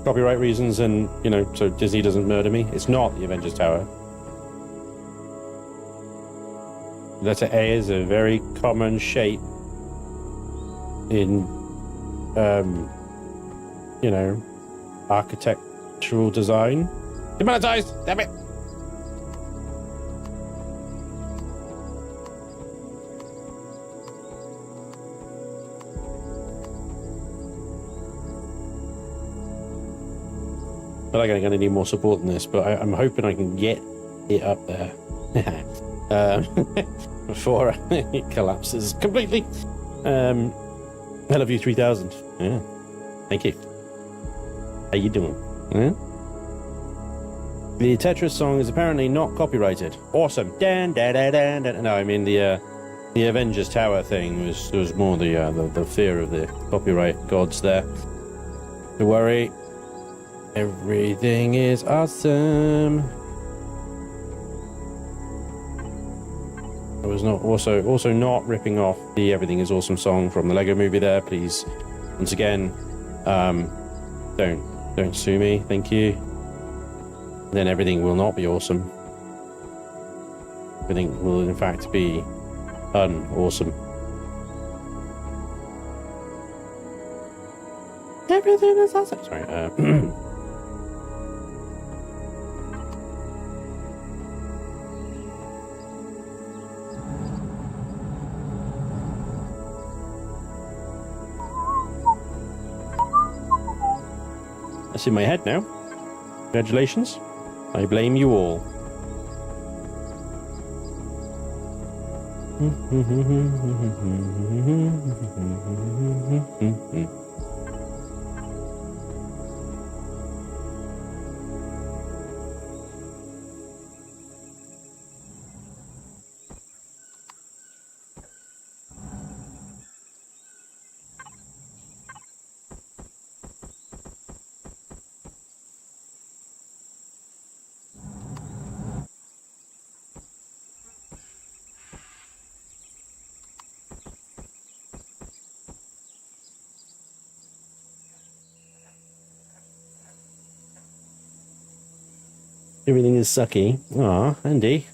Speaker 1: Copyright reasons and, you know, so Disney doesn't murder me. It's not the Avengers Tower. Letter A is a very common shape in, you know, architectural design. Demonetized! Damn it! I feel like I'm going to need more support than this, but I'm hoping I can get it up there before it collapses completely. I love you 3000. Yeah, thank you. How you doing? Yeah? The Tetris song is apparently not copyrighted. Awesome. Dan, dan, dan, dan, dan. No, I mean the Avengers Tower thing was more the fear of the copyright gods there. Don't worry. Everything is awesome. I was not also not ripping off the Everything is Awesome song from the Lego movie there, please. Once again, don't sue me, thank you. Then everything will not be awesome. Everything will in fact be unawesome. Everything is awesome. Sorry, That's in my head now. Congratulations. I blame you all. Everything is sucky. Aw, Andy.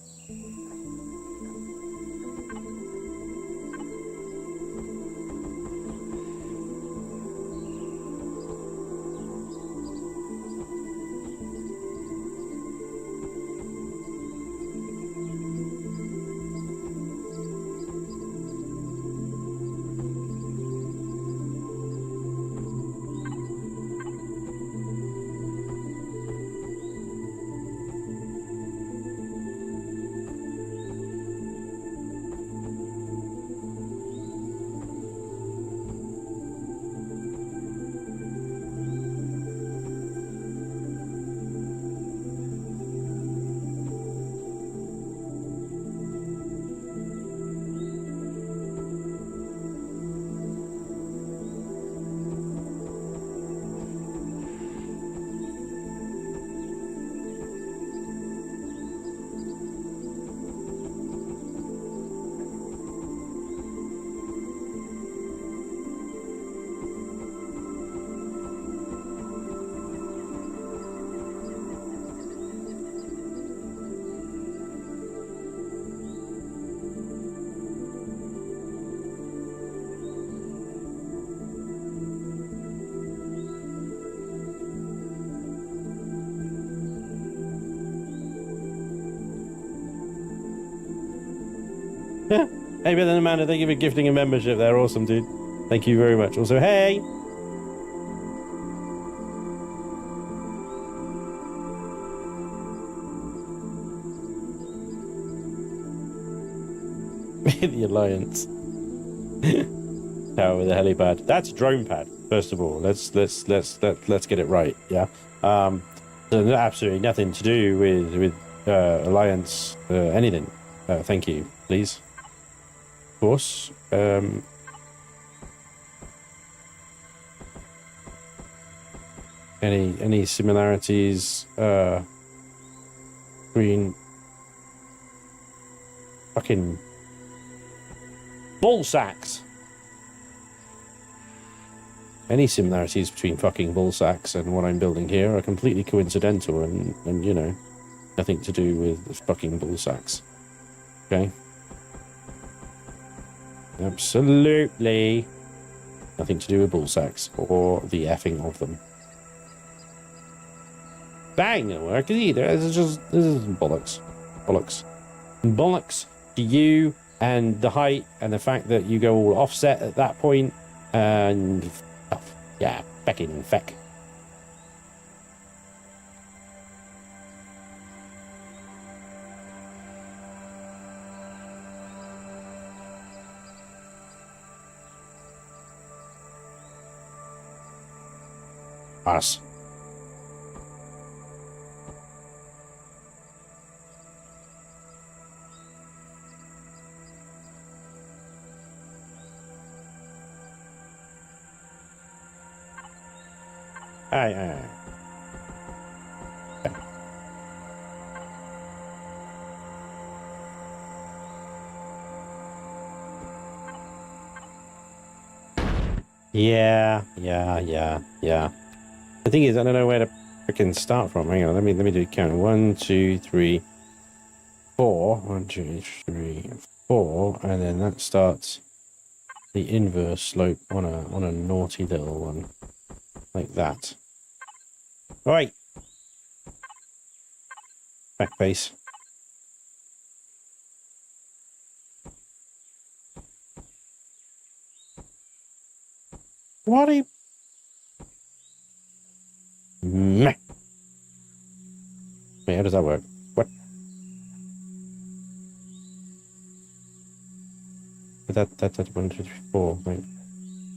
Speaker 1: Yeah. Hey, Ben and Amanda, thank you for gifting a membership. They're awesome, dude. Thank you very much. Also, hey! The Alliance. Tower with a helipad. That's a drone pad, first of all. Let's get it right, yeah? So absolutely nothing to do with Alliance anything. Thank you, please. Of course. Any similarities between fucking ball sacks? Any similarities between fucking ball sacks and what I'm building here are completely coincidental and you know, nothing to do with the fucking ball sacks. Okay? Absolutely nothing to do with ball sacks or the effing of them. That ain't gonna work either. This is bollocks. Bollocks to you and the height and the fact that you go all offset at that point and yeah, feckin' feck. Us. Aye. Yeah. The thing is, I don't know where to freaking start from. Hang on, let me do a count. 1, 2, 3, 4. 1, 2, 3, 4, and then that starts the inverse slope on a naughty little one, like that. All right. Back base. What are you? how does that work? What? That's 1, 2, 3, 4. Wait.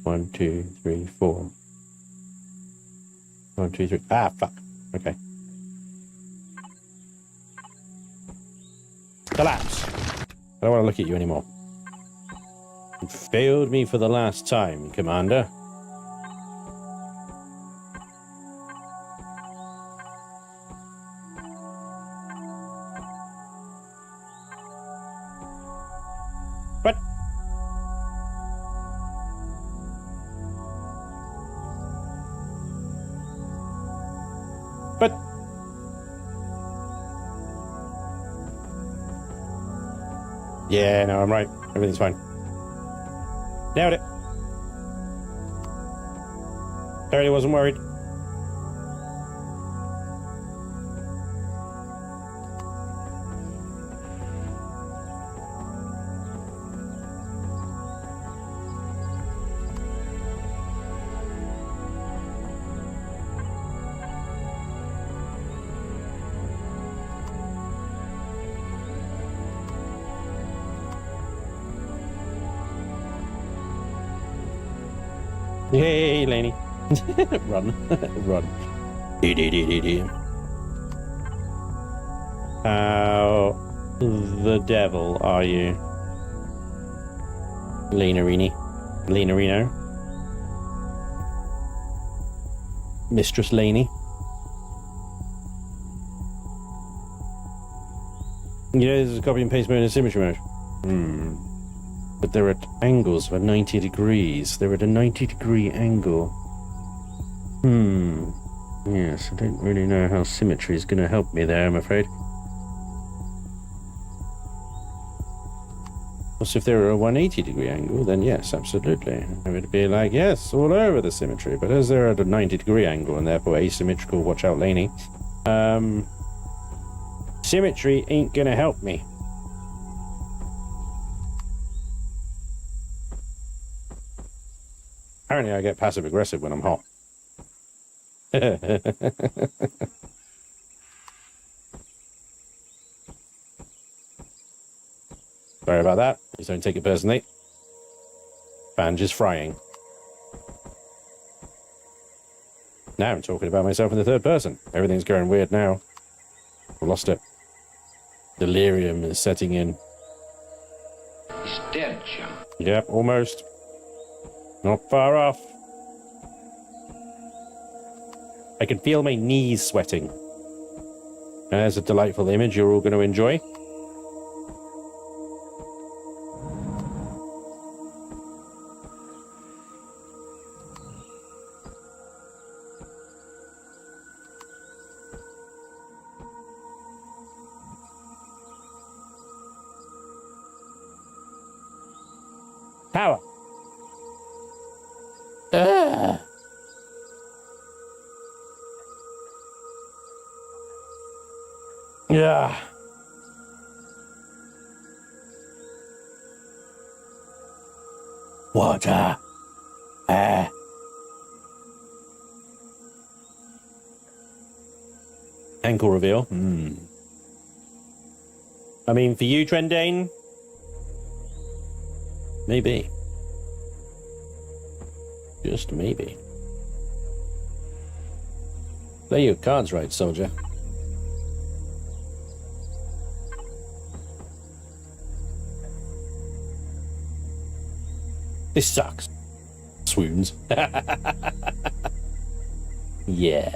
Speaker 1: 1, 2, 3, 4. 1, 2, 3. Ah, fuck. Okay. Collapse. I don't want to look at you anymore. You failed me for the last time, Commander. What? But yeah, no, I'm right. Everything's fine. Nailed it. Totally wasn't worried. Hey, Laney. Run. Run. How the devil are you? Lenarini. Lenarino. Mistress Laney. You know, there's a copy and paste mode and symmetry mode. But they're at angles of 90 degrees. They're at a 90-degree angle. Yes, I don't really know how symmetry is going to help me there, I'm afraid. Also, if they were a 180-degree angle, then yes, absolutely. I would be like, yes, all over the symmetry. But as they're at a 90-degree angle and therefore asymmetrical, watch out, Laney, symmetry ain't going to help me. Apparently I get passive-aggressive when I'm hot. Sorry about that. Please don't take it personally. Spanj is frying. Now I'm talking about myself in the third person. Everything's going weird now. I lost it. Delirium is setting in.
Speaker 3: He's dead, John.
Speaker 1: Yep, almost. Not far off. I can feel my knees sweating. And there's a delightful image you're all going to enjoy. Power. Yeah. Water. Air. Ankle reveal. I mean, for you, Trendane, maybe. Just maybe. Play your cards right, soldier. This sucks. Swoons. Yeah.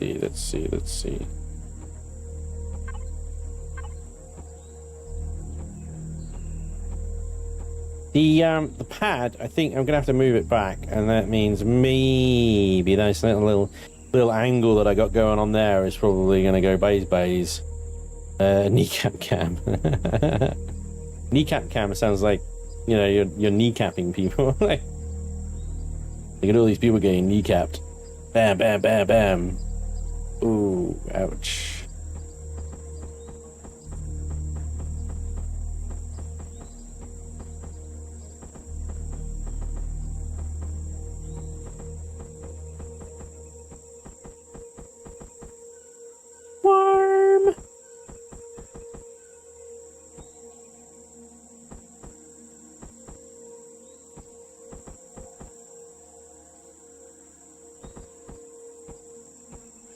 Speaker 1: Let's see. The pad, I think I'm gonna have to move it back, and that means maybe that little angle that I got going on there is probably gonna go bays. Kneecap cam. Kneecap cam sounds like, you know, you're kneecapping people. Like, look at all these people getting kneecapped. Bam, bam, bam, bam. Ooh, ouch.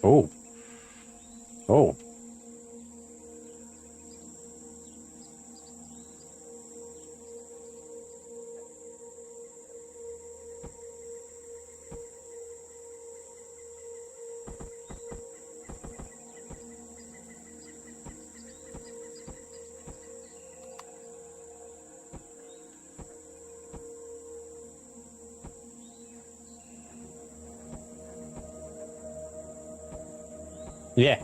Speaker 1: Oh. Oh. Yeah.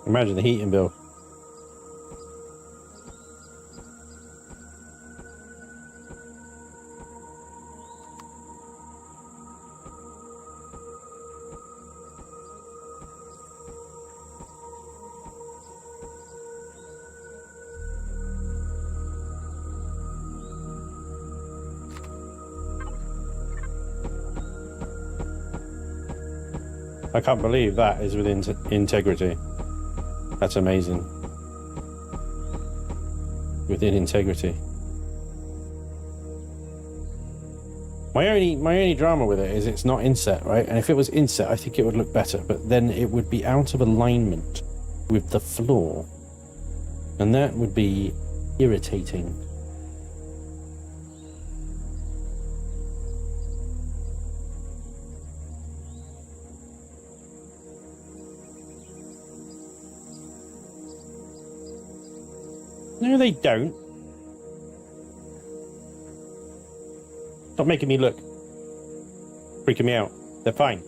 Speaker 1: Imagine the heating bill. I can't believe that is with integrity. That's amazing. Within integrity. My only drama with it is it's not inset, right? And if it was inset, I think it would look better, but then it would be out of alignment with the floor. And that would be irritating. No, they don't. Stop making me look. Freaking me out. They're fine.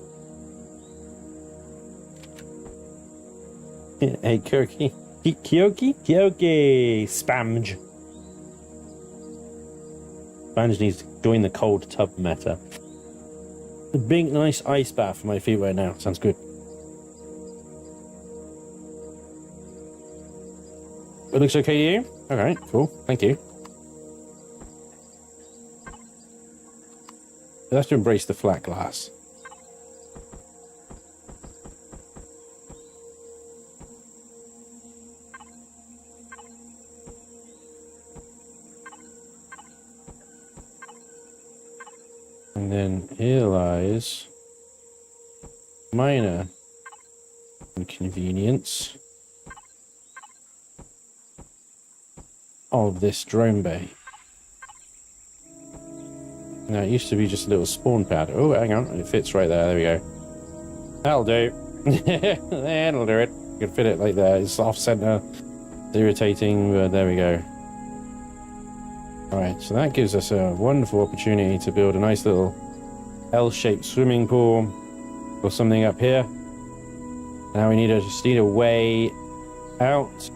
Speaker 1: Hey, Kyoki. Kyoki. Spanj. Spanj needs to join the cold tub meta. A big, nice ice bath for my feet right now. Sounds good. It looks okay to you? Alright, cool. Thank you. You'll have to embrace the flat glass. And then here lies minor inconvenience of this drone bay. Now it used to be just a little spawn pad. Oh, hang on, it fits right there. There we go. That'll do. That'll do it. You can fit it like that. It's off center. It's irritating, but there we go. Alright, so that gives us a wonderful opportunity to build a nice little L-shaped swimming pool or something up here. Now we just need a way out.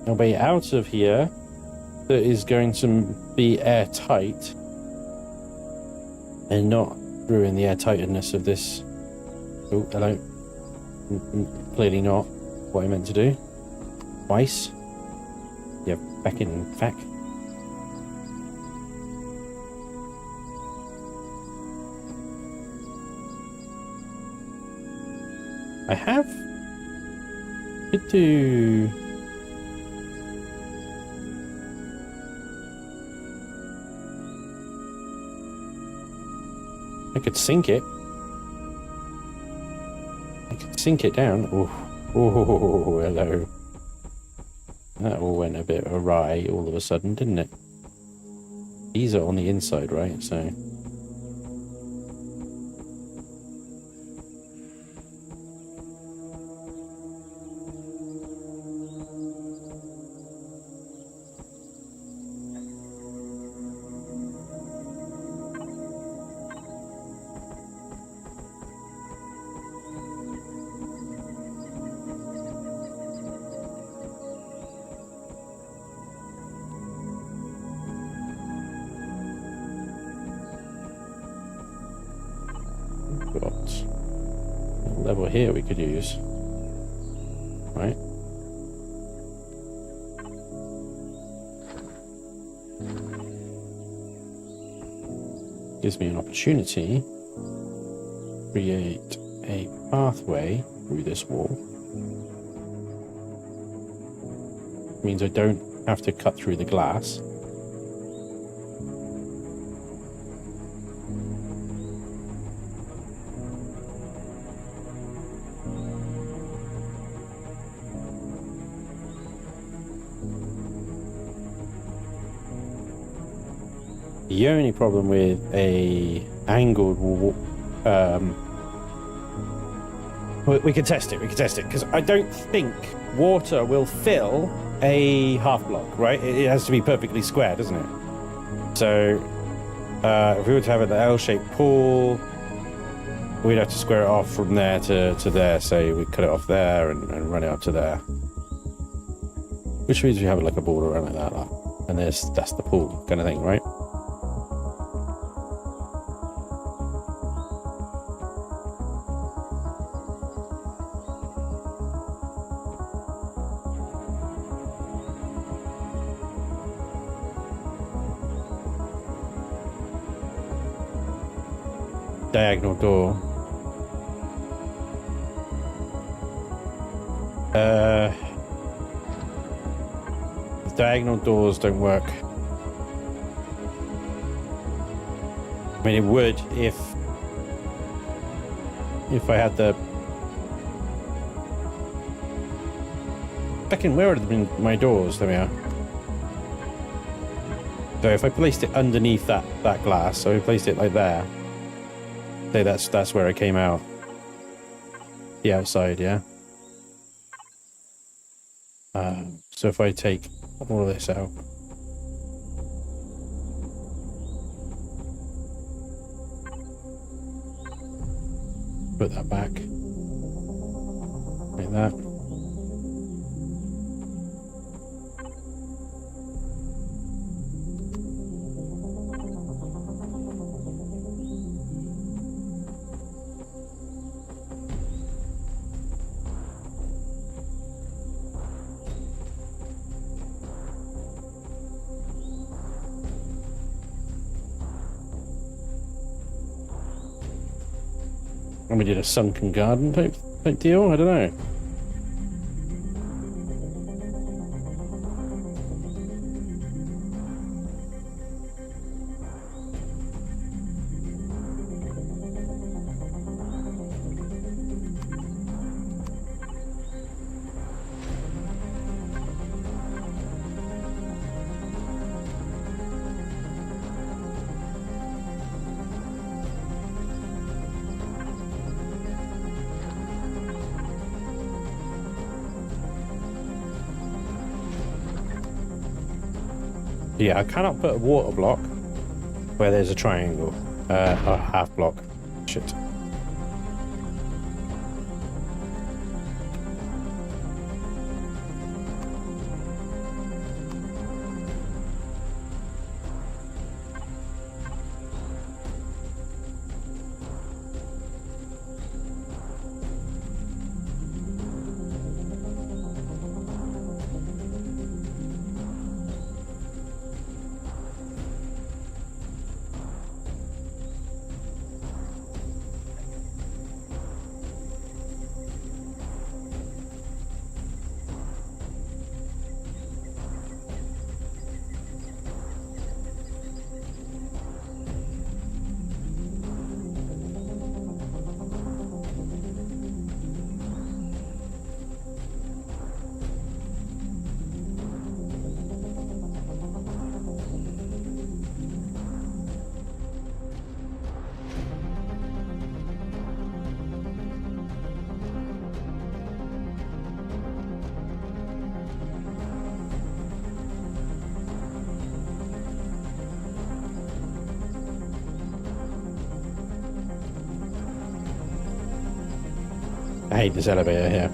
Speaker 1: A way out of here that is going to be airtight and not ruin the airtightness of this. Oh, hello. Clearly not what I meant to do. Twice. Yeah, back in fact. I have to. I could sink it. I could sink it down. Oh, hello. That all went a bit awry all of a sudden, didn't it? These are on the inside, right? So. Level here we could use, right? gives me an opportunity to create a pathway through this wall. Means I don't have to cut through the glass. The only problem with a angled wall, we can test it, because I don't think water will fill a half block, right? It has to be perfectly square, doesn't it? So if we were to have an L-shaped pool, we'd have to square it off from there to there. Say we cut it off there and run it up to there, which means we have like a border around like that, and that's the pool kind of thing, right? Diagonal door. Diagonal doors don't work. I mean, it would if I had the... Fucking, where would have been my doors? There we are. So if I placed it underneath that glass, so I placed it like there. Say that's where it came out. The outside, yeah. So if I take all of this out, put that back like that. And we did a sunken garden type deal, I don't know. Yeah, I cannot put a water block where there's a triangle. A half block. Shit. I hate this elevator here.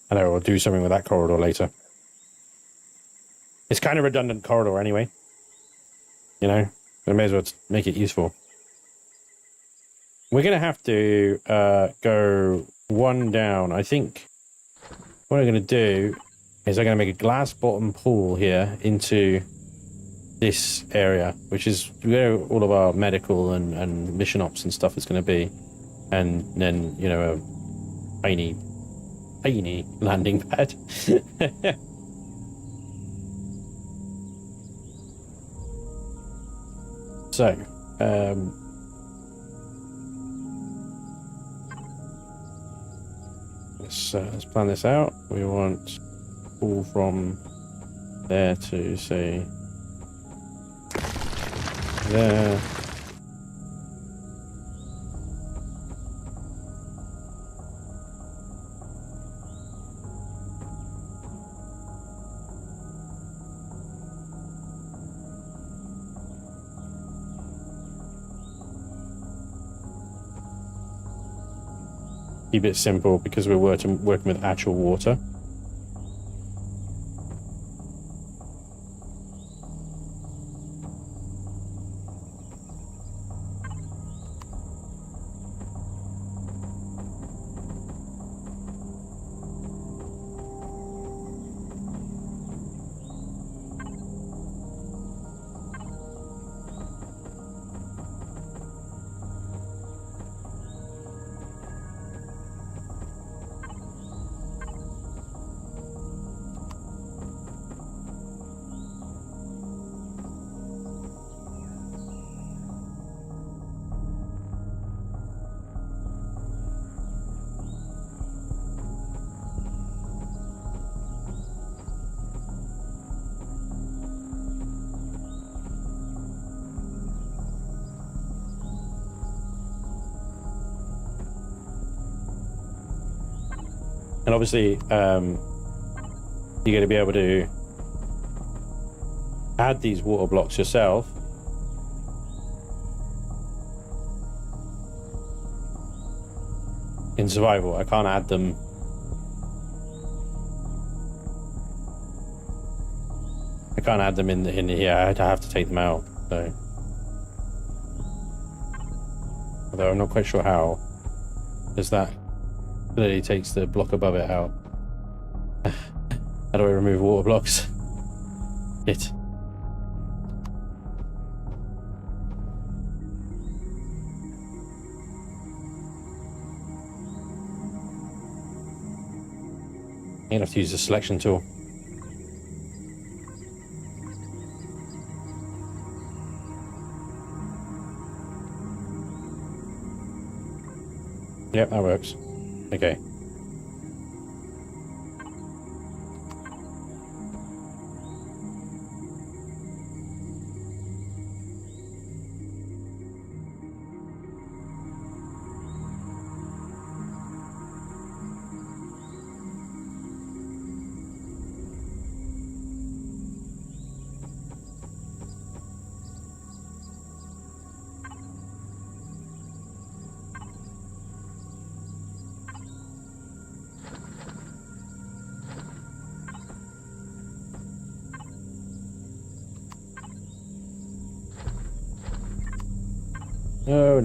Speaker 1: I know we'll do something with that corridor later. It's kind of redundant corridor anyway. You know, we may as well make it useful. We're going to have to go one down. I think what I'm going to do is I'm going to make a glass bottom pool here into this area, which is where all of our medical and mission ops and stuff is going to be. And then, you know, a tiny landing pad. So, let's plan this out. We want all from there to say there. Keep it simple because we're working with actual water. And obviously, you're going to be able to add these water blocks yourself. In survival, I can't add them. I can't add them in here. I have to take them out. So, although I'm not quite sure how, because that clearly takes the block above it out. How do I remove water blocks? It. I'm gonna have to use the selection tool. Yep, that works. Okay. No.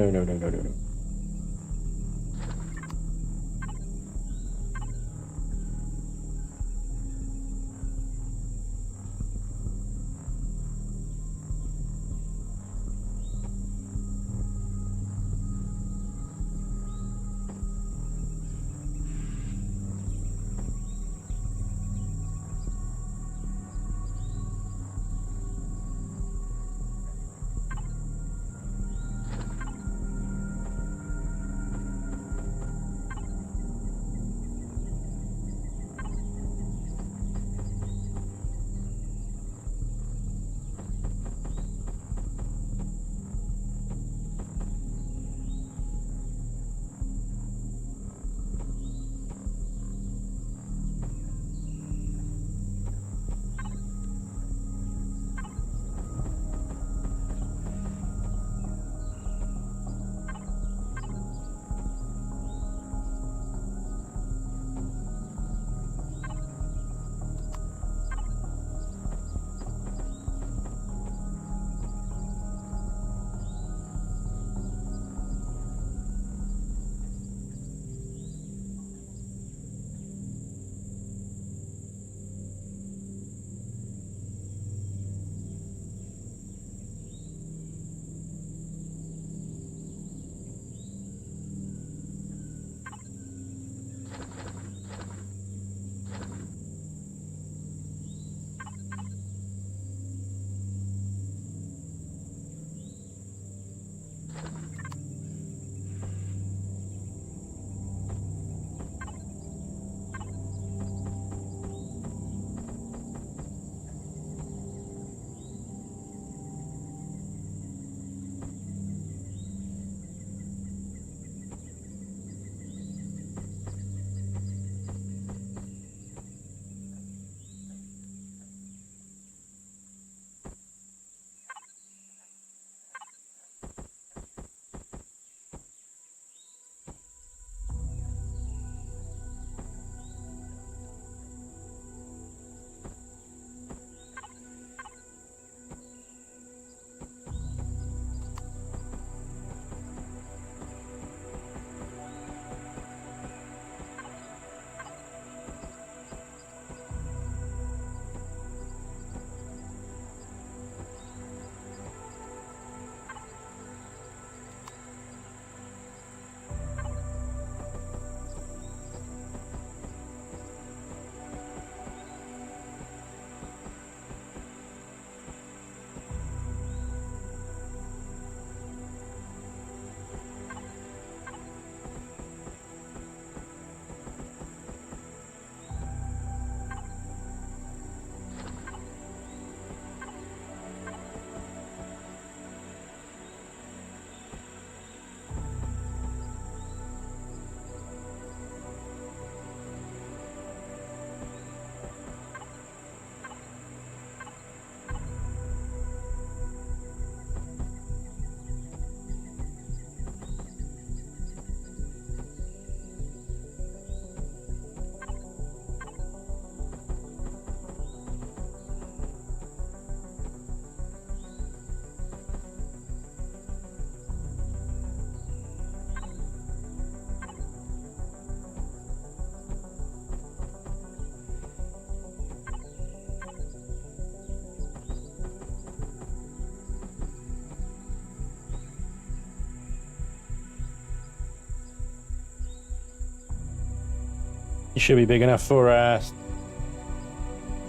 Speaker 1: It should be big enough for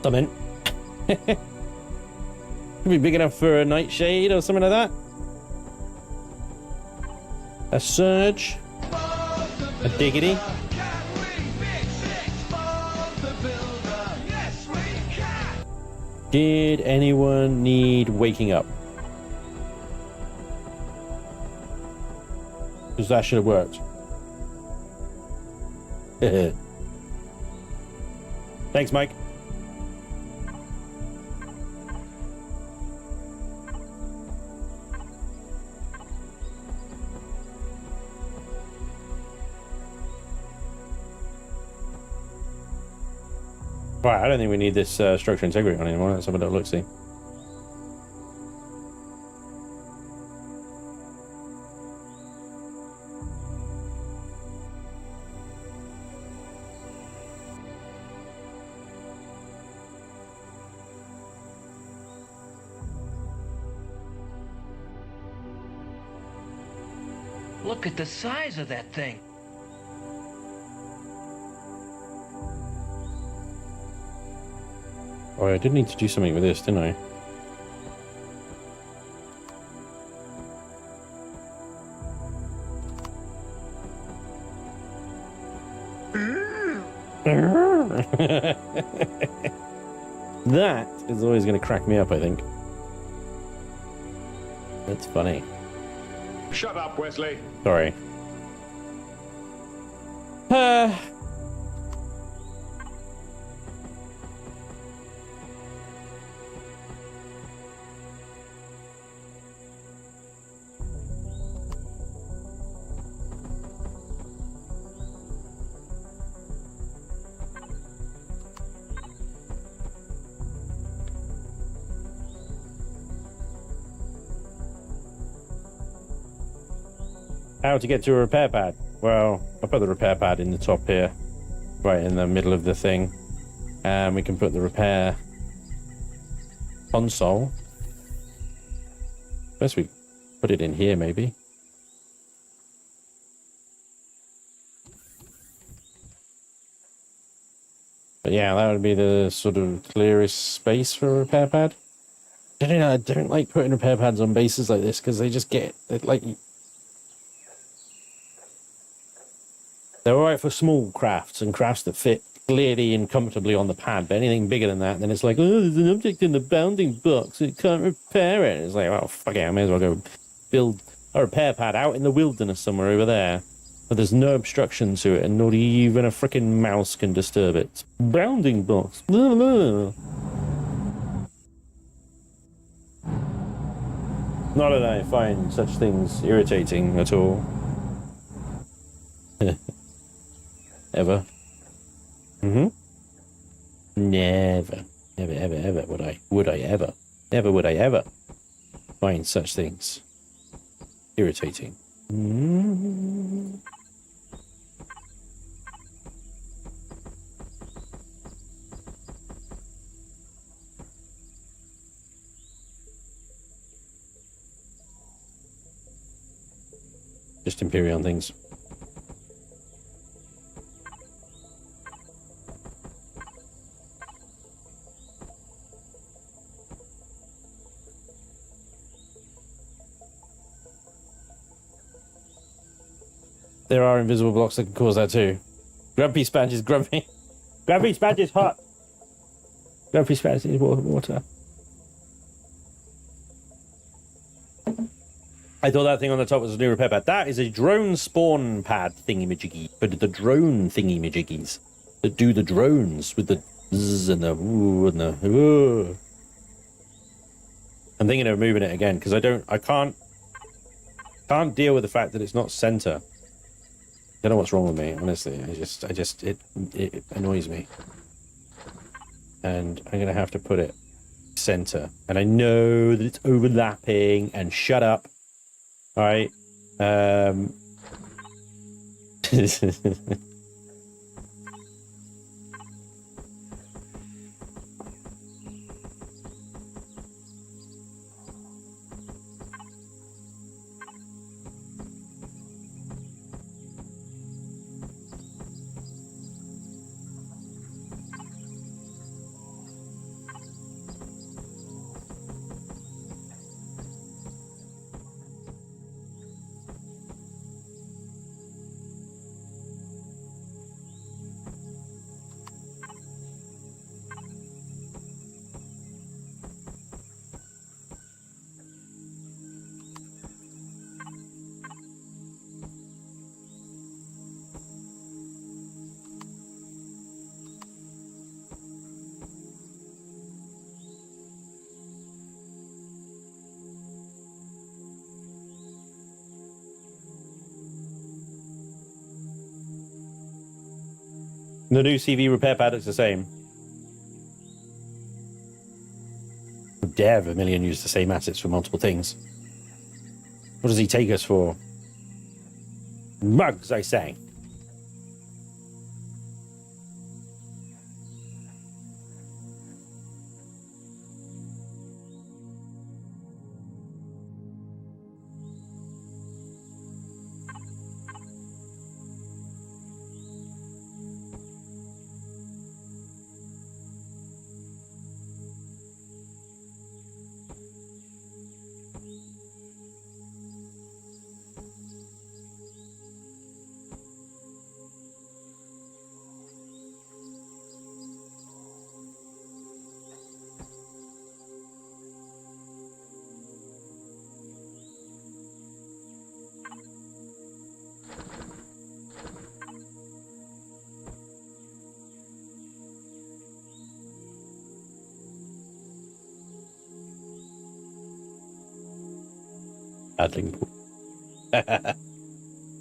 Speaker 1: something. Should be big enough for a nightshade or something like that. A surge. A diggity. Did anyone need waking up? Because that should have worked. Thanks, Mike. Right, I don't think we need this structure integrity on anymore. Let's have a little look-see.
Speaker 3: Look at the size of that thing.
Speaker 1: Oh, I did need to do something with this, didn't I? That is always going to crack me up, I think. That's funny.
Speaker 2: Shut up, Wesley.
Speaker 1: Sorry. How to get to a repair pad? Well, I'll put the repair pad in the top here, right in the middle of the thing, and we can put the repair console. First we put it in here, maybe. But yeah, that would be the sort of clearest space for a repair pad. I don't like putting repair pads on bases like this because they just get like. They're alright for small crafts and crafts that fit clearly and comfortably on the pad, but anything bigger than that, then it's like, oh, there's an object in the bounding box, it can't repair it. It's like, well, fuck it, I may as well go build a repair pad out in the wilderness somewhere over there, but there's no obstruction to it, and not even a freaking mouse can disturb it. Bounding box. Blah, blah. Not that I find such things irritating at all. Ever. Never. Never, ever, ever would I ever. Never would I ever find such things irritating. Just Empyrion things. There are invisible blocks that can cause that too. Grumpy Spanj is grumpy. Grumpy Spanj is hot. Grumpy Spanj is water. I thought that thing on the top was a new repair pad. That is a drone spawn pad thingy-majiggy. But the drone thingy-majiggies that do the drones with the zzz and the ooh and the ooh. I'm thinking of moving it again because I can't deal with the fact that it's not center. I don't know what's wrong with me, honestly. It annoys me. And I'm gonna have to put it center. And I know that it's overlapping, and shut up. Alright. The new CV repair pad looks the same. How dare Vermilion use the same assets for multiple things? What does he take us for? Mugs, I say. Paddling pool.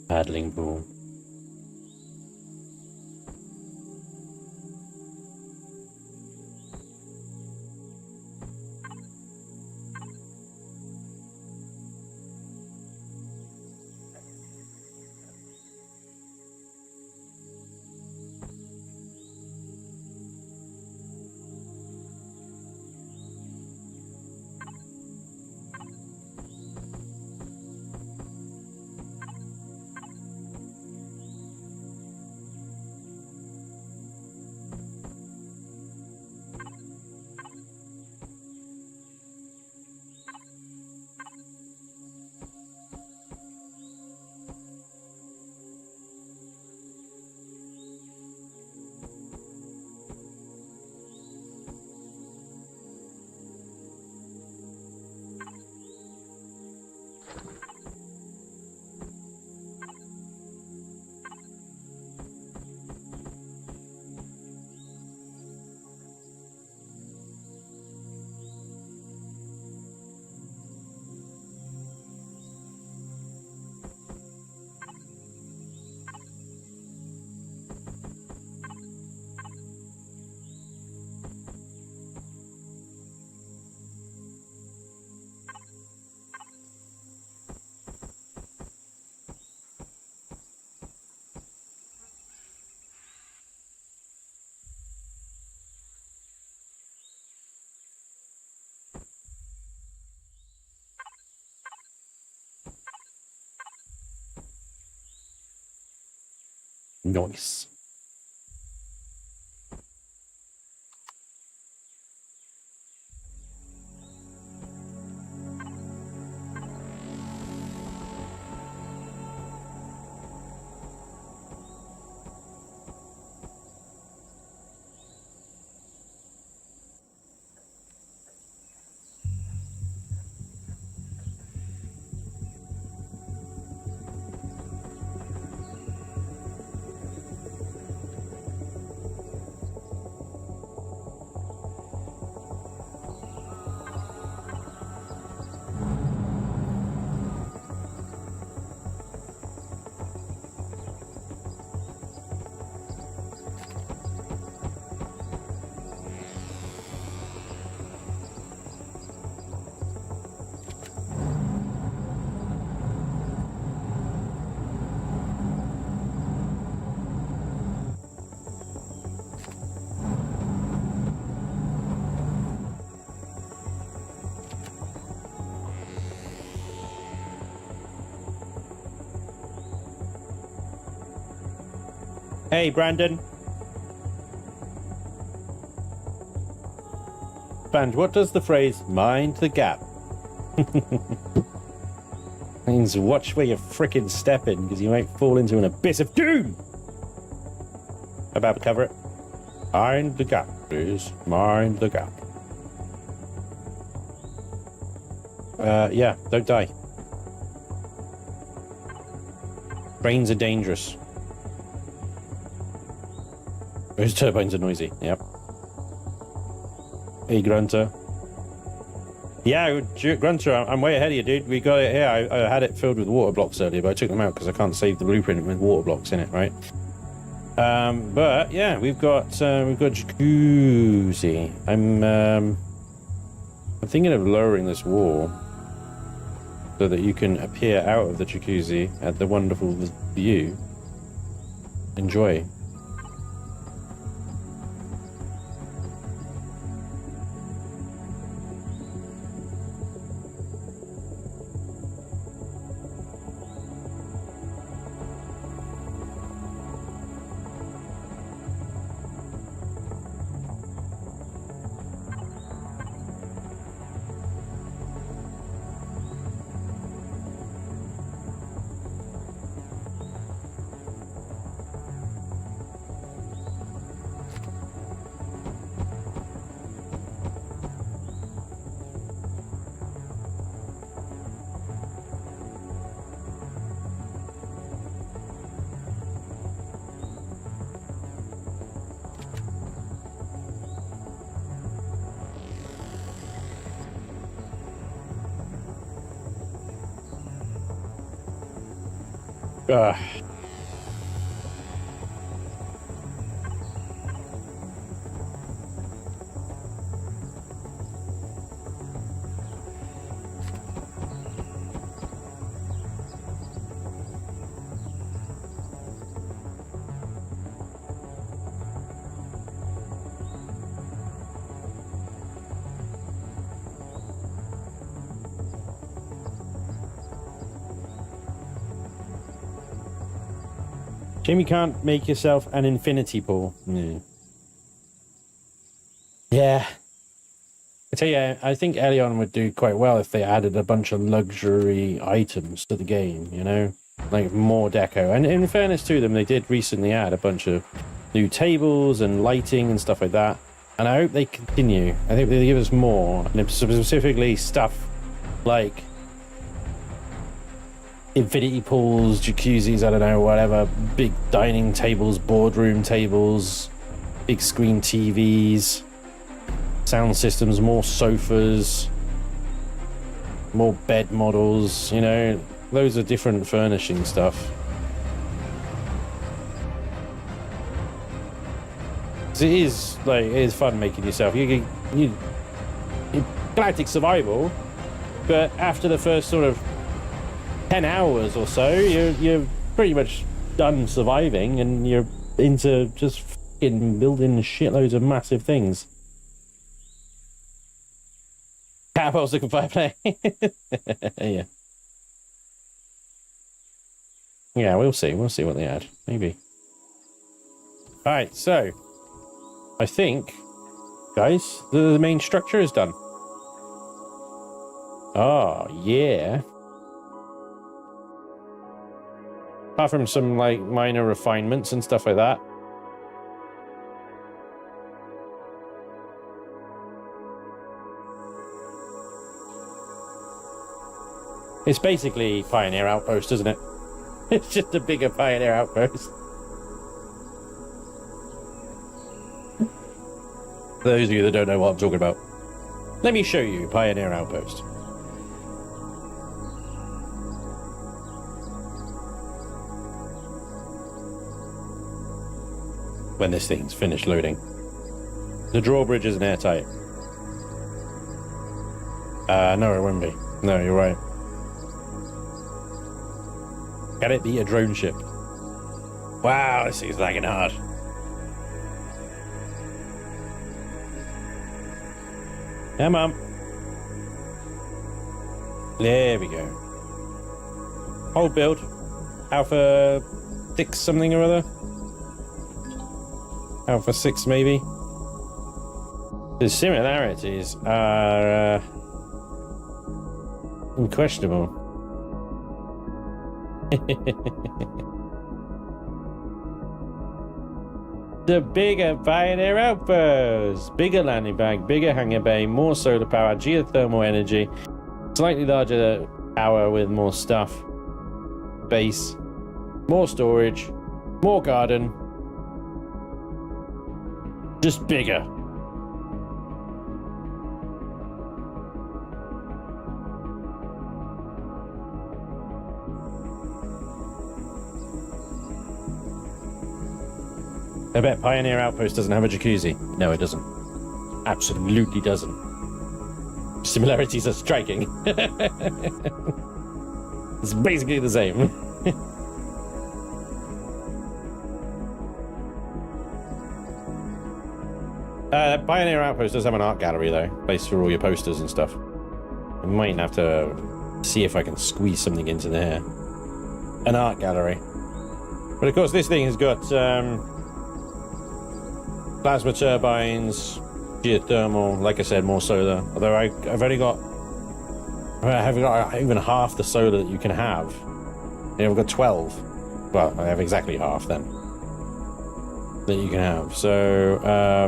Speaker 1: Paddling pool. Nice. Hey, Brandon. Spanj, what does the phrase mind the gap? Means watch where you're frickin' stepping, because you might fall into an abyss of doom. About to cover it. Mind the gap, please. Mind the gap. Yeah, don't die. Brains are dangerous. Those turbines are noisy. Yep. Hey, Grunter. Yeah, Grunter, I'm way ahead of you, dude. We got it here. I had it filled with water blocks earlier, but I took them out because I can't save the blueprint with water blocks in it, right? But yeah, we've got jacuzzi. I'm thinking of lowering this wall so that you can appear out of the jacuzzi at the wonderful view. Enjoy. Ugh. Jamie can't make yourself an infinity pool. Yeah. I tell you, I think Elion would do quite well if they added a bunch of luxury items to the game, you know? Like more deco. And in fairness to them, they did recently add a bunch of new tables and lighting and stuff like that. And I hope they continue. I think they give us more. And specifically stuff like infinity pools, jacuzzis, I don't know, whatever, big dining tables, boardroom tables, big screen TVs, sound systems, more sofas, more bed models, you know, loads of different furnishing stuff. It is like, it is fun making yourself. You Galactic survival, but after the first sort of 10 hours or so, you're pretty much done surviving and you're into just fucking building shitloads of massive things. Catapult's looking for play. Yeah. Yeah, we'll see. We'll see what they add. Maybe. Alright, so I think, guys, the main structure is done. Oh, yeah. Apart from some, like, minor refinements and stuff like that. It's basically Pioneer Outpost, isn't it? It's just a bigger Pioneer Outpost. For those of you that don't know what I'm talking about, let me show you Pioneer Outpost. When this thing's finished loading. The drawbridge isn't airtight. No, it won't be. No, you're right. Can it be a drone ship? Wow, this thing's lagging hard. Come on. There we go. Hold build. Alpha 6 something or other. Alpha 6 maybe. The similarities are unquestionable. The bigger Pioneer Outpost, bigger landing bag, bigger hangar bay, more solar power, geothermal energy, slightly larger tower with more stuff, base, more storage, more garden, just bigger. I bet Pioneer Outpost doesn't have a jacuzzi. No, it doesn't. Absolutely doesn't. Similarities are striking. It's basically the same. Pioneer Outpost does have an art gallery, though. Place for all your posters and stuff. I might have to see if I can squeeze something into there. An art gallery. But of course, this thing has got plasma turbines, geothermal, like I said, more solar. Although I've only got... I haven't got even half the solar that you can have. Yeah, I've got 12. Well, I have exactly half then. That you can have. So, I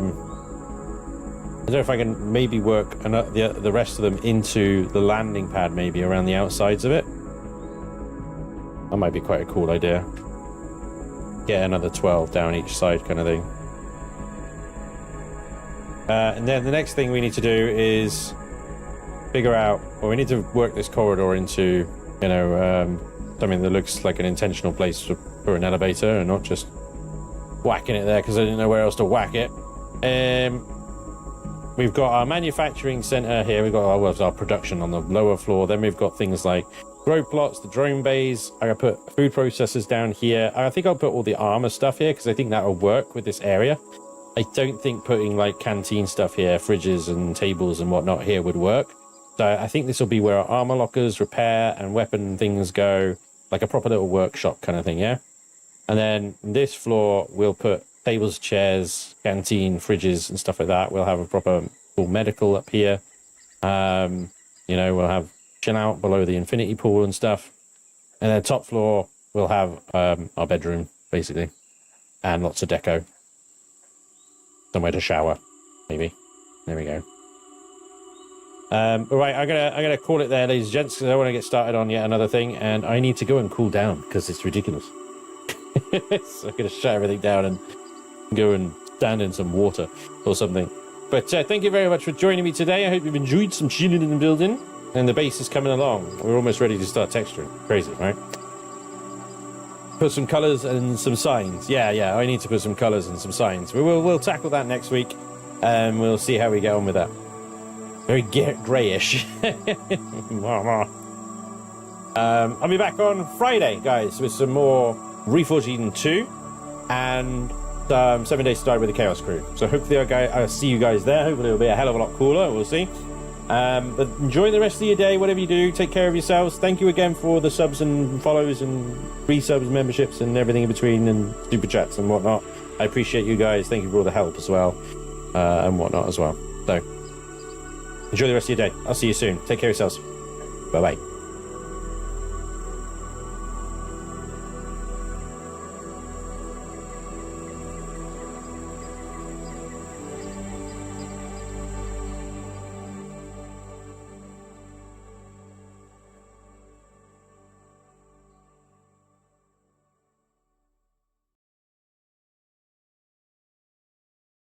Speaker 1: don't know if I can maybe work the rest of them into the landing pad, maybe around the outsides of it. That might be quite a cool idea. Get another 12 down each side, kind of thing. And then the next thing we need to do is figure out, well, we need to work this corridor into, you know, something that looks like an intentional place for an elevator and not just whacking it there because I didn't know where else to whack it. We've got our manufacturing center here. We've got our production on the lower floor. Then we've got things like grow plots, the drone bays. I put food processors down here. I think I'll put all the armor stuff here because I think that will work with this area. I don't think putting like canteen stuff here, fridges and tables and whatnot here would work. So I think this will be where our armor lockers, repair and weapon things go, like a proper little workshop kind of thing, yeah? And then this floor, we'll put tables, chairs, canteen, fridges and stuff like that. We'll have a proper full medical up here. You know, we'll have chill out below the infinity pool and stuff. And then top floor, we'll have our bedroom, basically. And lots of deco. Somewhere to shower, maybe. There we go. All right, I'm gonna call it there, ladies and gents, because I want to get started on yet another thing, and I need to go and cool down because it's ridiculous. So I'm gonna shut everything down and go and stand in some water or something. But thank you very much for joining me today. I hope you've enjoyed some chilling in the building, and the base is coming along. We're almost ready to start texturing. Crazy, right? Put some colors and some signs. Yeah, I need to put some colors and some signs. We'll tackle that next week, and we'll see how we get on with that. Very grayish. I'll be back on Friday, guys, with some more Reforged Eden 2 and 7 Days to Die with the Chaos Crew. So hopefully I'll see you guys there. Hopefully it'll be a hell of a lot cooler. We'll see. But enjoy the rest of your day, whatever you do. Take care of yourselves. Thank you again for the subs and follows and resubs, memberships and everything in between and super chats and whatnot. I appreciate you guys. Thank you for all the help as well and whatnot as well. So enjoy the rest of your day. I'll see you soon. Take care of yourselves. Bye-bye.